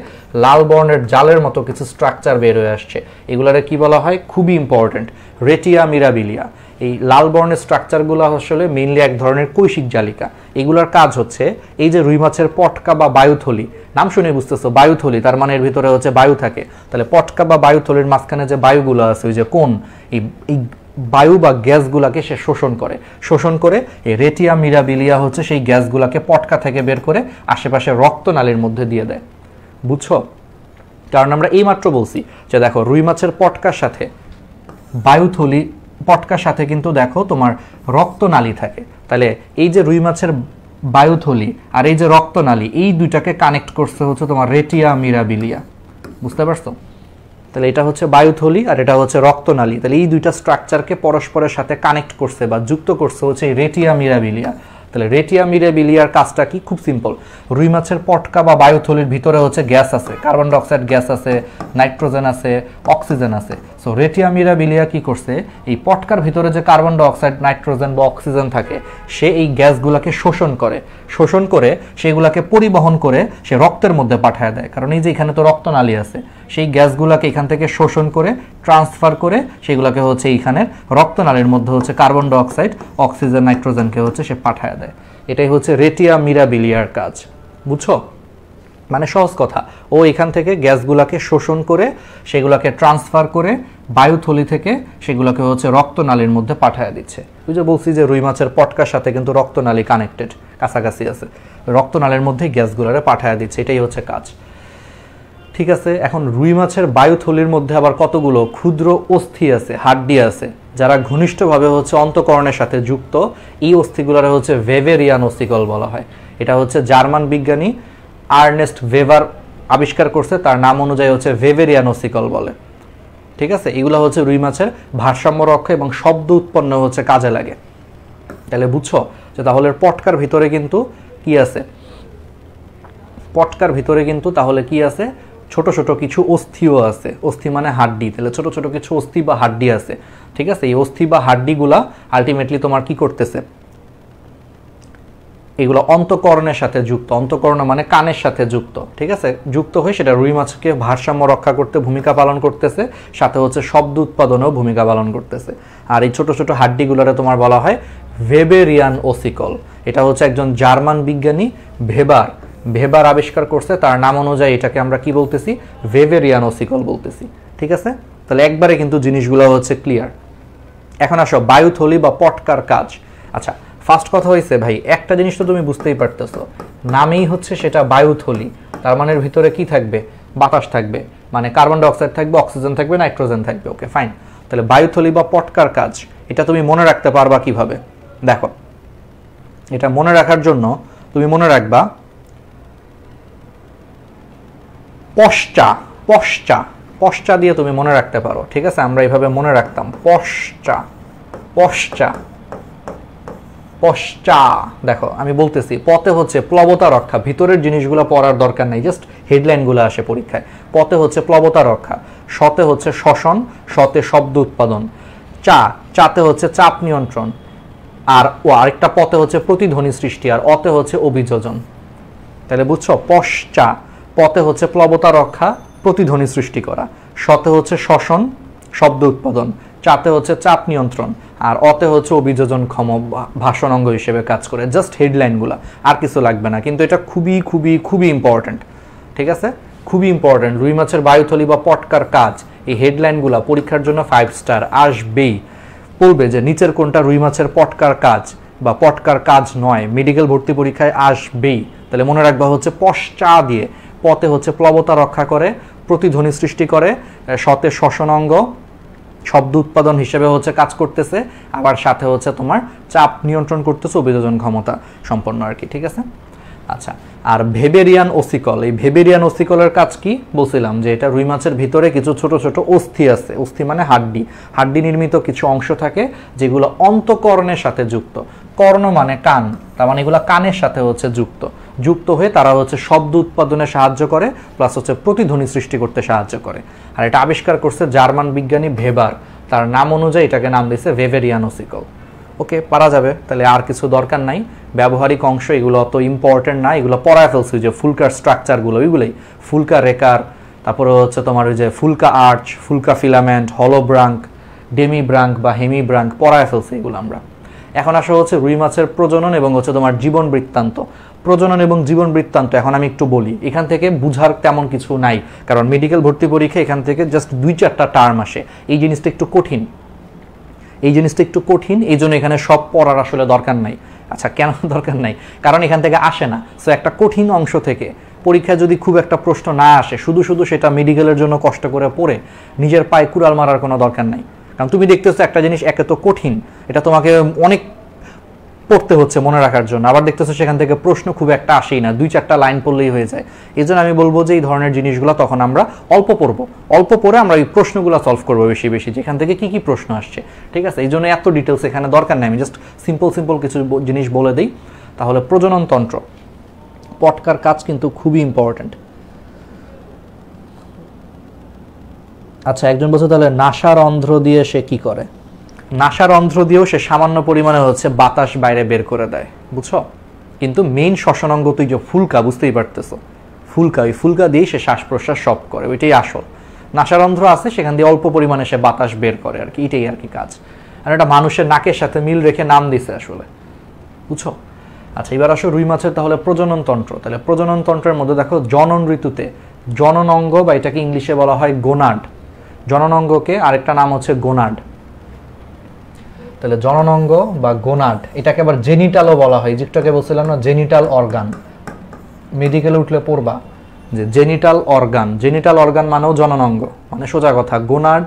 Speaker 1: লাল বর্ণের জালের মতো কিছু স্ট্রাকচার বের হয়ে আসছে। এগুলারে কি বলা হয়? খুবই ইম্পর্টেন্ট, রেটিয়া মিরাবিলিয়া। এই লাল বর্ণের স্ট্রাকচারগুলো আসলে মেইনলি এক ধরনের কৈশিক জালিকা। এগুলোর কাজ হচ্ছে এই যে রুই মাছের পটকা বা বায়ুথলি, নাম শুনে বুঝতেছো বায়ুথলি, তার মানে এর ভিতরে হচ্ছে বায়ু থাকে। তাহলে পটকা বা বায়ুথলির মাঝখানে যে বায়ুগুলো আছে, ওই যে কোন, এই বায়ু বা গ্যাসগুলাকে সে শোষণ করে এই রেটিয়া মিরাবিলিয়া হচ্ছে সেই গ্যাসগুলাকে পটকা থেকে বের করে আশেপাশে রক্তনালীর মধ্যে দিয়ে দেয়। বুঝছো? কারণ আমরা এইমাত্র বলছি যে দেখো রুই মাছের পটকার সাথে বায়ুথলি, পটকার সাথে কিন্তু দেখো তোমার রক্তনালী থাকে। তাহলে এই যে রুই মাছের বায়ুথলি আর এই যে রক্তনালী, এই দুইটাকে কানেক্ট করছে হচ্ছে তোমার রেটিয়া মিরাবিলিয়া। বুঝতে পারছো? তাহলে এটা হচ্ছে বায়ুথলি আর এটা হচ্ছে রক্তনালী। তাহলে এই দুইটা স্ট্রাকচারকে পরস্পরের সাথে কানেক্ট করছে বা যুক্ত করছে হচ্ছে এই রেটিয়া মিরাবিলিয়া। তাহলে রেটিয়া মিরাবিলিয়ার কাজটা কি? খুব সিম্পল। রুই মাছের পটকা বা বায়ুথলির ভিতরে হচ্ছে গ্যাস আছে, কার্বন ডাইঅক্সাইড গ্যাস আছে, নাইট্রোজেন আছে, অক্সিজেন আছে। সো রেটিয়া মিরাবিলিয়া কি করছে, এই পটকার ভিতরে যে কার্বন ডাইঅক্সাইড, নাইট্রোজেন বা অক্সিজেন থাকে, সে এই গ্যাসগুলোকে শোষণ করে সেগুলোকে পরিবহন করে সে রক্তের মধ্যে পাঠায় দেয়। কারণ এই যে এখানে তো রক্তনালী আছে, সেই গ্যাসগুলোকে এখান থেকে শোষণ করে ট্রান্সফার করে সেগুলোকে হচ্ছে এইখানের রক্তনালীর মধ্যে হচ্ছে কার্বন ডাইঅক্সাইড, অক্সিজেন, নাইট্রোজেনকে হচ্ছে সে পাঠায় দেয়। এটাই হচ্ছে রেটিয়া মিরাবিলিয়ার কাজ। বুঝছো? মানে সহজ কথা, ও এখান থেকে গ্যাসগুলোকে শোষণ করে সেগুলোকে ট্রান্সফার করে বায়ুথলি থেকে সেগুলোকে হচ্ছে রক্তনালীর মধ্যে পাঠায় দিচ্ছে। ওই যে বলছি যে রুই মাছের পটকার সাথে কিন্তু রক্তনালী কানেক্টেড, কাছাকাছি আছে, রক্তনালীর মধ্যে গ্যাসগুলোরে পাঠায় দিচ্ছে, এটাই হচ্ছে কাজ। ঠিক আছে, এখন রুই মাছের বায়ুথলির মধ্যে আবার কতগুলো ক্ষুদ্র অস্থি আছে, হাড্ডি আছে, যারা ঘনিষ্ঠভাবে হচ্ছে অন্তঃকরণের সাথে যুক্ত। এই অস্থিগুলোরে হচ্ছে ভেভেরিয়ান অস্থিকল বলা হয়। এটা হচ্ছে জার্মান বিজ্ঞানী আর্নেস্ট ভেভার আবিষ্কার করছে, তার নাম অনুযায়ী হচ্ছে ভেভেরিয়ান অস্থিকল বলে। ঠিক আছে, এগুলো হচ্ছে রুই মাছের ভারসাম্য রক্ষা এবং শব্দ উৎপন্ন হচ্ছে কাজে লাগে। তাহলে বুঝছো যে তাহলে পটকার ভিতরে কিন্তু কি আছে, পটকার ভিতরে কিন্তু তাহলে কি আছে, ছোট ছোট কিছু অস্থিও আছে। অস্থি মানে হাড্ডি, তাহলে ছোট ছোট কিছু অস্থি বা হাড্ডি আছে। ঠিক আছে, এই অস্থি বা হাড্ডিগুলা আলটিমেটলি তোমার কি করতেছে, এগুলো অন্তঃকরণের সাথে যুক্ত। অন্তঃকরণ মানে কানের সাথে যুক্ত। ঠিক আছে, যুক্ত হয়ে সেটা রুই মাছকে ভারসাম্য রক্ষা করতে ভূমিকা পালন করতেছে, সাথে হচ্ছে শব্দ উৎপাদনেও ভূমিকা পালন করতেছে। আর এই ছোট ছোট হাড্ডিগুলোরে তোমার বলা হয় ভেবেরিয়ান ওসিকল। এটা হচ্ছে একজন জার্মান বিজ্ঞানী ভেবার আবিষ্কার করছে, তার নাম অনুযায়ী এটাকে আমরা কি বলতেছি, ভেবেরিয়ান ওসিকল বলতেছি। ঠিক আছে, তাহলে একবারে কিন্তু জিনিসগুলো হচ্ছে ক্লিয়ার। এখন আসো বায়ুথলি বা পটকার কাজ। আচ্ছা, ফার্স্ট কথা হয়েছে ভাই, একটা জিনিস তো তুমি বুঝতেই পারতেছো, নামেই হচ্ছে সেটা বায়ুথলি, তার মানে ভিতরে কি থাকবে, বাতাস থাকবে, মানে কার্বন ডাইঅক্সাইড থাকবে, অক্সিজেন থাকবে, নাইট্রোজেন থাকবে। ওকে ফাইন, তাহলে বায়ুথলি বা পটকার কাজ এটা তুমি মনে রাখতে পারবা কিভাবে? দেখো, এটা মনে রাখার জন্য তুমি মনে রাখবা পশ্চা, পশ্চা, পশ্চা দিয়ে তুমি মনে রাখতে পারো। ঠিক আছে, আমরা এইভাবে মনে রাখতাম, পশ্চা, পশ্চা, পশ্চা। দেখো আমি বলতেছি, পথে হচ্ছে প্লবতা রক্ষা, ভিতরের জিনিসগুলো পড়ার দরকার নাই, জাস্ট হেডলাইনগুলো আসে পরীক্ষায়। পথে হচ্ছে প্লবতা রক্ষা, শতে হচ্ছে শ্বসন, শতে শব্দ উৎপাদন, চাতে হচ্ছে চাপ নিয়ন্ত্রণ, আর আরেকটা পথে হচ্ছে প্রতিধ্বনি সৃষ্টি, আর অতে হচ্ছে অভিযোজন। তাহলে বুঝছো, পশ্চা পথে হচ্ছে প্লবতা রক্ষা, প্রতিধ্বনি সৃষ্টি করা, শতে হচ্ছে শ্বসন, শব্দ উৎপাদন, চাতে হচ্ছে চাপ নিয়ন্ত্রণ, আর অতে হচ্ছে অভিযোজনক্ষম ভাষণ অঙ্গ হিসেবে কাজ করে। জাস্ট হেডলাইনগুলো, আর কিছু লাগবে না, কিন্তু এটা খুবই খুবই খুবই ইম্পর্টেন্ট। ঠিক আছে, খুবই ইম্পর্টেন্ট। রুই মাছের বায়ুথলি বা পটকার কাজ, এই হেডলাইনগুলো পরীক্ষার জন্য 5 স্টার আসবেই। বলবে যে নিচের কোনটা রুই মাছের পটকার কাজ বা পটকার কাজ নয়, মেডিকেল ভর্তি পরীক্ষায় আসবেই। তাহলে মনে রাখবা হচ্ছে পশ্চা দিয়ে, পথে হচ্ছে প্লবতা রক্ষা করে, প্রতিধ্বনি সৃষ্টি করে, শতে শ্বসন অঙ্গ, শব্দ উৎপাদন হিসেবে হচ্ছে কাজ করতেছে, আবার সাথে হচ্ছে তোমার চাপ নিয়ন্ত্রণ করতেছে, অভিযোজন ক্ষমতা সম্পন্ন আর কি। ঠিক আছে, আচ্ছা। আর ভেবেরিয়ান ওসিকল, এই ভেবেরিয়ান ওসিকলের কাজ কি বলছিলাম, যে এটা রুই মাছের ভিতরে কিছু ছোট ছোট অস্থি আছে। অস্থি মানে হাড্ডি, হাড্ডি নির্মিত কিছু অংশ থাকে যেগুলো অন্তঃকরণের সাথে যুক্ত। কর্ণ মানে কান, তার মানে এগুলো কানের সাথে হচ্ছে যুক্ত হয়ে তারা হচ্ছে শব্দ উৎপাদনে সাহায্য করে, প্লাস হচ্ছে প্রতিধ্বনি সৃষ্টি করতে সাহায্য করে। আর এটা আবিষ্কার করছে জার্মান বিজ্ঞানী ভেবার, তার নাম অনুযায়ী এটাকে নাম দিয়েছে ভেবেরিয়ান ওসিকল। ওকে, পারা যাবে, তাহলে আর কিছু দরকার নাই। ব্যবহারিক অংশ এগুলো অত ইম্পর্টেন্ট না, এগুলো পড়ায় ফেলছি, যে ফুলকার স্ট্রাকচারগুলো ওইগুলোই, ফুলকা রেকার, তারপরে হচ্ছে তোমার ওই যে ফুলকা আর্চ, ফুলকা ফিলামেন্ট, হলো ব্রাঙ্ক, ডেমি ব্রাঙ্ক বা হেমি ব্রাঙ্ক পড়ায় ফেলছি এগুলো আমরা। এখন আসা হচ্ছে রুই মাছের প্রজনন এবং হচ্ছে তোমার জীবন বৃত্তান্ত। প্রজনন এবং জীবন বৃত্তান্ত এখন আমি একটু বলি, এখান থেকে বুঝার তেমন কিছু নাই, কারণ মেডিকেল ভর্তি পরীক্ষা এখান থেকে জাস্ট 2-4টা টার্ম আসে। এই জিনিসটা একটু কঠিন, এই জন্য এখানে সব পড়ার আসলে দরকার নাই। আচ্ছা, কেন দরকার নাই? কারণ এখান থেকে আসে না। সো একটা কঠিন অংশ থেকে পরীক্ষায় যদি খুব একটা প্রশ্ন না আসে, শুধু সেটা মেডিকেলের জন্য কষ্ট করে পড়ে নিজের পায়ে কুড়াল মারার কোনো দরকার নাই। কারণ তুমি দেখতেছো একটা জিনিস একে তো কঠিন, এটা তোমাকে অনেক পড়তে হচ্ছে মনে রাখার জন্য, আবার দেখতেছো সেখান থেকে প্রশ্ন খুব একটা আসেই না, 2-4টা লাইন পড়লেই হয়ে যায়। এই জন্য আমি বলবো যে এই ধরনের জিনিসগুলো তখন আমরা অল্প পড়ে আমরা এই প্রশ্নগুলো সলভ করবো বেশি বেশি, যেখান থেকে কি প্রশ্ন আসছে। ঠিক আছে, এই জন্য এত ডিটেলস এখানে দরকার নেই, আমি জাস্ট সিম্পল কিছু জিনিস বলে দিই। তাহলে প্রজনন তন্ত্র, পটকার কাজ কিন্তু খুবই ইম্পর্ট্যান্ট। আচ্ছা, একজন বলছে তাহলে নাসারন্ধ্র দিয়ে সে কি করে? নাসারন্ধ্র দিয়েও সে সামান্য পরিমাণে হচ্ছে বাতাস বাইরে বের করে দেয়, বুঝছো? কিন্তু মেইন শ্বসনাঙ্গ তুই যে ফুলকা, বুঝতেই পারতেছো, ফুলকা, ওই ফুলকা দিয়েই সে শ্বাস প্রশ্বাস সব করে, ওইটাই আসল। নাসারন্ধ্র আছে, সেখান দিয়ে অল্প পরিমাণে সে বাতাস বের করে আর কি, এটাই আর কি কাজ। আর এটা মানুষের নাকের সাথে মিল রেখে নাম দিছে আসলে, বুঝছো? আচ্ছা, এবার আসো রুই মাছের তাহলে প্রজনন তন্ত্র। তাহলে প্রজনন তন্ত্রের মধ্যে দেখো জনন ঋতুতে জনন অঙ্গ, বা এটাকে ইংলিশে বলা হয় গোনাড। জনন অঙ্গকে আরেকটা নাম হচ্ছে গোনাড। তাহলে জনন অঙ্গ বা গোনাড, এটাকে আবার জেনিটালও বলা হয়। যেটাকে বলছিলাম না, জেনিটাল অর্গান, মেডিকেলে উঠলে পড়বা যে জেনিটাল অর্গান। জেনিটাল অর্গান মানেও জনন অঙ্গ, মানে সোজা কথা গোনাড,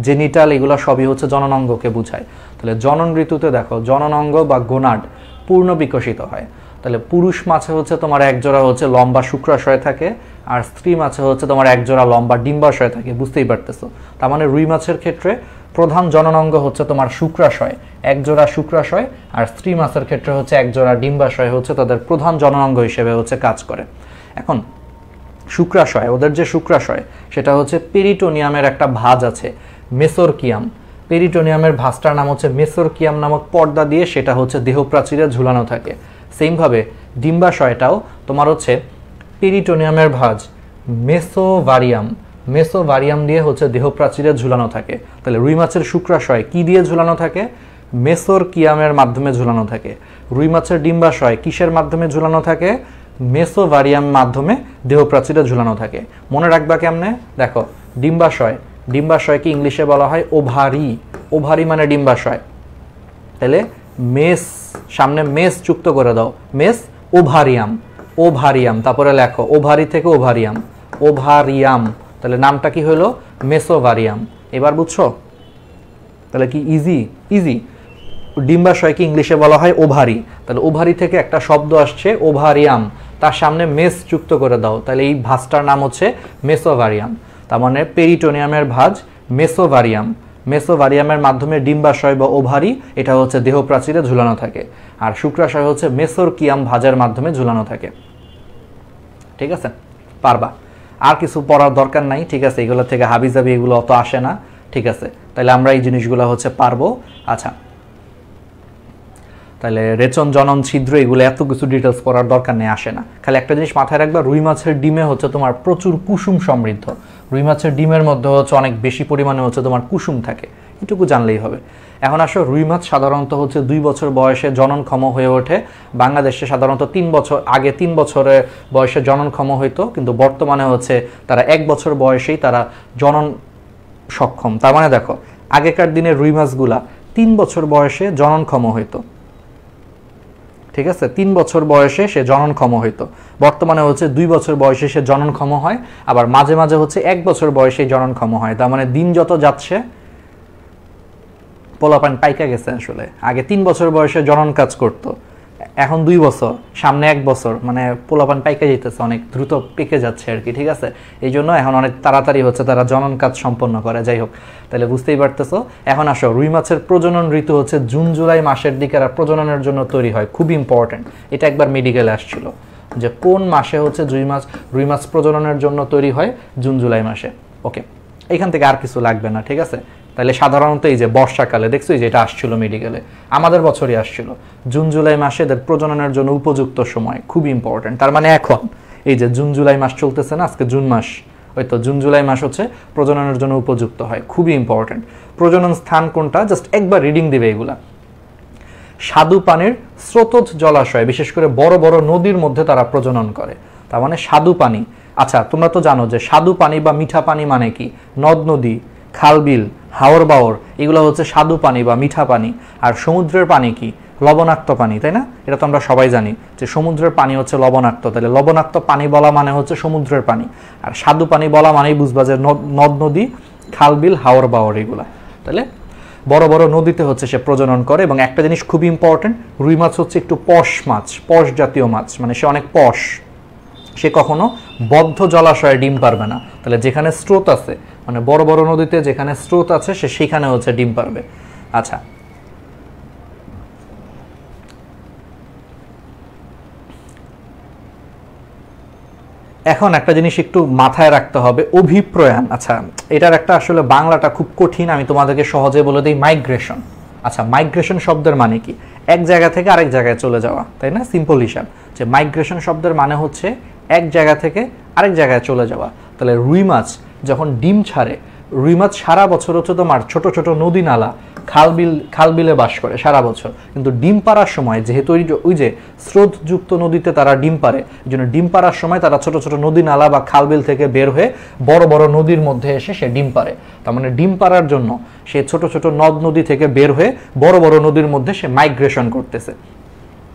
Speaker 1: জেনিটাল, এগুলো সবই হচ্ছে জনন অঙ্গকে বোঝায়। তাহলে জনন ঋতুতে দেখো জনন অঙ্গ বা গোনাড পূর্ণ বিকশিত হয়। তাহলে পুরুষ মাছে হচ্ছে তোমার একজোড়া হচ্ছে লম্বা শুক্রাশয় থাকে, আর স্ত্রী মাছে হচ্ছে তোমার একজোড়া লম্বা ডিম্বাশয় থাকে, বুঝতেই পারতেছো। তার মানে রুই মাছের ক্ষেত্রে প্রধান জনন অঙ্গ হচ্ছে তোমার শুক্রাশয়, একজোড়া শুক্রাশয়, আর স্ত্রী মাছের ক্ষেত্রে হচ্ছে একজোড়া ডিম্বাশয় হচ্ছে তাদের প্রধান জনন অঙ্গ হিসেবে হচ্ছে কাজ করে। এখন শুক্রাশয়, ওদের যে শুক্রাশয় সেটা হচ্ছে পেরিটোনিয়ামের একটা ভাঁজ আছে, মেসোরকিয়াম। পেরিটোনিয়ামের ভাঁজটার নাম হচ্ছে মেসোরকিয়াম নামক পর্দা দিয়ে সেটা হচ্ছে দেহপ্রাচীরে ঝুলানো থাকে। সেমভাবে ডিম্বাশয়টাও তোমার হচ্ছে পেরিটোনিয়ামের ভাঁজ মেসোভারিয়াম, মেসোভারিয়াম দিয়ে হচ্ছে দেহপ্রাচীরে ঝুলানো থাকে। তাহলে রুই মাছের শুক্রাশয় কি দিয়ে ঝুলানো থাকে? মেসোরকিয়ামের মাধ্যমে ঝুলানো থাকে। রুই মাছের ডিম্বাশয় কিসের মাধ্যমে ঝুলানো থাকে? মেসোভারিয়াম মাধ্যমে দেহপ্রাচীরে ঝুলানো থাকে। মনে রাখবা কেমনে? দেখো, ডিম্বাশয়, ডিম্বাশয়কে ইংলিশে বলা হয় ওভারি। ওভারি মানে ডিম্বাশয়। তাহলে মেস, সামনে মেস যুক্ত করে দাও, মেস ওভারিয়াম, ওভারিয়াম, তারপরে লেখো ওভারি থেকে ওভারিয়াম, ওভারিয়াম। তাহলে নামটা কি হলো? মেসোভারিয়াম। এবার বুঝছো? তাহলে কি ইজি? ইজি। ডিম্বাশয়কে ইংলিশে বলা হয় ওভারি। তাহলে ওভারি থেকে একটা শব্দ আসছে ওভারিয়াম, তার সামনে মেস যুক্ত করে দাও, তাহলে এই ভাঁজটার নাম হচ্ছে মেসোভারিয়াম। তার মানে পেরিটোনিয়ামের ভাঁজ মেসোভারিয়াম, মেসোভারিয়ামের মাধ্যমে ডিম্বাশয় বা ওভারি এটা হচ্ছে দেহপ্রাচীরে ঝুলানো থাকে, আর শুক্রাশয় হচ্ছে মেসোরকিয়াম ভাঁজের মাধ্যমে ঝুলানো থাকে। ঠিক আছে, পারবা, আর কিছু পড়ার দরকার নাই। ঠিক আছে, এগুলো থেকে হাবিজাবি এগুলো অত আসে না। ঠিক আছে, তাহলে আমরা এই জিনিসগুলো হচ্ছে পারবো। আচ্ছা, তাহলে রেচন, জনন, ছিদ্র, এগুলো এত কিছু ডিটেলস পড়ার দরকার নেই, আসে না। খালি একটা জিনিস মাথায় রাখবা, রুই মাছের ডিমে হচ্ছে তোমার প্রচুর কুসুম সমৃদ্ধ। রুই মাছের ডিমের মধ্যে হচ্ছে অনেক বেশি পরিমাণে হচ্ছে তোমার কুসুম থাকে, এটুকু জানলেই হবে। এখন আসো, রুই মাছ সাধারণত হচ্ছে 2 বছর বয়সে জননক্ষম হয়ে ওঠে। বাংলাদেশে সাধারণত 3 বছর আগে 3 বছরে বয়সে জননক্ষম হইতো, কিন্তু বর্তমানে হচ্ছে তারা 1 বছর বয়সেই তারা জনন সক্ষম। তার মানে দেখো, আগেকার দিনে রুই মাছগুলা 3 বছর বয়সে জননক্ষম হইতো। ঠিক আছে, 3 বছর বয়সে সে জননক্ষম হইতো। বর্তমানে হচ্ছে 2 বছর বয়সে সে জননক্ষম হয়, আবার মাঝে মাঝে হচ্ছে 1 বছর বয়সে জননক্ষম হয়। তার মানে দিন যত যাচ্ছে পোলাপান পাইকা গেছে আসলে। আগে 3 বছর বয়সে জনন কাজ করতো, এখন 2 বছর, সামনে 1 বছর, মানে পোলাপান পাইকা যেতেছে, অনেক দ্রুত পেকে যাচ্ছে আর কি। ঠিক আছে, এই জন্য এখন অনেক তাড়াতাড়ি হচ্ছে তারা জনন কাজ সম্পন্ন করে। যাই হোক, তাহলে বুঝতেই পারতেছো। এখন আসো, রুই মাছের প্রজনন ঋতু হচ্ছে জুন জুলাই মাসের দিকে আর প্রজননের জন্য তৈরি হয়, খুবই ইম্পর্টেন্ট। এটা একবার মেডিকেলে আসছিল যে কোন মাসে হচ্ছে রুই মাছ প্রজননের জন্য তৈরি হয়? জুন জুলাই মাসে। ওকে, এখান থেকে আর কিছু লাগবে না। ঠিক আছে, তাহলে সাধারণত এই যে বর্ষাকালে দেখছো, যে এটা আসছিল মেডিকেলে, আমাদের বছরই আসছিল, জুন জুলাই মাসে এদের প্রজননের জন্য উপযুক্ত সময়, খুবই ইম্পর্টেন্ট। তার মানে এখন এই যে জুন জুলাই মাস চলতেছে না, আজকে জুন মাস, ওই তো জুন জুলাই মাস হচ্ছে প্রজননের জন্য উপযুক্ত হয়, খুবই ইম্পর্টেন্ট। প্রজনন স্থান কোনটা? জাস্ট একবার রিডিং দিবে এগুলা। স্বাদু পানির স্রোতজ জলাশয়, বিশেষ করে বড় বড় নদীর মধ্যে তারা প্রজনন করে। তার মানে স্বাদু পানি। আচ্ছা, তোমরা তো জানো যে স্বাদু পানি বা মিঠা পানি মানে কি? নদ নদী, খালবিল, হাওর বাওর, এগুলো হচ্ছে স্বাদু পানি বা মিঠা পানি। আর সমুদ্রের পানি কি? লবণাক্ত পানি, তাই না? এটা তো আমরা সবাই জানি যে সমুদ্রের পানি হচ্ছে লবণাক্ত। তাহলে লবণাক্ত পানি বলা মানে হচ্ছে সমুদ্রের পানি, আর স্বাদু পানি বলা মানেই বুঝবা যে নদ নদী, খালবিল, হাওর বাওর এগুলা। তাহলে বড় বড় নদীতে হচ্ছে সে প্রজনন করে। এবং একটা জিনিস খুবই ইম্পর্টেন্ট, রুই মাছ হচ্ছে একটু পশ মাছ, পশ জাতীয় মাছ, মানে সে অনেক পশ। সে কখনো বদ্ধ জলাশয়ে ডিম পারবে না। তাহলে যেখানে স্রোত আছে, মানে বড় বড় নদীতে যেখানে স্রোত আছে, সে সেখানে হচ্ছে ডিম পারবে। আচ্ছা, এখন একটা জিনিস একটু মাথায় রাখতে হবে, অভিপ্রয়াণ। আচ্ছা, এটার একটা আসলে বাংলাটা খুব কঠিন, আমি তোমাদেরকে সহজে বলে দিই, মাইগ্রেশন। আচ্ছা, মাইগ্রেশন শব্দের মানে কি? এক জায়গা থেকে আরেক জায়গায় চলে যাওয়া, তাই না? সিম্পল হিসাব যে মাইগ্রেশন শব্দের মানে হচ্ছে এক জায়গা থেকে আরেক জায়গায় চলে যাওয়া। তাহলে রুই মাছ যখন ডিম ছাড়ে, রুই মাছ সারা বছর হচ্ছে তোমার ছোট ছোট নদী নালা, খালবিলে বাস করে সারা বছর, কিন্তু ডিম পাড়ার সময় যেহেতু ওই যে স্রোতযুক্ত নদীতে তারা ডিম পারে, এই জন্য ডিম পাড়ার সময় তারা ছোট ছোট নদী নালা বা খালবিল থেকে বের হয়ে বড় বড় নদীর মধ্যে এসে সে ডিম পারে। তার মানে ডিম পাড়ার জন্য সে ছোট ছোট নদ নদী থেকে বের হয়ে বড় বড় নদীর মধ্যে সে মাইগ্রেশন করতেছে।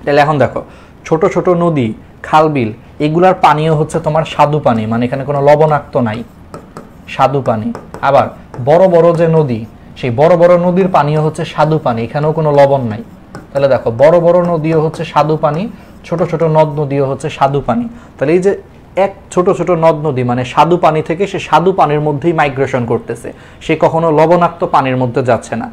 Speaker 1: তাহলে এখন দেখো, ছোট ছোট নদী, খালবিল, এগুলার পানিও হচ্ছে তোমার স্বাদু পানি, মানে এখানে কোনো লবণাক্ত নাই, স্বাদু পানি। আবার বড় বড় যে নদী, সেই বড় বড় নদীর পানিও হচ্ছে স্বাদু পানি, এখানেও কোনো লবণ নাই। তাহলে দেখো, বড় বড় নদীও হচ্ছে স্বাদু পানি, ছোট ছোট নদ নদীও হচ্ছে স্বাদু পানি। তাহলে এই যে এক ছোট ছোট নদ নদী মানে স্বাদু পানি থেকে সে স্বাদু পানির মধ্যেই মাইগ্রেশন করতেছে, সে কখনো লবণাক্ত পানির মধ্যে যাচ্ছে না।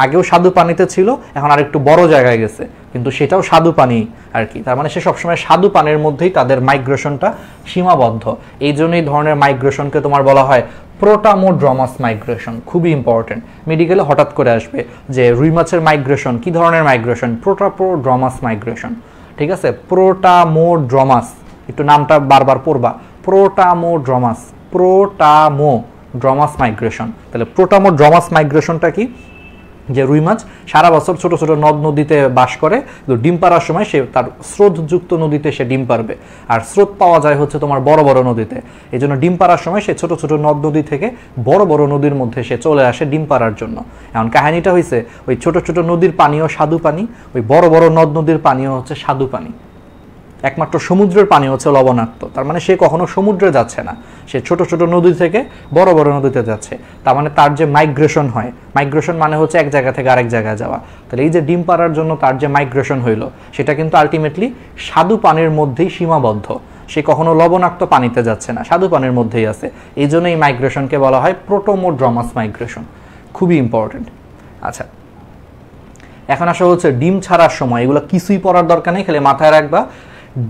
Speaker 1: আগেও স্বাদু পানিতে ছিল, এখন আর একটু বড় জায়গায় গেছে, কিন্তু সেটাও স্বাদু পানি আর কি। তার মানে সে সবসময় স্বাদু পানির মধ্যেই তাদের মাইগ্রেশনটা সীমাবদ্ধ। এই জন্য এই ধরনের মাইগ্রেশনকে তোমার বলা হয় প্রোটামোড্রমাস মাইগ্রেশন। খুবই ইম্পর্টেন্ট, মেডিকেলে হঠাৎ করে আসবে যে রুই মাছের মাইগ্রেশন কি ধরনের মাইগ্রেশন? প্রোটামোড্রমাস মাইগ্রেশন। ঠিক আছে, প্রোটামোড্রমাস, একটু নামটা বারবার পড়বা, প্রোটামোড্রমাস, প্রোটামোড্রমাস মাইগ্রেশন। তাহলে প্রোটামোড্রমাস মাইগ্রেশনটা কি? যে রুই মাছ সারা বছর ছোট ছোট নদ নদীতে বাস করে, কিন্তু ডিম পাড়ার সময় সে তার স্রোতযুক্ত নদীতে সে ডিম পারবে, আর স্রোত পাওয়া যায় হচ্ছে তোমার বড় বড় নদীতে। এই জন্য ডিম পাড়ার সময় সে ছোট ছোট নদ নদী থেকে বড় বড় নদীর মধ্যে সে চলে আসে ডিম পাড়ার জন্য। এখন কাহিনীটা হয়েছে, ওই ছোট ছোট নদীর পানিও স্বাদু পানি, ওই বড় বড় নদ নদীর পানিও হচ্ছে স্বাদু পানি। একমাত্র সমুদ্রের পানি হচ্ছে লবণাক্ত। তার মানে সে কখনো সমুদ্রে যাচ্ছে না, সে ছোট ছোট নদী থেকে বড় বড় নদীতে যাচ্ছে। তার মানে তার যে মাইগ্রেশন হয়, মাইগ্রেশন মানে হচ্ছে এক জায়গা থেকে আরেক জায়গায় যাওয়া। তাহলে এই যে ডিম পাড়ার জন্য তার যে মাইগ্রেশন হইলো, সেটা কিন্তু আলটিমেটলি স্বাদু পানির মধ্যেই সীমাবদ্ধ, সে কখনো লবণাক্ত পানিতে যাচ্ছে না, স্বাদু পানির মধ্যেই আছে। এই জন্য এই মাইগ্রেশনকে বলা হয় প্রোটোমোড্রমাস মাইগ্রেশন। খুবই ইম্পর্টেন্ট। আচ্ছা, এখন আসা হচ্ছে ডিম ছাড়ার সময়, এগুলো কিছুই পড়ার দরকার নেই, খালি মাথায় রাখবা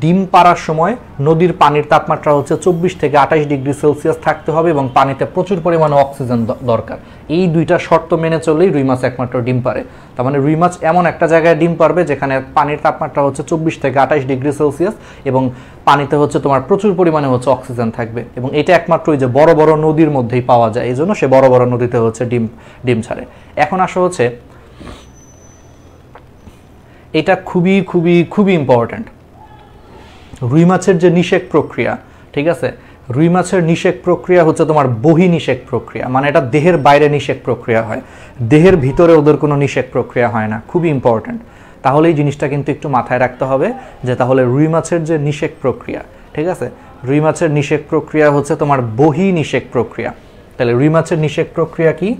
Speaker 1: ডিম পাড়ার সময় নদীর পানির তাপমাত্রা হচ্ছে 24 থেকে 28 ডিগ্রি সেলসিয়াস থাকতে হবে এবং পানিতে প্রচুর পরিমাণে অক্সিজেন দরকার। এই দুইটা শর্ত মেনে চললেই রুই মাছ একমাত্র ডিম পারে। তার মানে রুই মাছ এমন একটা জায়গায় ডিম পারবে যেখানে পানির তাপমাত্রা হচ্ছে 24 থেকে 28 ডিগ্রি সেলসিয়াস এবং পানিতে হচ্ছে তোমার প্রচুর পরিমাণে হচ্ছে অক্সিজেন থাকবে, এবং এটা একমাত্র ওই যে বড় বড় নদীর মধ্যেই পাওয়া যায়। এই জন্য সে বড় বড় নদীতে হচ্ছে ডিম ছাড়ে। এখন আসা হচ্ছে, এটা খুবই খুবই খুবই ইম্পর্ট্যান্ট, রুই মাছের যে নিষেক প্রক্রিয়া। ঠিক আছে, রুই মাছের নিষেক প্রক্রিয়া হচ্ছে তোমার বহিনিষেক প্রক্রিয়া, মানে এটা দেহের বাইরে নিষেক প্রক্রিয়া হয়, দেহের ভিতরে ওদের কোনো নিষেক প্রক্রিয়া হয় না। খুবই ইম্পর্ট্যান্ট। তাহলে এই জিনিসটা কিন্তু একটু মাথায় রাখতে হবে যে তাহলে রুই মাছের যে নিষেক প্রক্রিয়া, ঠিক আছে, রুই মাছের নিষেক প্রক্রিয়া হচ্ছে তোমার বহিনিষেক প্রক্রিয়া। তাহলে রুই মাছের নিষেক প্রক্রিয়া কি?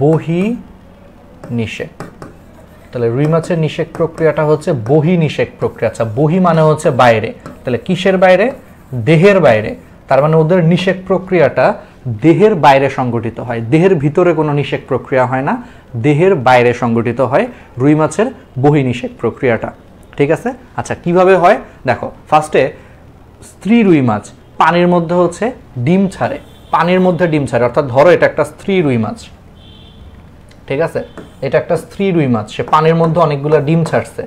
Speaker 1: বহিনিষেক। তাহলে রুই মাছের নিষেক প্রক্রিয়াটা হচ্ছে বহিনিষেক প্রক্রিয়া। আচ্ছা, বহি মানে হচ্ছে বাইরে, তাহলে কিসের বাইরে? দেহের বাইরে। তার মানে ওদের নিষেক প্রক্রিয়াটা দেহের বাইরে সংগঠিত হয়, দেহের ভিতরে কোনো নিষেক প্রক্রিয়া হয় না, দেহের বাইরে সংগঠিত হয় রুই মাছের বহিনিষেক প্রক্রিয়াটা। ঠিক আছে। আচ্ছা, কিভাবে হয় দেখো, ফার্স্টে স্ত্রী রুই মাছ পানির মধ্যে হচ্ছে ডিম ছাড়ে, পানির মধ্যে ডিম ছাড়ে, অর্থাৎ ধরো এটা একটা স্ত্রী রুই মাছ, ঠিক আছে, এটা একটা স্ত্রী রুই মাছ, সে পানির মধ্যে অনেকগুলো ডিম ছাড়ছে।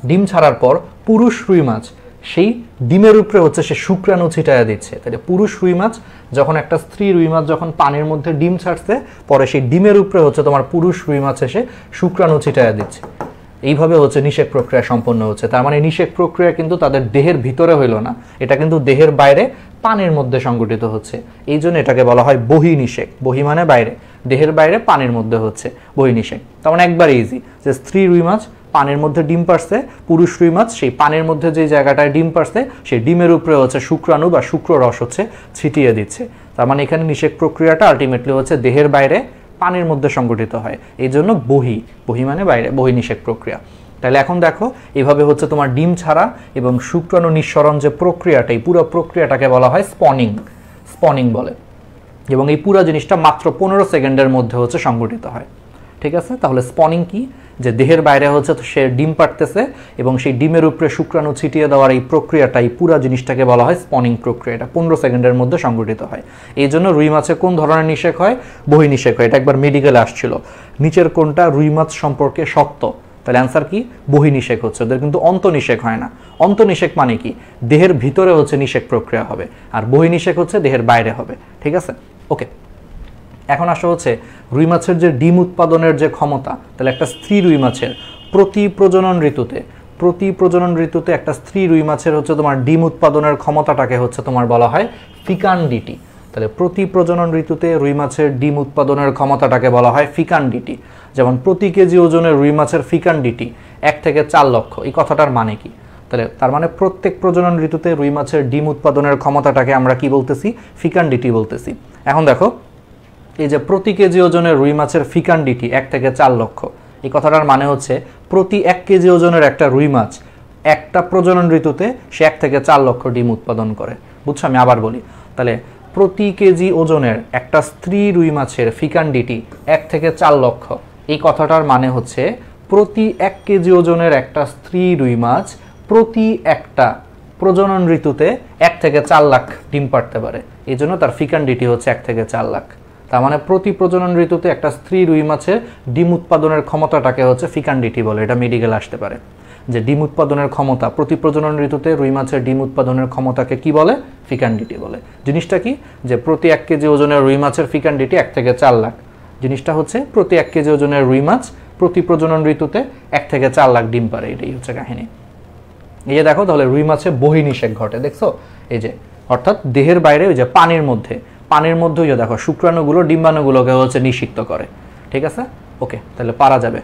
Speaker 1: ডিম ছাড়ার পর পুরুষ রুই মাছ সেই ডিমের উপরে হচ্ছে সে শুক্রাণু ছিটায়া দিচ্ছে। তাহলে পুরুষ রুই মাছ যখন একটা স্ত্রী রুই মাছ যখন পানির মধ্যে ডিম ছাড়ছে, পরে সেই ডিমের উপরে হচ্ছে তোমার পুরুষ রুই মাছ এসে শুক্রাণু ছিটায়া দিচ্ছে। এইভাবে হচ্ছে নিষেক প্রক্রিয়া সম্পন্ন হচ্ছে। তার মানে নিষেক প্রক্রিয়া কিন্তু তাদের দেহের ভিতরে হইল না, এটা কিন্তু দেহের বাইরে পানির মধ্যে সংগঠিত হচ্ছে। এই জন্য এটাকে বলা হয় বহিনিষেক। বহি মানে বাইরে, দেহের বাইরে পানির মধ্যে হচ্ছে বহিনিষেক। তার মানে একবার ইজি যে স্ত্রী রুই মাছ পানির মধ্যে ডিম পারছে, পুরুষ রুই মাছ সেই পানির মধ্যে যে জায়গাটায় ডিম পারছে সেই ডিমের উপরে হচ্ছে শুক্রাণু বা শুক্ররস হচ্ছে ছিটিয়ে দিচ্ছে। তার মানে এখানে নিষেক প্রক্রিয়াটা আলটিমেটলি হচ্ছে দেহের বাইরে পানির মধ্যে সংগঠিত হয়, এই জন্য বহি, বহি মানে বাইরে, বহিনিষেক প্রক্রিয়া। তাহলে এখন দেখো, এইভাবে হচ্ছে তোমার ডিম ছাড়া এবং শুক্রাণু নিঃসরণ যে প্রক্রিয়াটা, এই পুরো প্রক্রিয়াটাকে বলা হয় স্পনিং, স্পনিং বলে, এবং এই পুরো জিনিসটা মাত্র 15 সেকেন্ডের মধ্যে হচ্ছে সংগঠিত হয়। ঠিক আছে, তাহলে স্পনিং কি? যে দেহের বাইরে হচ্ছে সে ডিম পাড়তেছে এবং সেই ডিমের উপরে শুক্রাণু ছিটিয়ে দেওয়ার এই প্রক্রিয়াটা, এই পুরো জিনিসটাকে বলা হয় স্পনিং প্রক্রিয়া। এটা 15 সেকেন্ডের মধ্যে সংঘটিত হয়। এই জন্য রুই মাছে কোন ধরনের নিষেক হয়? বহির্নিষেক হয়। এটা একবার মেডিকেলে আসছিল। নিচের কোনটা রুই মাছ সম্পর্কে সত্য? তাহলে অ্যান্সার কি? বহির্নিষেক হচ্ছে। ওদের কিন্তু অন্তঃনিষেক হয় না। অন্তঃনিষেক মানে কি? দেহের ভিতরে হচ্ছে নিষেক প্রক্রিয়া হবে, আর বহির্নিষেক হচ্ছে দেহের বাইরে হবে। ঠিক আছে, ওকে। এখন আসা হচ্ছে রুই মাছের যে ডিম উৎপাদনের যে ক্ষমতা, তাহলে একটা স্ত্রী রুই মাছের প্রতি প্রজনন ঋতুতে একটা স্ত্রী রুই মাছের হচ্ছে তোমার ডিম উৎপাদনের ক্ষমতাটাকে হচ্ছে তোমার বলা হয় ফিকান্ডিটি। তাহলে প্রতি প্রজনন ঋতুতে রুই মাছের ডিম উৎপাদনের ক্ষমতাটাকে বলা হয় ফিকান্ডিটি। যেমন প্রতি কেজি ওজনের রুই মাছের ফিকান্ডিটি 1 থেকে 4 লক্ষ। এই কথাটার মানে কি? তাহলে তার মানে প্রত্যেক প্রজনন ঋতুতে রুই মাছের ডিম উৎপাদনের ক্ষমতাটাকে আমরা কি বলতেছি? ফিকান্ডিটি বলতেছি। এখন দেখো, এই যে প্রতি কেজি ওজনের রুই মাছের ফিকান্ডিটি 1 থেকে 4 লক্ষ, এই কথাটার মানে হচ্ছে প্রতি 1 কেজি ওজনের একটা রুই মাছ একটা প্রজনন ঋতুতে সে 1 থেকে 4 লক্ষ ডিম উৎপাদন করে। বুঝছো? আমি আবার বলি, তাহলে প্রতি কেজি ওজনের একটা স্ত্রী রুই মাছের ফিকান্ডিটি 1 থেকে 4 লক্ষ। এই কথাটার মানে হচ্ছে প্রতি 1 কেজি ওজনের একটা স্ত্রী রুই মাছ প্রতি একটা প্রজনন ঋতুতে 1 থেকে 4 লাখ ডিম পাড়তে পারে। এই জন্য তার ফিকান্ডিটি হচ্ছে 1 থেকে 4 লাখ। তার মানে প্রতি প্রজনন ঋতুতে একটা স্ত্রী রুই মাছের ডিম উৎপাদনের ক্ষমতাটাকে হচ্ছে ফিকান্ডিটি বলে। এটা মেডিকেল আসতে পারে যে ডিম উৎপাদনের ক্ষমতা, প্রতি প্রজনন ঋতুতে রুই মাছের ডিম উৎপাদনের ক্ষমতাকে কি বলে? ফিকান্ডিটি বলে। জিনিসটা কি? যে প্রতি 1 কেজি ওজনের রুই মাছের ফিকান্ডিটি 1 থেকে 4 লাখ। জিনিসটা হচ্ছে প্রতি 1 কেজি ওজনের রুই মাছ প্রতি প্রজনন ঋতুতে 1 থেকে 4 লাখ ডিম পারে। এটাই হচ্ছে কাহিনী। এই যে দেখো, তাহলে রুই মাছে বহির্নিষেক ঘটে, দেখছো? এই যে অর্থাৎ দেহের বাইরে, ওই যে পানির মধ্যে ওই যে দেখো শুক্রাণুগুলো ডিম্বাণুগুলোকে হচ্ছে নিষিক্ত করে। ঠিক আছে, ওকে। তাহলে পারা যাবে।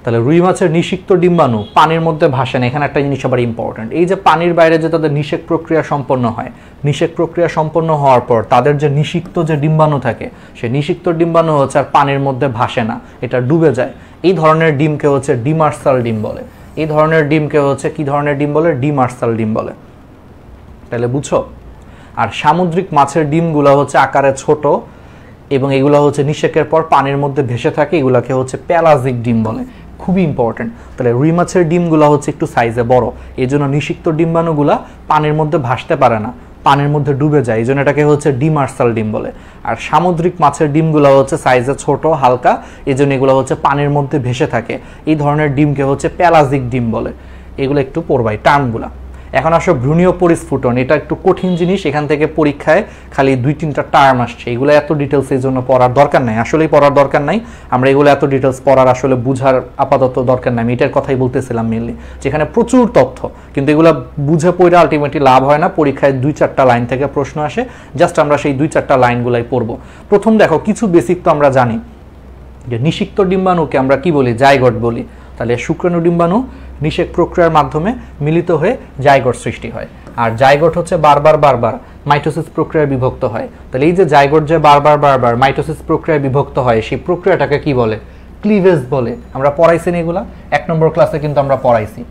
Speaker 1: তাহলে রুই মাছের নিষিক্ত ডিম্বাণু পানির মধ্যে ভাসে না। এখানে একটা জিনিস আবার ইম্পর্টেন্ট, এই যে পানির বাইরে যে তাদের নিষেক প্রক্রিয়া সম্পন্ন হয়, নিষেক প্রক্রিয়া সম্পন্ন হওয়ার পর তাদের যে নিষিক্ত যে ডিম্বাণু থাকে, সেই নিষিক্ত ডিম্বাণু হচ্ছে আর পানির মধ্যে ভাসে না, এটা ডুবে যায়। এই ধরনের ডিমকে হচ্ছে ডিমার্সাল ডিম বলে। এই ধরনের ডিমকে হচ্ছে কি ধরনের ডিম বলে? ডিমার্সাল ডিম বলে। তাহলে বুঝছো? আর সামুদ্রিক মাছের ডিমগুলো হচ্ছে আকারে ছোট এবং এগুলো হচ্ছে নিষেকের পর পানির মধ্যে ভেসে থাকে, এগুলোকে হচ্ছে প্যালাজিক ডিম বলে। খুবই ইম্পর্টেন্ট। তাহলে রুই মাছের ডিমগুলো হচ্ছে একটু সাইজে বড়, এই জন্য নিষিক্ত ডিম্বাণুগুলা পানির মধ্যে ভাসতে পারে না, পানির মধ্যে ডুবে যায়, এই জন্য এটাকে হচ্ছে ডিমার্সাল ডিম বলে। আর সামুদ্রিক মাছের ডিমগুলো হচ্ছে সাইজে ছোট হালকা, এই জন্য এগুলো হচ্ছে পানির মধ্যে ভেসে থাকে। এই ধরনের ডিমকে হচ্ছে প্যালাজিক ডিম বলে। এগুলো একটু পড়বাই টার্মগুলা। এখন আসো ভ্রূণীয় পরিস্ফুটন, এটা একটু কঠিন জিনিস। এখান থেকে পরীক্ষায় খালি 2-3টা টার্ম আসছে, এগুলো এত ডিটেলস এই জন্য পড়ার দরকার নাই, আসলেই পড়ার দরকার নাই। আমরা এগুলো এত ডিটেলস পড়ার আসলে বুঝার আপাতত দরকার নাই। আমি এটার কথাই বলতেছিলাম মেনলি, যেখানে প্রচুর তথ্য, কিন্তু এগুলো বুঝে পড়ে আলটিমেটলি লাভ হয় না। পরীক্ষায় 2-4টা লাইন থেকে প্রশ্ন আসে, জাস্ট আমরা সেই 2-4টা লাইনগুলাই পড়বো। প্রথম দেখো, কিছু বেসিক তো আমরা জানি যে নিষিক্ত ডিম্বাণুকে আমরা কি বলি? জাইগোট বলি। তাহলে শুক্রাণু ডিম্বাণু নিষেক প্রক্রিয়ার মাধ্যমে মিলিত হয়ে জাইগোট সৃষ্টি হয়, আর জাইগোট হচ্ছে বারবার মাইটোসিস প্রক্রিয়ায় বিভক্ত হয়। তাহলে এই যে জাইগোট যে বারবার মাইটোসিস প্রক্রিয়ায় বিভক্ত হয়, সেই প্রক্রিয়াটাকে কি বলে? ক্লিভেজ বলে। আমরা পড়াইছি না এগুলা? 1 নম্বর ক্লাসে কিন্তু আমরা পড়াইছি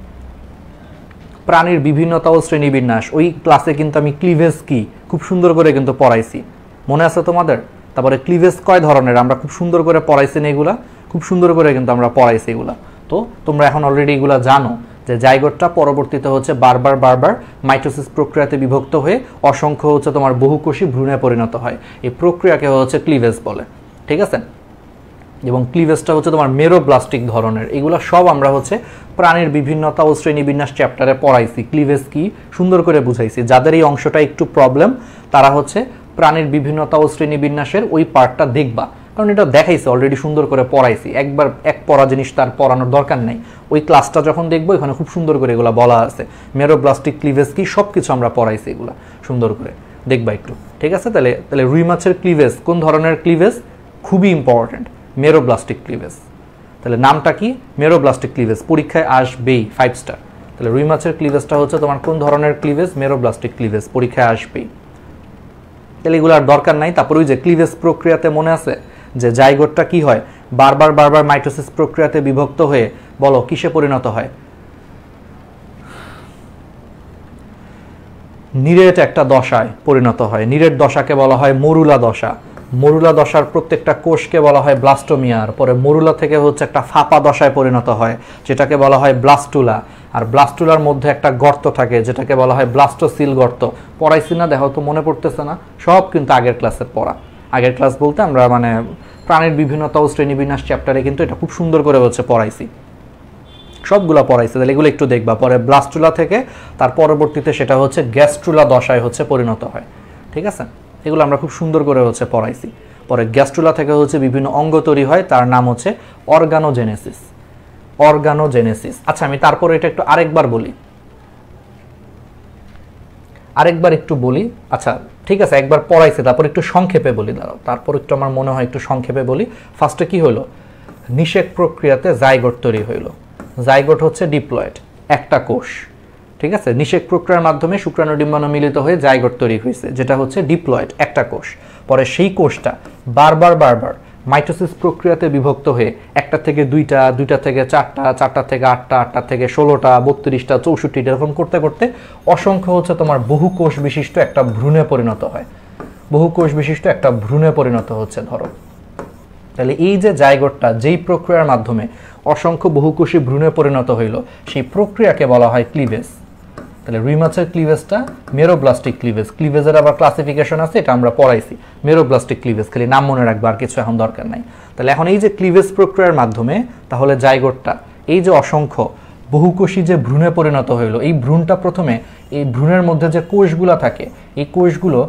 Speaker 1: প্রাণীর বিভিন্নতা ও শ্রেণীবিন্যাস। ওই ক্লাসে কিন্তু আমি ক্লিভেজ কি খুব সুন্দর করে কিন্তু পড়াইছি, মনে আছে তোমাদের? তারপরে ক্লিভেজ কয় ধরনের আমরা খুব সুন্দর করে পড়াইছি না, এগুলা খুব সুন্দর করে কিন্তু আমরা পড়াইছি এগুলা। তো তোমরা এখন অলরেডি এগুলা জানো যে জাইগোটটা পরবর্তীতে হচ্ছে বারবার মাইটোসিস প্রক্রিয়াতে বিভক্ত হয়ে অসংখ্য হচ্ছে তোমার বহুকোষী ভ্রূণে পরিণত হয়। এই প্রক্রিয়াকে হচ্ছে ক্লিভেজ বলে। ঠিক আছে, এবং ক্লিভেজটা হচ্ছে তোমার মেরোব্লাস্টিক ধরনের। এগুলো সব আমরা হচ্ছে প্রাণীর বিভিন্নতা ও শ্রেণীবিন্যাস চ্যাপ্টারে পড়াইছি। ক্লিভেজ কি সুন্দর করে বুঝাইছি। যাদের এই অংশটা একটু প্রবলেম, তারা হচ্ছে প্রাণীর বিভিন্নতা ও শ্রেণীবিন্যাসের ওই পার্টটা দেখবা, কারণ এটা দেখাইছে অলরেডি, সুন্দর করে পড়াইছি। একবার এক পড়া জিনিস তার পড়ানোর দরকার নাই। ওই ক্লাসটা যখন দেখবো এখানে খুব সুন্দর করে এগুলো বলা আছে, মেরোব্লাস্টিক ক্লিভেজ কি সব কিছু আমরা পড়াইছি, এগুলা সুন্দর করে দেখবা একটু। ঠিক আছে, তাহলে রুই মাছের ক্লিভেজ কোন ধরনের ক্লিভেজ? খুবই ইম্পর্টেন্ট, মেরোব্লাস্টিক ক্লিভেজ। তাহলে নামটা কি? মেরোব্লাস্টিক ক্লিভেজ, পরীক্ষায় আসবেই 5 স্টার। তাহলে রুই মাছের ক্লিভেজটা হচ্ছে তোমার কোন ধরনের ক্লিভেজ? মেরোব্লাস্টিক ক্লিভেজ, পরীক্ষায় আসবেই। তাহলে এগুলোর দরকার নাই। তারপর ওই যে ক্লিভেজ প্রক্রিয়াতে মনে আছে যে জাইগোটটা কি হয়? বারবার মাইটোসিস প্রক্রিয়াতে বিভক্ত হয়ে বলো কিসে পরিণত হয়? নিরেট একটা দশায় পরিণত হয়। নিরেট দশাকে বলা হয় মরুলা দশা। মরুলা দশার প্রত্যেকটা কোষকে বলা হয় ব্লাস্টোমিয়ার, পরে মরুলা থেকে হচ্ছে একটা ফাঁপা দশায় পরিণত হয় যেটাকে বলা হয় ব্লাস্টুলা, আর ব্লাস্টুলার মধ্যে একটা গর্ত থাকে যেটাকে বলা হয় ব্লাস্টোসিল গর্ত। পড়াইছি না দেখো তো, মনে পড়তেছে না? সব কিন্তু আগের ক্লাসের পড়া। আগের ক্লাস বলতে আমরা মানে প্রাণীর বিভিন্নতা ও শ্রেণীবিন্যাস চ্যাপ্টারে কিন্তু এটা খুব সুন্দর করে হচ্ছে পড়াইছি, সবগুলা পড়াইছে, তাহলে এগুলো একটু দেখবা। পরে ব্লাস্টুলা থেকে তার পরবর্তীতে সেটা হচ্ছে গ্যাস্ট্রুলা দশায় হচ্ছে পরিণত হয়, ঠিক আছে? এগুলো আমরা খুব সুন্দর করে হচ্ছে পড়াইছি। পরে গ্যাস্ট্রুলা থেকে হচ্ছে বিভিন্ন অঙ্গ তৈরি হয়, তার নাম হচ্ছে অর্গানোজেনেসিস। অর্গানোজেনেসিস। আচ্ছা, আমি তারপরে এটা একটু আরেকবার বলি। আচ্ছা ঠিক আছে, একবার পড়াইছে, তারপর একটু সংক্ষেপে বলি, দাঁড়াও, তারপর একটু আমার মনে হয় একটু সংক্ষেপে বলি। ফার্স্টে কি হলো? নিষেক প্রক্রিয়াতে জাইগোট তৈরি হইল। জাইগোট হচ্ছে ডিপ্লয়েড, একটা কোষ, ঠিক আছে? নিষেক প্রক্রিয়ার মাধ্যমে শুক্রাণু ডিম্বাণু মিলিত হয়ে জাইগোট তৈরি হয়েছে, যেটা হচ্ছে ডিপ্লয়েড, একটা কোষ। পরে সেই কোষটা বারবার মাইটোসিস প্রক্রিয়াতে বিভক্ত হয়ে একটা থেকে দুইটা, দুইটা থেকে চারটা, চারটা থেকে আটটা, আটটা থেকে 16টা, 32টা, 64টা, এরকম করতে করতে অসংখ্য হচ্ছে তোমার বহু কোষ বিশিষ্ট একটা ভ্রূণে পরিণত হয়। বহু কোষ বিশিষ্ট একটা ভ্রূণে পরিণত হচ্ছে, ধরো। তাহলে এই যে জাইগোটটা যেই প্রক্রিয়ার মাধ্যমে অসংখ্য বহুকোষী ভ্রূণে পরিণত হইল, সেই প্রক্রিয়াকে বলা হয় ক্লিভেজ। তাহলে রুই মাছের ক্লিভেজটা মেরোব্লাস্টিক ক্লিভেজ। ক্লিভেজের আবার ক্লাসিফিকেশন আছে, এটা আমরা পড়াইছি। মেরোব্লাস্টিক ক্লিভেজ, খালি নাম মনে রাখবো, আর কিছু এখন দরকার নাই। তাহলে এখন এই যে ক্লিভেজ প্রক্রিয়ার মাধ্যমে তাহলে জাইগোটটা, এই যে অসংখ্য বহুকোষী যে ভ্রূণে পরিণত হইল, এই ভ্রূণটা প্রথমে, এই ভ্রূণের মধ্যে যে কোষগুলো থাকে, এই কোষগুলো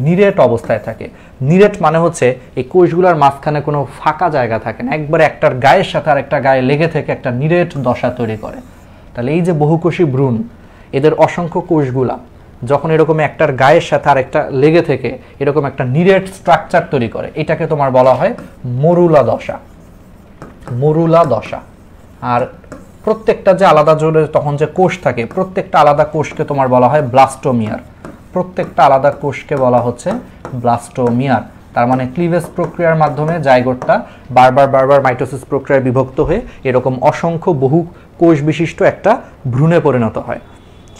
Speaker 1: নিরেট অবস্থায় থাকে। নিরেট মানে হচ্ছে এই কোষগুলোর মাঝখানে কোনো ফাঁকা জায়গা থাকে না, একবারে একটার গায়ের সাথে আর একটা গায়ে লেগে থেকে একটা নিরেট দশা তৈরি করে। তাহলে এই যে বহুকোষী ভ্রূণ, এদের অসংখ্য কোষগুলা যখন এরকম একটার গায়ের সাথে আর একটা লেগে থেকে এরকম একটা নিরেট স্ট্রাকচার তৈরি করে, এটাকে তোমার বলা হয় মরুলা দশা। মরুলা দশা। আর প্রত্যেকটা যে আলাদা জোরে তখন যে কোষ থাকে, প্রত্যেকটা আলাদা কোষকে তোমার বলা হয় ব্লাস্টোমিয়ার। প্রত্যেকটা আলাদা কোষকে বলা হচ্ছে ব্লাস্টোমিয়ার। তার মানে ক্লিভেজ প্রক্রিয়ার মাধ্যমে জাইগোটটা বারবার মাইটোসিস প্রক্রিয়ায় বিভক্ত হয়ে এরকম অসংখ্য বহু কোষ বিশিষ্ট একটা ভ্রূণে পরিণত হয়,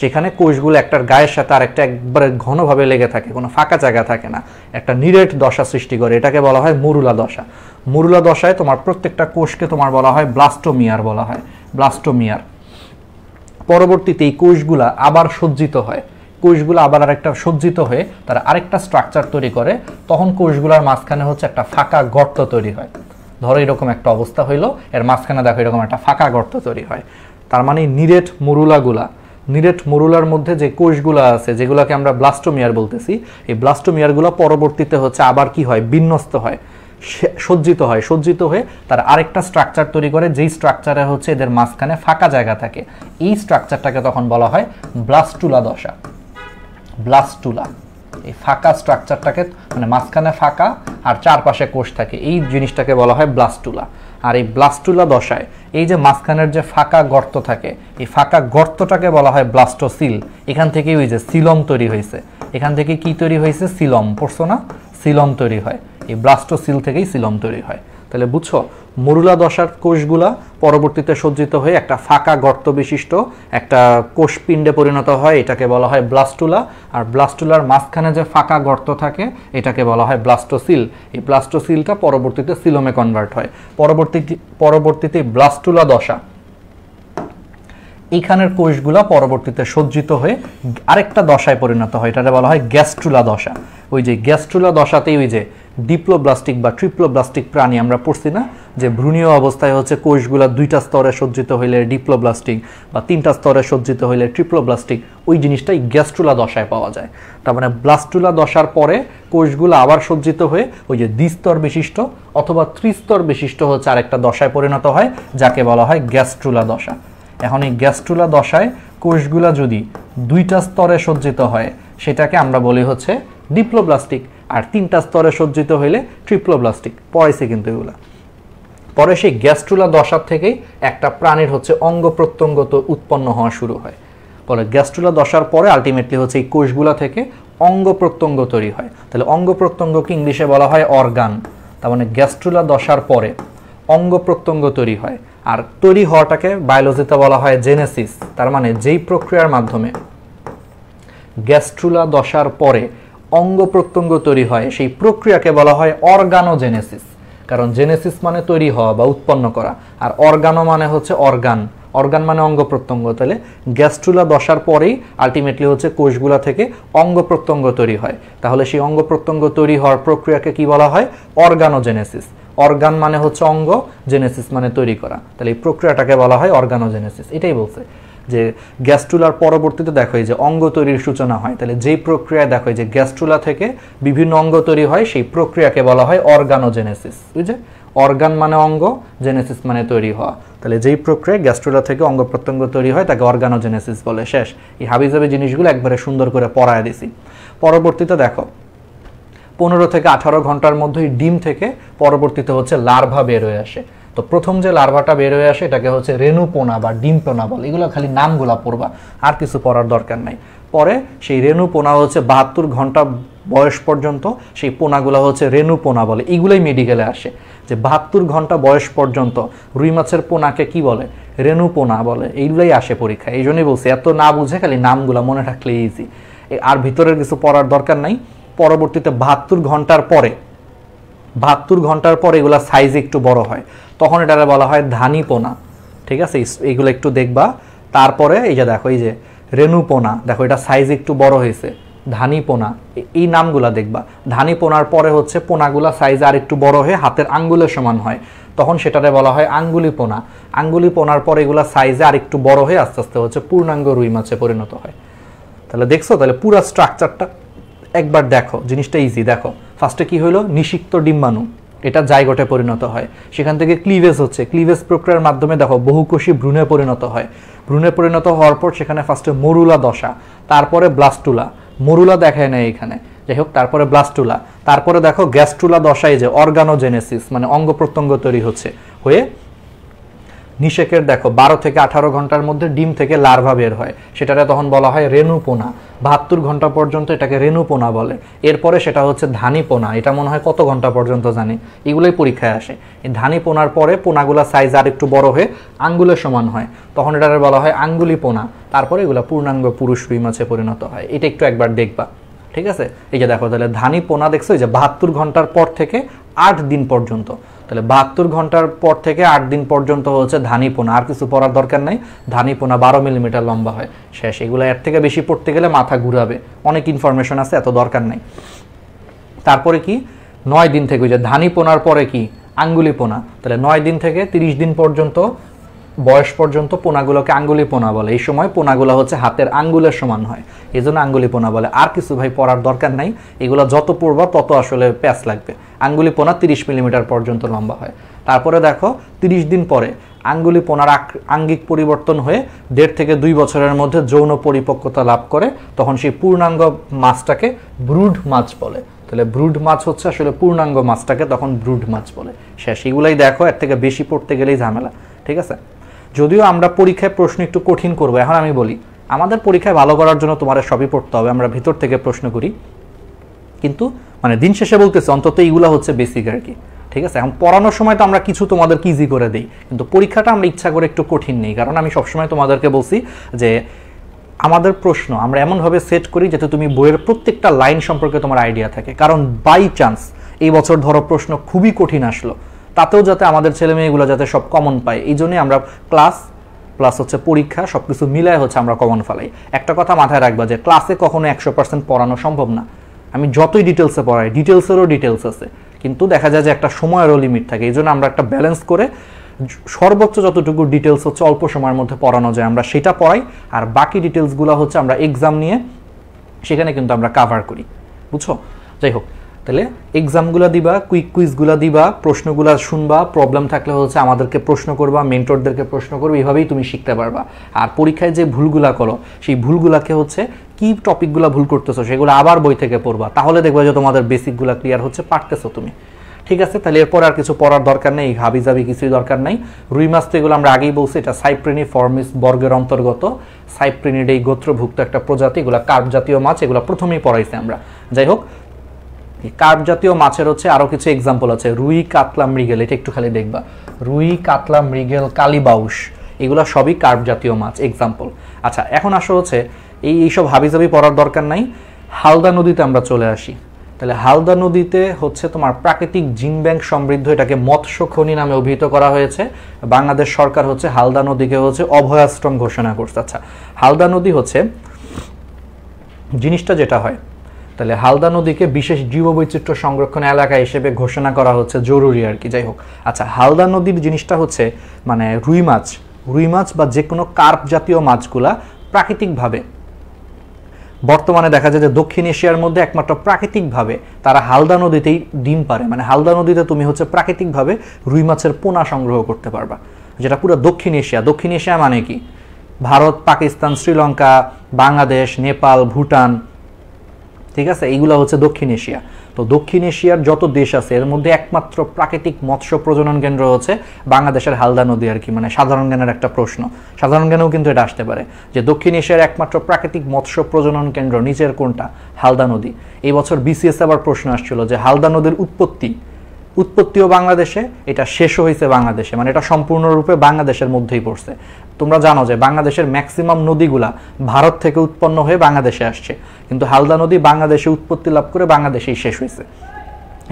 Speaker 1: যেখানে কোষগুলো একটার গায়ের সাথে আর একটা একবারে ঘনভাবে লেগে থাকে, কোনো ফাঁকা জায়গা থাকে না, একটা নিরেট দশা সৃষ্টি করে। এটাকে বলা হয় মরুলা দশা। মরুলা দশায় তোমার প্রত্যেকটা কোষকে তোমার বলা হয় ব্লাস্টোমিয়ার, বলা হয় ব্লাস্টোমিয়ার। পরবর্তীতে এই কোষগুলা আবার সজ্জিত হয়, কোষগুলো আবার আরেকটা সজ্জিত হয়ে তারা আরেকটা স্ট্রাকচার তৈরি করে, তখন কোষগুলোর মাঝখানে হচ্ছে একটা ফাঁকা গর্ত তৈরি হয়। ধরো এরকম একটা অবস্থা হইলো, এর মাঝখানে দেখো এরকম একটা ফাঁকা গর্ত তৈরি হয়। তার মানে নিরেট মরুলার মধ্যে যে কোষগুলো আছে, যেগুলোকে আমরা ব্লাস্টোমিয়ার বলতেছি, এই ব্লাস্টোমিয়ারগুলো পরবর্তীতে হচ্ছে আবার কি হয়, বিন্যস্ত হয়, সজ্জিত হয়ে তার আরেকটা স্ট্রাকচার তৈরি করে, যেই স্ট্রাকচারে হচ্ছে এদের মাঝখানে ফাঁকা জায়গা থাকে। এই স্ট্রাকচারটাকে তখন বলা হয় ব্লাস্টুলা দশা। ব্লাস্টুলা, এই ফাঁকা স্ট্রাকচারটাকে, মানে মাঝখানে ফাঁকা আর চারপাশে কোষ থাকে, এই জিনিসটাকে বলা হয় ব্লাস্টুলা। আর এই ব্লাস্টুলা দশায় এই যে মাঝখানের যে ফাঁকা গর্ত থাকে, এই ফাঁকা গর্তটাকে বলা হয় ব্লাস্টোসিল। এখান থেকে ওই যে সিলম তৈরি হয়েছে, এখান থেকে কি তৈরি হয়েছে, সিলম, পড়ছো না? সিলম তৈরি হয়, এই ব্লাস্টোসিল থেকেই সিলম তৈরি হয়। তাহলে বুঝছো, মরুলা দশার কোষগুলা পরবর্তীতে সজ্জিত হয়ে একটা ফাঁকা গর্ত বিশিষ্ট একটা কোষপিণ্ডে পরিণত হয়, এটাকে বলা হয় ব্লাস্টুলা। আর ব্লাস্টুলার মাঝখানে যে ফাঁকা গর্ত থাকে, এটাকে বলা হয় ব্লাস্টোসিল। এই ব্লাস্টোসিলটা পরবর্তীতে সিলোমে কনভার্ট হয়। পরবর্তীতে ব্লাস্টুলা দশা, এইখানের কোষগুলা পরবর্তীতে সজ্জিত হয়ে আরেকটা দশায় পরিণত হয়, এটাকে বলা হয় গ্যাস্ট্রুলা দশা। ওই যে গ্যাস্ট্রুলা দশাতেই ওই যে ডিপ্লোব্লাস্টিক বা ট্রিপ্লোব্লাস্টিক প্রাণী আমরা পড়ছি না, যে ভ্রূণীয় অবস্থায় হচ্ছে কোষগুলা দুইটা স্তরে সজ্জিত হইলে ডিপ্লোব্লাস্টিক বা তিনটা স্তরে সজ্জিত হইলে ট্রিপ্লোব্লাস্টিক, ওই জিনিসটাই গ্যাস্ট্রুলা দশায় পাওয়া যায়। তার মানে ব্লাস্টুলা দশার পরে কোষগুলো আবার সজ্জিত হয়ে ওই যে দ্বিস্তর বিশিষ্ট অথবা ত্রিস্তর বিশিষ্ট হচ্ছে আরেকটা দশায় পরিণত হয়, যাকে বলা হয় গ্যাস্ট্রুলা দশা। এখন এই গ্যাস্ট্রুলা দশায় কোষগুলা যদি দুইটা স্তরে সজ্জিত হয়, সেটাকে আমরা বলি হচ্ছে ডিপ্লোব্লাস্টিক, আর তিনটা স্তরে সজ্জিত হইলে ট্রিপ্লোব্লাস্টিক। পড়াইছে কিন্তু এগুলা। পরে সেই গ্যাস্ট্রুলা দশার থেকেই একটা প্রাণীর হচ্ছে অঙ্গ প্রত্যঙ্গ তো উৎপন্ন হওয়া শুরু হয়। পরে গ্যাস্ট্রুলা দশার পরে আলটিমেটলি হচ্ছে এই কোষগুলা থেকে অঙ্গ প্রত্যঙ্গ তৈরি হয়। তাহলে অঙ্গ প্রত্যঙ্গকে ইংলিশে বলা হয় অর্গান। তার মানে গ্যাস্ট্রুলা দশার পরে অঙ্গ প্রত্যঙ্গ তৈরি হয়, আর তৈরি হওয়াটাকে বায়োলজিতে বলা হয় জেনেসিস। তার মানে যেই প্রক্রিয়ার মাধ্যমে গ্যাস্ট্রুলা দশার পরে অঙ্গ প্রত্যঙ্গ তৈরি হয় সেই প্রক্রিয়াকে বলা হয় অর্গানোজেনেসিস। কারণ জেনেসিস মানে তৈরি হওয়া বা উৎপন্ন করা, আর অর্গানো মানে হচ্ছে অর্গান, অর্গান মানে অঙ্গ প্রত্যঙ্গ। তাহলে গ্যাস্ট্রুলা দশার পরেই আলটিমেটলি হচ্ছে কোষগুলা থেকে অঙ্গ প্রত্যঙ্গ তৈরি হয়। তাহলে সেই অঙ্গ প্রত্যঙ্গ তৈরি হওয়ার প্রক্রিয়াকে কি বলা হয়? অর্গানোজেনেসিস। অর্গান মানে হচ্ছে অঙ্গ, জেনেসিস মানে তৈরি করা। তাহলে এই প্রক্রিয়াটাকে বলা হয় অর্গানোজেনেসিস। এটাই বলছে যে গ্যাস্ট্রুলার পরবর্তীতে দেখো যে অঙ্গ তৈরির সূচনা হয়। তাহলে যেই প্রক্রিয়া দেখো যে গ্যাস্ট্রুলা থেকে বিভিন্ন অঙ্গ তৈরি হয় সেই প্রক্রিয়াকে বলা হয় অর্গানোজেনেসিস। বুঝলে? অর্গান মানে অঙ্গ, জেনেসিস মানে তৈরি হওয়া। তাহলে যেই প্রক্রিয়ায় গ্যাস্ট্রুলা থেকে অঙ্গ প্রত্যঙ্গ তৈরি হয় তাকে অর্গানোজেনেসিস বলে। শেষ। এই হাবিজাবি জিনিসগুলো একবারে সুন্দর করে পড়ায় দিছি। পরবর্তীতে দেখো 15 থেকে 18 ঘন্টার মধ্যেই ডিম থেকে পরবর্তীতে হচ্ছে লার্ভা বের হয়ে আসে। তো প্রথম যে লার্ভাটা বের হয়ে আসে এটাকে হচ্ছে রেণুপোনা বা ডিমপোনা বলে। এগুলো খালি নামগুলা পড়বা, আর কিছু পড়ার দরকার নাই। পরে সেই রেণুপোনা হচ্ছে 72 ঘন্টা বয়স পর্যন্ত সেই পোনাগুলো হচ্ছে রেণুপোনা বলে। এগুলোই মেডিকেলে আসে যে 72 ঘন্টা বয়স পর্যন্ত রুই মাছের পোনাকে কি বলে? রেণুপোনা বলে। এইগুলোই আসে পরীক্ষায়। এই জন্যই বলছি এত না বুঝে খালি নামগুলা মনে রাখলে ইজি, আর ভিতরের কিছু পড়ার দরকার নাই। পরবর্তীতে 72 ঘন্টার পরে এগুলা সাইজ একটু বড় হয়, তখন এটাকে বলা হয় ধানীপোনা। ঠিক আছে, এইগুলো একটু দেখবা। তারপরে এই যে দেখো এই যে রেণুপোনা, দেখো এটা সাইজ একটু বড় হয়েছে, ধানীপোনা। এই নামগুলা দেখবা। ধানীপোনার পরে হচ্ছে পোনাগুলা সাইজ আর একটু বড় হয়ে হাতের আঙ্গুলের সমান হয়, তখন সেটারে বলা হয় আঙ্গুলিপোনা। আঙ্গুলিপোনার পরে এগুলা সাইজে আর একটু বড় হয়ে আস্তে আস্তে হচ্ছে পূর্ণাঙ্গ রুই মাছে পরিণত হয়। তাহলে দেখছো, তাহলে পুরো স্ট্রাকচারটা একবার দেখো, জিনিসটা ইজি। দেখো ফার্স্টে কি হলো? নিষিক্ত ডিম্বাণু, এটা জাইগোটে পরিণত হয়। সেখান থেকে ক্লিভেজ হচ্ছে, ক্লিভেজ প্রক্রিয়ার মাধ্যমে দেখো বহুকোষী ভ্রূণে পরিণত হয়। ভ্রূণে পরিণত হওয়ার পর সেখানে ফার্স্টে মরুলা দশা, তারপরে ব্লাস্টুলা। মরুলা দেখায় না এখানে, যাই হোক। তারপরে ব্লাস্টুলা, তারপরে দেখো গ্যাস্ট্রুলা দশায় যে অর্গানোজেনেসিস মানে অঙ্গ প্রত্যঙ্গ তৈরি হচ্ছে, হয়ে নিষেকের দেখো 12 থেকে 18 ঘন্টার মধ্যে ডিম থেকে লার্ভা বের হয়, সেটাকে তখন বলা হয় রেণুপোনা। 72 ঘন্টা পর্যন্ত এটাকে রেণুপোনা বলে। এরপরে সেটা হচ্ছে ধানীপোনা, এটা মনে হয় কত ঘন্টা পর্যন্ত জানি, এগুলোই পরীক্ষায় আসে। এই ধানীপোনার পরে পোনাগুলা সাইজ আর একটু বড় হয়ে আঙ্গুলের সমান হয়, তখন এটাকে বলা হয় আঙ্গুলিপোনা। তারপরে এগুলা পূর্ণাঙ্গ পুরুষ রুই মাছে পরিণত হয়। এটা একটু একবার দেখবা। ঠিক আছে, এই যে দেখো তাহলে ধানীপোনা দেখছো, এই যে 72 ঘন্টার পর থেকে 8 দিন পর্যন্ত। তাহলে 72 ঘন্টার পর থেকে 8 দিন পর্যন্ত হচ্ছে ধানীপোনা। আর কিছু পড়ার দরকার নাই। ধানীপোনা 12 মিলিমিটার লম্বা হয়। শেষ। এগুলো এর থেকে বেশি পড়তে গেলে মাথা ঘুরাবে, অনেক ইনফরমেশন আছে, এত দরকার নাই। তারপরে কি 9 দিন থেকে, ওই যে ধানীপোনার পরে কি আঙ্গুলিপোনা। তাহলে 9 দিন থেকে 30 দিন পর্যন্ত বয়স পর্যন্ত পোনাগুলোকে আঙ্গুলিপোনা বলে। এই সময় পোনাগুলো হচ্ছে হাতের আঙ্গুলের সমান হয়, এই জন্য আঙ্গুলিপোনা বলে। আর কিছু ভাই পড়ার দরকার নাই, এগুলো যত পড়বা তত আসলে প্যাচ লাগবে। আঙ্গুলিপোনা 30 মিলিমিটার পর্যন্ত লম্বা হয়। তারপরে দেখো 30 দিন পরে আঙ্গুলিপোনার আঙ্গিক পরিবর্তন হয়ে 1.5 থেকে 2 বছরের মধ্যে যৌন পরিপক্কতা লাভ করে, তখন সেই পূর্ণাঙ্গ মাছটাকে ব্রুড মাছ বলে। তাহলে ব্রুড মাছ হচ্ছে আসলে পূর্ণাঙ্গ মাছটাকে তখন ব্রুড মাছ বলে। শেষ। এগুলাই দেখো, এর থেকে বেশি পড়তে গেলেই ঝামেলা। ঠিক আছে, যদিও আমরা পরীক্ষায় প্রশ্ন একটু কঠিন করবো। এখন আমি বলি, আমাদের পরীক্ষায় ভালো করার জন্য তোমাদের সবই পড়তে হবে, আমরা ভিতর থেকে প্রশ্ন করি, কিন্তু মানে দিন শেষে বলতেছে অন্তত এইগুলা হচ্ছে বেসিক আর কি। ঠিক আছে, এখন পড়ানোর সময় তো আমরা কিছু তোমাদের ইজি করে দিই, কিন্তু পরীক্ষাটা আমরা ইচ্ছা করে একটু কঠিন নেই। কারণ আমি সবসময় তোমাদেরকে বলছি যে আমাদের প্রশ্ন আমরা এমনভাবে সেট করি যাতে তুমি বইয়ের প্রত্যেকটা লাইন সম্পর্কে তোমার আইডিয়া থাকে। কারণ বাই চান্স এই বছর ধরো প্রশ্ন খুবই কঠিন আসলো, তাতেও যাতে আমাদের ছেলে মেয়েগুলো যাতে সব কমন পায়, এই জন্যই আমরা ক্লাস প্লাস হচ্ছে পরীক্ষা সব কিছু মিলায় হচ্ছে আমরা কমন ফেলাই। একটা কথা মাথায় রাখবা যে ক্লাসে কখনো 100% পড়ানো সম্ভব না। আমি যতই ডিটেলসে পড়াই, ডিটেলসেরও ডিটেলস আছে, কিন্তু দেখা যায় যে একটা সময়েরও লিমিট থাকে। এই জন্য আমরা একটা ব্যালেন্স করে সর্বোচ্চ যতটুকু ডিটেলস হচ্ছে অল্প সময়ের মধ্যে পড়ানো যায় আমরা সেটা পড়াই, আর বাকি ডিটেলসগুলো হচ্ছে আমরা এক্সাম নিয়ে সেখানে কিন্তু আমরা কাভার করি। বুঝছো? যাই হোক, তাহলে এক্সামগুলো দিবা, কুইক কুইজগুলো দিবা, প্রশ্নগুলো শুনবা, প্রবলেম থাকলে হচ্ছে আমাদেরকে প্রশ্ন করবা, মেন্টরদেরকে প্রশ্ন করবে, এইভাবেই তুমি শিখতে পারবা। আর পরীক্ষায় যে ভুলগুলা করো সেই ভুলগুলাকে হচ্ছে কি টপিকগুলো ভুল করতেছো সেগুলো আবার বই থেকে পড়বা, তাহলে দেখবা যে তোমাদের বেসিকগুলো ক্লিয়ার হচ্ছে, পারতেছো তুমি। ঠিক আছে, তাহলে এরপর আর কিছু পড়ার দরকার নেই, হাবিজাবি কিছুই দরকার নাই। রুই মাছ তো এগুলো আমরা আগেই বলছি, এটা সাইপ্রিনি ফর্মিস বর্গের অন্তর্গত। সাইপ্রিনিড এই গোত্রভুক্ত একটা প্রজাতি, এগুলো কার্প জাতীয় মাছ, এগুলো প্রথমেই পড়াইছি আমরা। যাই হোক, কার্প জাতীয় মাছের হচ্ছে আরো কিছু এক্সাম্পল আছে, রুই, কাতলা, মৃগেল। এটা একটু খালি দেখবা, রুই, কাতলা, মৃগেল, কালীবাউস, এগুলো সবই কার্প জাতীয় মাছ এক্সাম্পল। আচ্ছা, এখন আসো হচ্ছে এইসব হাবিজাবি পড়ার দরকার নাই। হালদা নদীতে আমরা চলে আসি। তাহলে হালদা নদীতে হচ্ছে তোমার প্রাকৃতিক জিন ব্যাংক সমৃদ্ধ, এটাকে মৎস্য খনি নামে অভিহিত করা হয়েছে। বাংলাদেশ সরকার হচ্ছে হালদা নদীকে হচ্ছে অভয়াশ্রম ঘোষণা করছে। আচ্ছা, হালদা নদী হচ্ছে জিনিসটা যেটা হয়, তাহলে হালদা নদীকে বিশেষ জীববৈচিত্র্য সংরক্ষণ এলাকা হিসেবে ঘোষণা করা হচ্ছে জরুরি আর কি। যাই হোক, আচ্ছা, হালদা নদীর জিনিসটা হচ্ছে মানে রুই মাছ বা যে কোনো কার্প জাতীয় মাছগুলা প্রাকৃতিকভাবে বর্তমানে দেখা যায় যে দক্ষিণ এশিয়ার মধ্যে একমাত্র প্রাকৃতিকভাবে তারা হালদা নদীতেই ডিম পারে। মানে হালদা নদীতে তুমি হচ্ছে প্রাকৃতিকভাবে রুই মাছের পোনা সংগ্রহ করতে পারবা, যেটা পুরো দক্ষিণ এশিয়া মানে কি ভারত, পাকিস্তান, শ্রীলঙ্কা, বাংলাদেশ, নেপাল, ভুটান, ঠিক আছে, এইগুলো হচ্ছে দক্ষিণ এশিয়া। তো দক্ষিণ এশিয়ার যত দেশ আছে এর মধ্যে একমাত্র প্রাকৃতিক মৎস্য প্রজনন কেন্দ্র হচ্ছে বাংলাদেশের হালদা নদী আর কি। মানে সাধারণ জ্ঞানের একটা প্রশ্ন, সাধারণ জ্ঞানেও কিন্তু এটা আসতে পারে যে দক্ষিণ এশিয়ার একমাত্র প্রাকৃতিক মৎস্য প্রজনন কেন্দ্র নিচের কোনটা? হালদা নদী। এই বছর বিসিএস আবার প্রশ্ন আসছিল যে হালদা নদীর উৎপত্তিও বাংলাদেশে, এটা শেষও হয়েছে বাংলাদেশে, মানে এটা সম্পূর্ণরূপে বাংলাদেশের মধ্যেই পড়ছে। তোমরা জানো যে বাংলাদেশের ম্যাক্সিমাম নদীগুলা ভারত থেকে উৎপন্ন হয়ে বাংলাদেশে আসছে, কিন্তু হালদা নদী বাংলাদেশে উৎপত্তি লাভ করে বাংলাদেশেই শেষ হয়েছে।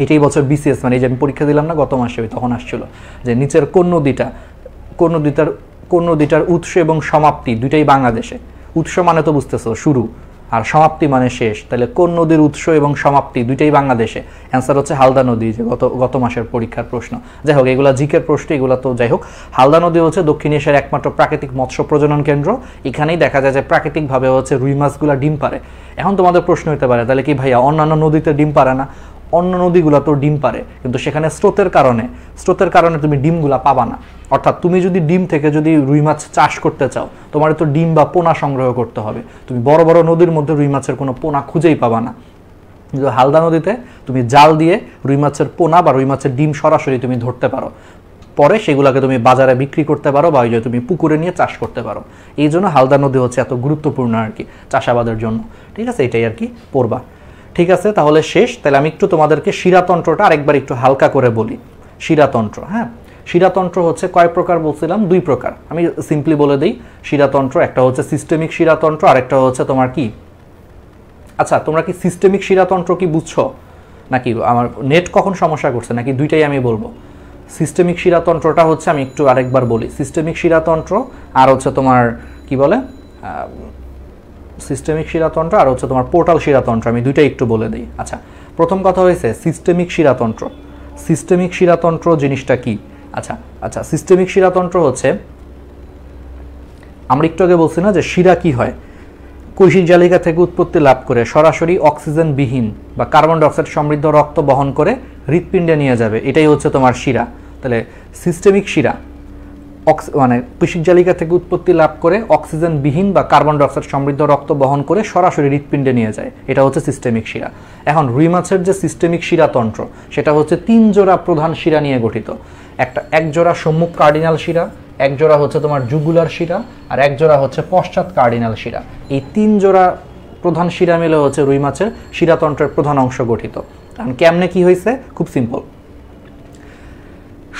Speaker 1: এটাই বছর বিসিএস, মানে এই যে আমি পরীক্ষা দিলাম না গত মাসে, তখন আসছিল যে নিচের কোন নদীটার উৎস এবং সমাপ্তি দুইটাই বাংলাদেশে। উৎস মানে তো বুঝতেছো শুরু, আর সমাপ্তি মানে শেষ। তাহলে কোন নদীর উৎস এবং সমাপ্তি দুইটাই বাংলাদেশে? অ্যান্সার হচ্ছে হালদা নদী, যে গত মাসের পরীক্ষার প্রশ্ন। যাই হোক, এগুলা জিকের প্রশ্ন, এগুলো তো যাই হোক। হালদা নদী হচ্ছে দক্ষিণ এশিয়ার একমাত্র প্রাকৃতিক মৎস্য প্রজনন কেন্দ্র। এখানেই দেখা যায় যে প্রাকৃতিকভাবে হচ্ছে রুই মাছগুলা ডিম পারে। এখন তোমাদের প্রশ্ন হতে পারে তাহলে কি ভাইয়া অন্যান্য নদীতে ডিম পারে না? অন্য নদীগুলো তো ডিম পারে, কিন্তু সেখানে স্রোতের কারণে তুমি ডিমগুলা পাবা না। অর্থাৎ তুমি যদি ডিম থেকে যদি রুই মাছ চাষ করতে চাও, তোমার তো ডিম বা পোনা সংগ্রহ করতে হবে। তুমি বড় বড় নদীর মধ্যে রুই মাছের কোনো পোনা খুঁজেই পাবা না। কিন্তু হালদা নদীতে তুমি জাল দিয়ে রুই মাছের পোনা বা রুই মাছের ডিম সরাসরি তুমি ধরতে পারো, পরে সেগুলোকে তুমি বাজারে বিক্রি করতে পারো বা ওই যে তুমি পুকুরে নিয়ে চাষ করতে পারো। এই জন্য হালদা নদী হচ্ছে এত গুরুত্বপূর্ণ আর কি চাষাবাদের জন্য। ঠিক আছে, এটাই আর কি পড়বা। ঠিক আছে, তাহলে শেষ। তাহলে আমি একটু তোমাদেরকে শিরাতন্ত্রটা আরেকবার একটু হালকা করে বলি। শিরাতন্ত্র, হ্যাঁ, শিরাতন্ত্র হচ্ছে কয় প্রকার বলছিলাম? 2 প্রকার। আমি সিম্পলি বলে দিই শিরাতন্ত্র, একটা হচ্ছে সিস্টেমিক শিরাতন্ত্র, আরেকটা হচ্ছে তোমার কি, আচ্ছা তোমরা কি সিস্টেমিক শিরাতন্ত্র কি বুঝছো নাকি আমার নেট কখন সমস্যা করছে নাকি দুইটাই আমি বলবো? সিস্টেমিক শিরাতন্ত্রটা হচ্ছে আমি একটু আরেকবার বলি। সিস্টেমিক শিরাতন্ত্র আর হচ্ছে তোমার কি বলে সিস্টেমিক শিরাতন্ত্র আর হচ্ছে তোমার পোর্টাল শিরাতন্ত্র, আমি দুইটাই একটু বলে দিই। আচ্ছা, প্রথম কথা হয়েছে সিস্টেমিক শিরাতন্ত্র। সিস্টেমিক শিরাতন্ত্র জিনিসটা কি? আচ্ছা সিস্টেমিক শিরাতন্ত্র হচ্ছে, আমরা একটু আগে বলছি না যে শিরা কি হয়, কৈশিক জালিকা থেকে উৎপত্তি লাভ করে সরাসরি অক্সিজেনবিহীন বা কার্বন ডাইঅক্সাইড সমৃদ্ধ রক্ত বহন করে হৃৎপিণ্ডে নিয়ে যাবে, এটাই হচ্ছে তোমার শিরা। তাহলে সিস্টেমিক শিরা মানে কৈশিক জালিকা থেকে উৎপত্তি লাভ করে অক্সিজেনবিহীন বা কার্বন ডাইঅক্সাইড সমৃদ্ধ রক্ত বহন করে সরাসরি হৃৎপিণ্ডে নিয়ে যায়, এটা হচ্ছে সিস্টেমিক শিরা। এখন রুই মাছের যে সিস্টেমিক শিরাতন্ত্র সেটা হচ্ছে 3 জোড়া প্রধান শিরা নিয়ে গঠিত। এক জোড়া সম্মুখ কার্ডিনাল শিরা, এক জোড়া হচ্ছে তোমার জুগুলার শিরা, আর এক জোড়া হচ্ছে পশ্চাৎ কার্ডিনাল শিরা। এই 3 জোড়া প্রধান শিরা মিলে হচ্ছে রুই মাছের শিরাতন্ত্রের প্রধান অংশ গঠিত। কারণ কেমনে কি হয়েছে? খুব সিম্পল।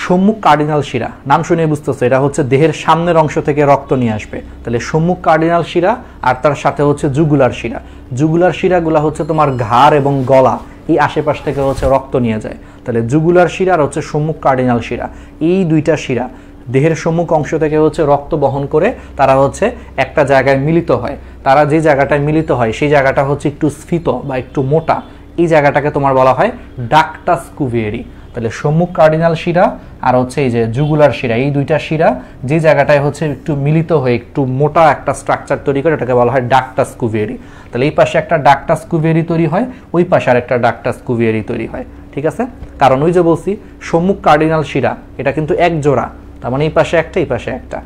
Speaker 1: সম্মুখ কার্ডিনাল শিরা, নাম শুনে বুঝতেছো এটা হচ্ছে দেহের সামনের অংশ থেকে রক্ত নিয়ে আসবে। তাহলে সম্মুখ কার্ডিনাল শিরা আর তার সাথে হচ্ছে জুগুলার শিরা। জুগুলার শিরাগুলা হচ্ছে তোমার ঘাড় এবং গলা এই আশেপাশ থেকে হচ্ছে রক্ত নিয়ে যায়। তাহলে জুগুলার শিরা আর হচ্ছে সম্মুখ কার্ডিনাল শিরা, এই দুইটা শিরা দেহের সম্মুখ অংশ থেকে হচ্ছে রক্ত বহন করে তারা হচ্ছে একটা জায়গায় মিলিত হয়। তারা যে জায়গাটায় মিলিত হয় সেই জায়গাটা হচ্ছে একটু স্ফীত বা একটু মোটা, এই জায়গাটাকে তোমার বলা হয় ডাক্টাস কুভিয়েরি। তাহলে সম্মুখ কার্ডিনাল শিরা আর হচ্ছে এই যে জুগুলার শিরা, এই দুইটা শিরা যে জায়গাটায় হচ্ছে একটু মিলিত হয়ে একটু মোটা একটা স্ট্রাকচার তৈরি করে এটাকে বলা হয় ডাক্টাস কুভিয়েরি। তাহলে এই পাশে একটা ডাক্টাস কুভিয়েরি তৈরি হয়, ওই পাশে আর একটা ডাক্টাস কুভিয়েরি তৈরি হয়। ঠিক আছে, কারণ ওই যে বলছি সম্মুখ কার্ডিনাল শিরা এটা কিন্তু এক জোড়া, তার মানে এই পাশে একটা এই পাশে একটা।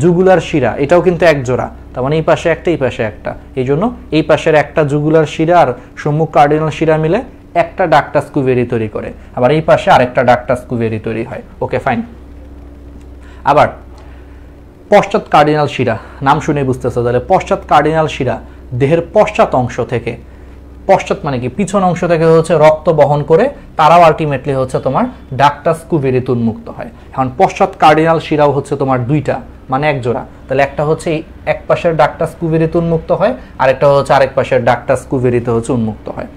Speaker 1: জুগুলার শিরা এটাও কিন্তু এক জোড়া, তার মানে এই পাশে একটা এই পাশে একটা। এই জন্য এই পাশের একটা জুগুলার শিরা আর সম্মুখ কার্ডিনাল শিরা মিলে একটা ডাক্টাস কুভিয়েরি তৈরি করে, আবার এই পাশে আরেকটা ডাক্টাস কুভিয়েরি তৈরি হয়। Okay fine. আবার পশ্চাৎ কার্ডিনাল শিরা, নাম শুনে বুঝতেছো, তাহলে পশ্চাৎ কার্ডিনাল শিরা দেহের পশ্চাৎ অংশ থেকে, পশ্চাৎ মানে কি পিছন অংশ থেকে হচ্ছে রক্ত বহন করে তারাও আলটিমেটলি হচ্ছে তোমার ডাক্টাস কুভিয়েরিতে উন্মুক্ত হয়। এখন পশ্চাৎ কার্ডিনাল শিরাও হচ্ছে তোমার দুইটা, মানে এক জোড়া, তাহলে একটা হচ্ছে এক পাশের ডাক্টাস কুভেরিতে উন্মুক্ত হয়, আরেকটা হচ্ছে আরেক পাশের ডাক্টাস কুভেরিতে হচ্ছে উন্মুক্ত হয়।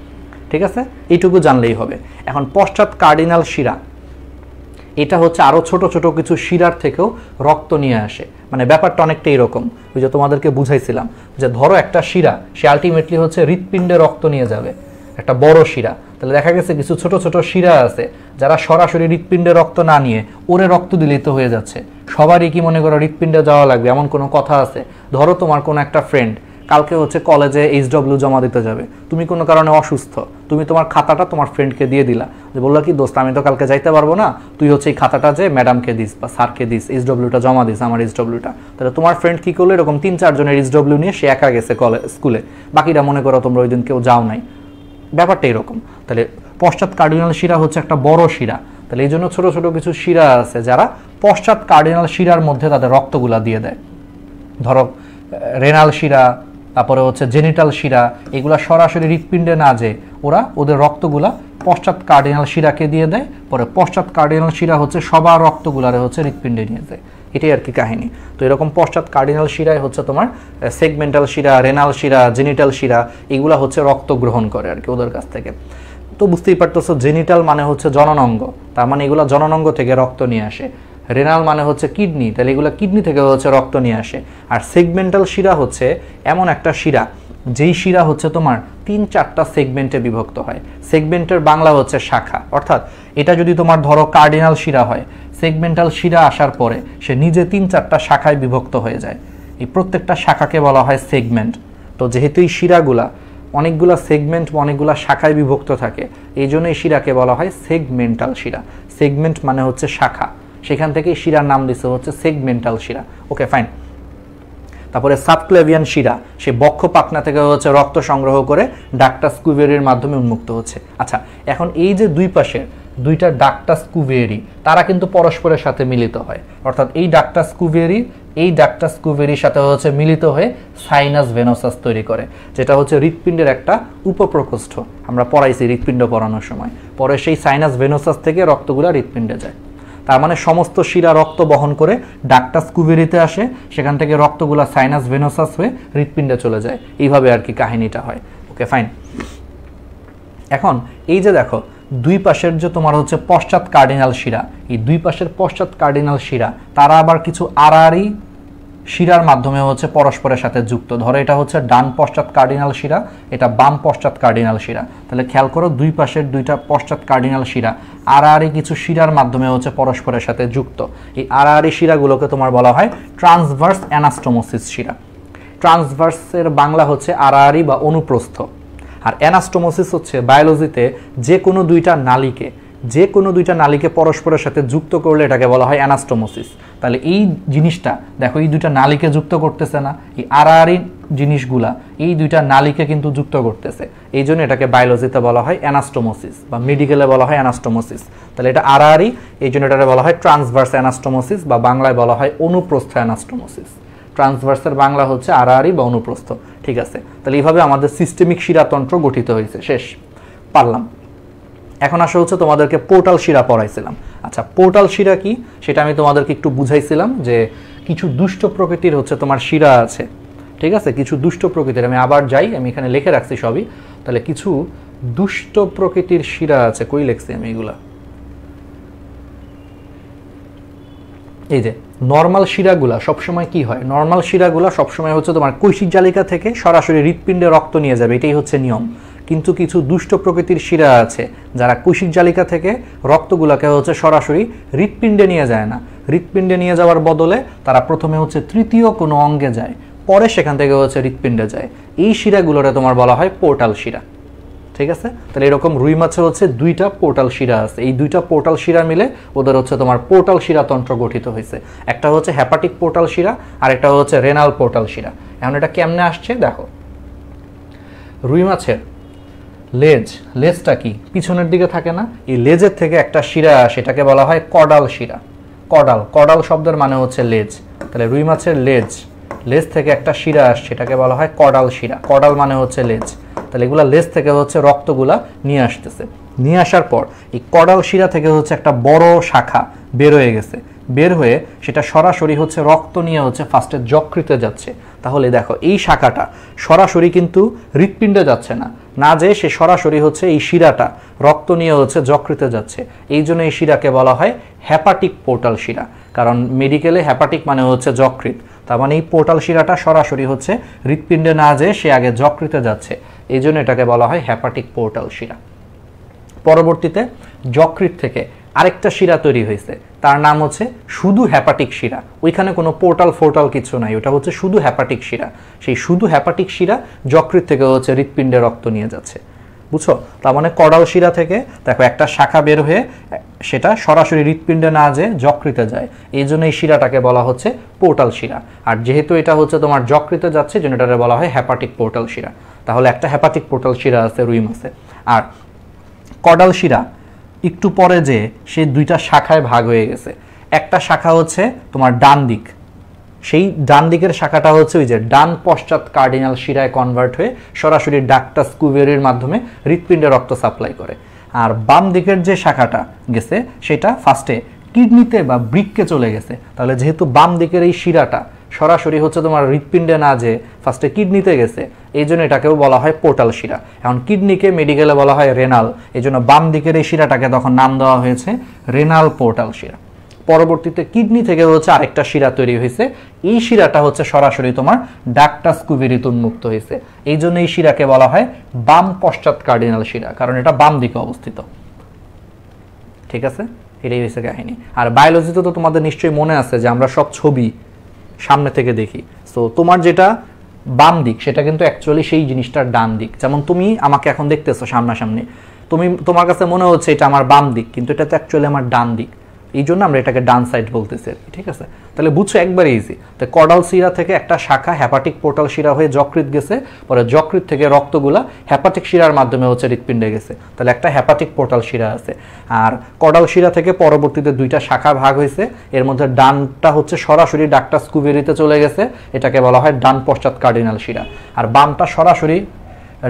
Speaker 1: ঠিক আছে, এইটুকু জানলেই হবে। এখন পশ্চাৎ কার্ডিনাল শিরা, এটা হচ্ছে আরও ছোট ছোট কিছু শিরার থেকেও রক্ত নিয়ে আসে। মানে ব্যাপারটা অনেকটা এরকম, ওই যে তোমাদেরকে বুঝাইছিলাম যে ধরো একটা শিরা, সে আলটিমেটলি হচ্ছে হৃৎপিণ্ডে রক্ত নিয়ে যাবে, একটা বড় শিরা। তাহলে দেখা গেছে কিছু ছোট ছোট শিরা আছে যারা সরাসরি হৃৎপিণ্ডে রক্ত না নিয়ে ওরে রক্ত দিলেই তো হয়ে যাচ্ছে। সবারই কি মনে করো হৃৎপিণ্ডে যাওয়া লাগবে এমন কোনো কথা আছে? ধরো তোমার কোনো একটা ফ্রেন্ড কালকে হচ্ছে কলেজে HW জমা দিতে যাবে, তুমি কোনো কারণে অসুস্থ, তুমি তোমার খাতাটা তোমার ফ্রেন্ডকে দিয়ে দিলা, যে বললা কি দোস্ত আমি তো কালকে যাইতে পারবো না, তুই হচ্ছে এই খাতাটা যে ম্যাডামকে দিস বা স্যারকে দিস, HWটা জমা দিস, আমার HWটা। তাহলে তোমার ফ্রেন্ড কি করলো, এরকম 3-4 জনের HW নিয়ে সে একা গেছে স্কুলে, বাকিরা মনে করো তোমরা ওই দিন কেউ যাও নাই। ব্যাপারটা এরকম। তাহলে পশ্চাৎ কার্ডিনাল শিরা হচ্ছে একটা বড় শিরা, তাহলে এই জন্য ছোট ছোট কিছু শিরা আছে যারা পশ্চাৎ কার্ডিনাল শিরার মধ্যে তাদের রক্তগুলা দিয়ে দেয়। ধরো রেনাল শিরা, তারপরে হচ্ছে জেনিটাল শিরা, এগুলা সরাসরি হৃৎপিণ্ডে না যে ওরা ওদের রক্তগুলা পশ্চাৎ কার্ডিনাল শিরাকে দিয়ে দেয়, পরে পশ্চাৎ কার্ডিনাল শিরা হচ্ছে সবার রক্তগুলারে হচ্ছে হৃৎপিণ্ডে নিয়ে যায়। এটাই আর কি কাহিনী। তো এরকম পশ্চাৎ কার্ডিনাল শিরায় হচ্ছে তোমার সেগমেন্টাল শিরা, রেনাল শিরা, জেনিটাল শিরা, এগুলা হচ্ছে রক্ত গ্রহণ করে আর কি ওদের কাছ থেকে। তো বুঝতেই পারতেছো জেনিটাল মানে হচ্ছে জননাঙ্গ, তার মানে এগুলা জননাঙ্গ থেকে রক্ত নিয়ে আসে। রেনাল মানে হচ্ছে কিডনি, তাহলে এগুলো কিডনি থেকে হচ্ছে রক্ত নিয়ে আসে। আর সেগমেন্টাল শিরা হচ্ছে এমন একটা শিরা যেই শিরা হচ্ছে তোমার 3-4টা সেগমেন্টে বিভক্ত হয়। সেগমেন্টের বাংলা হচ্ছে শাখা, অর্থাৎ এটা যদি তোমার ধরো কার্ডিনাল শিরা হয়, সেগমেন্টাল শিরা আসার পরে সে নিজে 3-4টা শাখায় বিভক্ত হয়ে যায়। এই প্রত্যেকটা শাখাকে বলা হয় সেগমেন্ট। তো যেহেতু এই শিরাগুলা অনেকগুলা সেগমেন্ট বা অনেকগুলা শাখায় বিভক্ত থাকে, এই জন্য এই শিরাকে বলা হয় সেগমেন্টাল শিরা। সেগমেন্ট মানে হচ্ছে শাখা, সেখান থেকে শিরার নাম দিচ্ছে হচ্ছে সেগমেন্টাল শিরা। Okay fine. তারপরে সাবক্লেভিয়ান শিরা, সে বক্ষ পাখনা থেকে হচ্ছে রক্ত সংগ্রহ করে ডাক্টাস কুভেরির মাধ্যমে উন্মুক্ত হচ্ছে। আচ্ছা, এখন এই যে দুই পাশের দুইটা ডাক্টাস কুভেরি, তারা কিন্তু পরস্পরের সাথে মিলিত হয়, অর্থাৎ এই ডাক্টাস কুভেরির সাথে হচ্ছে মিলিত হয়ে সাইনাস ভেনোসাস তৈরি করে, যেটা হচ্ছে হৃৎপিণ্ডের একটা উপপ্রকোষ্ঠ। আমরা পড়াইছি হৃৎপিণ্ড পড়ানোর সময়। পরে সেই সাইনাস ভেনোসাস থেকে রক্তগুলা হৃৎপিণ্ডে যায়। তার মানে সমস্ত শিরা রক্ত বহন করে ডাক্টাস কুভেরিতে আসে, সেখান থেকে রক্তগুলা সাইনাস ভেনোসাস হয়ে হৃৎপিণ্ডে চলে যায়। এইভাবে আর কি কাহিনীটা হয়। Okay fine. এখন এই যে দেখো দুই পাশের যে তোমার হচ্ছে পশ্চাৎ কার্ডিনাল শিরা, এই দুই পাশের পশ্চাৎ কার্ডিনাল শিরা তারা আবার কিছু আড়াআড়ি শিরার মাধ্যমে হচ্ছে পরস্পরের সাথে যুক্ত। ধরো এটা হচ্ছে ডান পশ্চাৎ কার্ডিনাল শিরা, এটা বাম পশ্চাৎ কার্ডিনাল শিরা। তাহলে খেয়াল করো দুই পাশের দুইটা পশ্চাৎ কার্ডিনাল শিরা আড়াআড়ি কিছু শিরার মাধ্যমে হচ্ছে পরস্পরের সাথে যুক্ত। এই আড়াআড়ি শিরাগুলোকে তোমার বলা হয় ট্রান্সভার্স অ্যানাস্টোমোসিস শিরা। ট্রান্সভার্সের বাংলা হচ্ছে আড়াআড়ি বা অনুপ্রস্থ, আর অ্যানাস্টোমোসিস হচ্ছে বায়োলজিতে যে কোনো দুইটা নালীকে পরস্পরের সাথে যুক্ত করলে এটাকে বলা হয় অ্যানাস্টোমোসিস। তাহলে এই জিনিসটা দেখো, এই দুইটা নালীকে যুক্ত করতেছে না, এই আড়াআড়ি জিনিসগুলা এই দুইটা নালীকে কিন্তু যুক্ত করতেছে, এই জন্য এটাকে বায়োলজিতে বলা হয় অ্যানাস্টোমোসিস বা মেডিকেলে বলা হয় অ্যানাস্টোমোসিস। তাহলে এটা আড়াআড়ি, এই জন্য এটাকে বলা হয় ট্রান্সভার্স অ্যানাস্টোমোসিস বা বাংলায় বলা হয় অনুপ্রস্থ অ্যানাস্টোমোসিস। ট্রান্সভার্সের বাংলা হচ্ছে আড়াআড়ি বা অনুপ্রস্থ। ঠিক আছে, তাহলে এইভাবে আমাদের সিস্টেমিক শিরাতন্ত্র গঠিত হয়েছে। শেষ পারলাম। এখন আসা হচ্ছে তোমাদেরকে পোর্টাল শিরা পড়াইছিলাম। আচ্ছা, পোর্টাল শিরা কি সেটা আমি তোমাদেরকে একটু বুঝাইছিলাম যে কিছু দুষ্ট প্রকৃতির হচ্ছে তোমার শিরা আছে। ঠিক আছে, কিছু দুষ্ট প্রকৃতির, আমি আবার যাই, আমি এখানে লিখে রাখছি সবই। তাহলে কিছু দুষ্ট প্রকৃতির শিরা আছে, কই লিখছি আমি এগুলা, এই যে নর্মাল শিরাগুলা সবসময় কি হয়, নর্মাল শিরাগুলা সবসময় হচ্ছে তোমার কৈশিক জালিকা থেকে সরাসরি হৃৎপিণ্ডে রক্ত নিয়ে যাবে, এটাই হচ্ছে নিয়ম। কিন্তু কিছু দুষ্ট প্রকৃতির শিরা আছে যারা কৈশিক জালিকা থেকে রক্তগুলাকে হচ্ছে সরাসরি হৃৎপিণ্ডে নিয়ে যায় না, হৃৎপিণ্ডে নিয়ে যাওয়ার বদলে তারা প্রথমে হচ্ছে তৃতীয় কোনো অঙ্গে যায়, পরে সেখান থেকে হচ্ছে হৃৎপিণ্ডে যায়। এই শিরাগুলোরে তোমার বলা হয় পোর্টাল শিরা। ঠিক আছে, তাহলে এরকম রুই মাছের হচ্ছে দুইটা পোর্টাল শিরা আছে, এই দুইটা পোর্টাল শিরা মিলে ওদের হচ্ছে তোমার পোর্টাল শিরাতন্ত্র গঠিত হয়েছে। একটা হচ্ছে হ্যাপাটিক পোর্টাল শিরা আর একটা হচ্ছে রেনাল পোর্টাল শিরা। এখন এটা কেমনে আসছে দেখো, রুই মাছের লেজটা কি পিছনের দিকে থাকে না, এই লেজের থেকে একটা শিরা সেটাকে বলা হয় কডাল শিরা। কডাল শব্দের মানে হচ্ছে লেজ। তাহলে রুই মাছের লেজ থেকে একটা শিরা আসছে, সেটাকে বলা হয় কডাল শিরা। কডাল মানে হচ্ছে লেজ। তাহলে এগুলা লেজ থেকে হচ্ছে রক্তগুলা নিয়ে আসতেছে, নিয়ে আসার পর এই কডাল শিরা থেকে হচ্ছে একটা বড় শাখা বের হয়ে গেছে, বের হয়ে সেটা সরাসরি হচ্ছে রক্ত নিয়ে হচ্ছে ফার্স্টে যকৃতে যাচ্ছে। তাহলে দেখো এই শাখাটা সরাসরি কিন্তু হৃৎপিণ্ডে যাচ্ছে না, না যে সে সরাসরি হচ্ছে এই শিরাটা রক্ত নিয়ে হচ্ছে যকৃতে যাচ্ছে। এই জন্য এই শিরাকে বলা হয় হেপাটিক পোর্টাল শিরা, কারণ মেডিকেলে হেপাটিক মানে হচ্ছে যকৃৎ, তার মানে এই পোর্টাল শিরাটা সরাসরি হচ্ছে হৃৎপিণ্ডে না যেয়ে সে আগে যকৃতে যাচ্ছে, এই জন্য এটাকে বলা হয় হেপাটিক পোর্টাল শিরা। পরবর্তীতে যকৃৎ থেকে আরেকটা শিরা তৈরি হয়েছে, তার নাম হচ্ছে শুধু হেপাটিক শিরা। ওইখানে কোনো পোর্টাল কিছু নাই, ওটা হচ্ছে শুধু হেপাটিক শিরা। সেই শুধু হেপাটিক শিরা যকৃৎ থেকে হচ্ছে হৃৎপিণ্ডে রক্ত নিয়ে যাচ্ছে, বুঝছো? তার মানে কডাল শিরা থেকে দেখো একটা শাখা বের হয়ে সেটা সরাসরি হৃৎপিণ্ডে না যেয়ে যকৃতে যায়, এই জন্য এই শিরাটাকে বলা হচ্ছে পোর্টাল শিরা। আর যেহেতু এটা হচ্ছে তোমার যকৃতে যাচ্ছে, জন্য এটাকে বলা হয় হেপাটিক পোর্টাল শিরা। তাহলে একটা হেপাটিক পোর্টাল শিরা আছে রুই মাছে। আর কডাল শিরা একটু পরে যে সে দুইটা শাখায় ভাগ হয়ে গেছে। একটা শাখা হচ্ছে তোমার ডান দিক, সেই ডান দিকের শাখাটা হচ্ছে ওই যে ডান পশ্চাৎ কার্ডিনাল শিরায় কনভার্ট হয়ে সরাসরি ডাক্টাস কুভিয়ারির মাধ্যমে হৃৎপিণ্ডে রক্ত সাপ্লাই করে। আর বাম দিকের যে শাখাটা গেছে সেটা ফার্স্টে কিডনিতে বা বৃক্কে চলে গেছে। তাহলে যেহেতু বাম দিকের এই শিরাটা সরাসরি হচ্ছে তোমার হৃৎপিণ্ডে না যে ফার্স্টে কিডনিতে গেছে, এই জন্য এটাকেও বলা হয় পোর্টাল শিরা। এখন কিডনিকে মেডিকেলে বলা হয় রেনাল, এই জন্য বাম দিকের এই শিরাটাকে তখন নাম দেওয়া হয়েছে রেনাল পোর্টাল শিরা। পরবর্তীতে কিডনি থেকে হচ্ছে আরেকটা শিরা তৈরি হয়েছে, এই শিরাটা হচ্ছে সরাসরি তোমার ডাক্টাস কুভিয়ারিতে উন্মুক্ত হয়েছে, এই জন্য এই শিরাকে বলা হয় বাম পশ্চাৎ কার্ডিনাল শিরা, কারণ এটা বাম দিকে অবস্থিত। ঠিক আছে, এটাই হয়েছে কাহিনী। আর বায়োলজিতে তো তোমাদের নিশ্চয়ই মনে আছে যে আমরা সব ছবি সামনে থেকে দেখি, সো তোমার যেটা বাম দিক সেটা কিন্তু অ্যাকচুয়ালি সেই জিনিসটার ডান দিক। যেমন তুমি আমাকে এখন দেখতেছো সামনাসামনি, তোমার কাছে মনে হচ্ছে এটা আমার বাম দিক, কিন্তু এটা তো অ্যাকচুয়ালি আমার ডান দিক, এই জন্য আমরা এটাকে ডান সাইড বলতেছি। ঠিক আছে, তাহলে বুঝছো একবারে ইজি। তো কডাল শিরা থেকে একটা শাখা হেপাটিক পোর্টাল শিরা হয়ে যকৃৎ গেছে, পরে যকৃৎ থেকে রক্তগুলা হেপাটিক শিরার মাধ্যমে হচ্ছে হৃৎপিণ্ডে গেছে, তাহলে একটা হেপাটিক পোর্টাল শিরা আছে। আর কডাল শিরা থেকে পরবর্তীতে দুইটা শাখা ভাগ হয়েছে, এর মধ্যে ডানটা হচ্ছে সরাসরি ডাক্টাস কুভিয়ারিতে চলে গেছে, এটাকে বলা হয় ডান পশ্চাৎ কার্ডিনাল শিরা। আর বামটা সরাসরি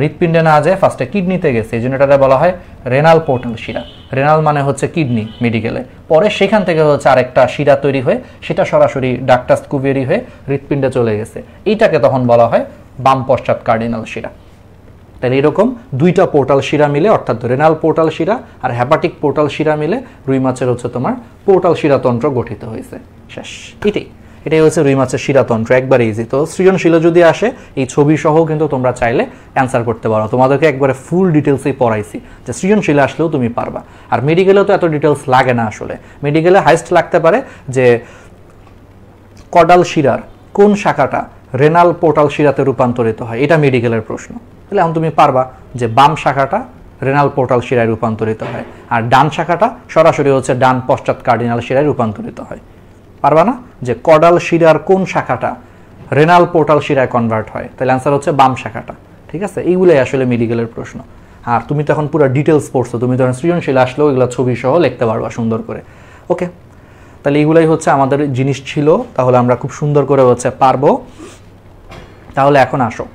Speaker 1: হৃৎপিণ্ডে না যায় ফার্স্টে কিডনিতে গেছে, এই জন্য এটাকে বলা হয় রেনাল পোর্টাল শিরা। রেনাল মানে হচ্ছে কিডনি মেডিকেলে। পরে সেখান থেকে হচ্ছে আরেকটা শিরা তৈরি হয়ে সেটা সরাসরি ডাক্টাস কুভিয়ারি হয়ে হৃৎপিণ্ডে চলে গেছে, এইটাকে তখন বলা হয় বাম পশ্চাৎ কার্ডিনাল শিরা। তাহলে এরকম দুইটা পোর্টাল শিরা মিলে, অর্থাৎ রেনাল পোর্টাল শিরা আর হেপাটিক পোর্টাল শিরা মিলে রুই মাছের হচ্ছে তোমার পোর্টাল শিরাতন্ত্র গঠিত হয়েছে। শেষ, এটাই হচ্ছে রুই মাছের শিরাতন্ত্র, একবারে ইজি। তো সৃজনশীল যদি আসে এই ছবি সহ কিন্তু তোমরা চাইলে অ্যান্সার করতে পারো, তোমাদেরকে একবারে ফুল ডিটেলসেই পড়াইছি, যে সৃজনশীল আসলেও তুমি পারবা। আর মেডিকেলেও তো এত ডিটেলস লাগে না আসলে, মেডিকেলে হাইস্ট লাগতে পারে যে কডাল শিরার কোন শাখাটা রেনাল পোর্টাল শিরাতে রূপান্তরিত হয়, এটা মেডিকেলের প্রশ্ন। তাহলে এখন তুমি পারবা যে বাম শাখাটা রেনাল পোর্টাল শিরায় রূপান্তরিত হয়, আর ডান শাখাটা সরাসরি হচ্ছে ডান পশ্চাৎ কার্ডিনাল শিরায় রূপান্তরিত হয়। পারবা না যে কডাল শিরার কোন শাখাটা রেনাল পোর্টাল শিরায় কনভার্ট হয়, তাহলে অ্যান্সার হচ্ছে বাম শাখাটা। ঠিক আছে, এইগুলোই আসলে মেডিকেলের প্রশ্ন। আর তুমি তখন পুরো ডিটেলস পড়ছো, তুমি তখন সৃজনশীল আসলেও এগুলো ছবি সহ লিখতে পারবা সুন্দর করে। ওকে, তাহলে এইগুলাই হচ্ছে আমাদের জিনিস ছিল, তাহলে আমরা খুব সুন্দর করে হচ্ছে পারবো। তাহলে এখন আসো,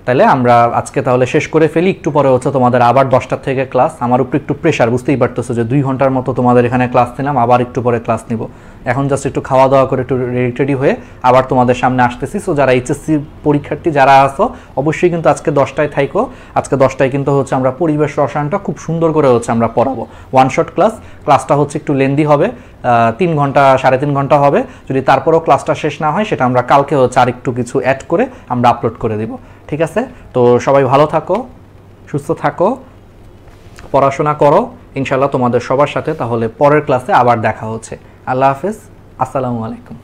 Speaker 1: তাহলে আমরা আজকে তাহলে শেষ করে ফেলি। একটু পরে হচ্ছে তোমাদের আবার 10টা থেকে ক্লাস। আমার উপর একটু প্রেশার, বুঝতেই পারতেছো যে 2 ঘন্টার মতো তোমাদের এখানে ক্লাস নিলাম, আবার একটু পরে ক্লাস নিব। এখন জাস্ট একটু খাওয়া দাওয়া করে একটু রেডি হয়ে আবার তোমাদের সামনে আসতেছি। সো যারা এইচএসসি পরীক্ষার্থী যারা আছো অবশ্যই কিন্তু আজকে 10টায় থাইকো। আজকে 10টায় কিন্তু হচ্ছে আমরা পরিবেশ রসায়নটা খুব সুন্দর করে হচ্ছে আমরা পড়াবো। ওয়ান শট ক্লাসটা হচ্ছে একটু লেন্দি হবে, 3 ঘন্টা 3.5 ঘন্টা হবে। যদি তারপরেও ক্লাসটা শেষ না হয় সেটা আমরা কালকে হচ্ছে আর একটু কিছু অ্যাড করে আমরা আপলোড করে দিব। ঠিক আছে, তো সবাই ভালো থাকো, সুস্থ থাকো, পড়াশোনা করো। ইনশাল্লাহ তোমাদের সবার সাথে তাহলে পরের ক্লাসে আবার দেখা হচ্ছে। আল্লাহ হাফেজ, আসসালামু আলাইকুম।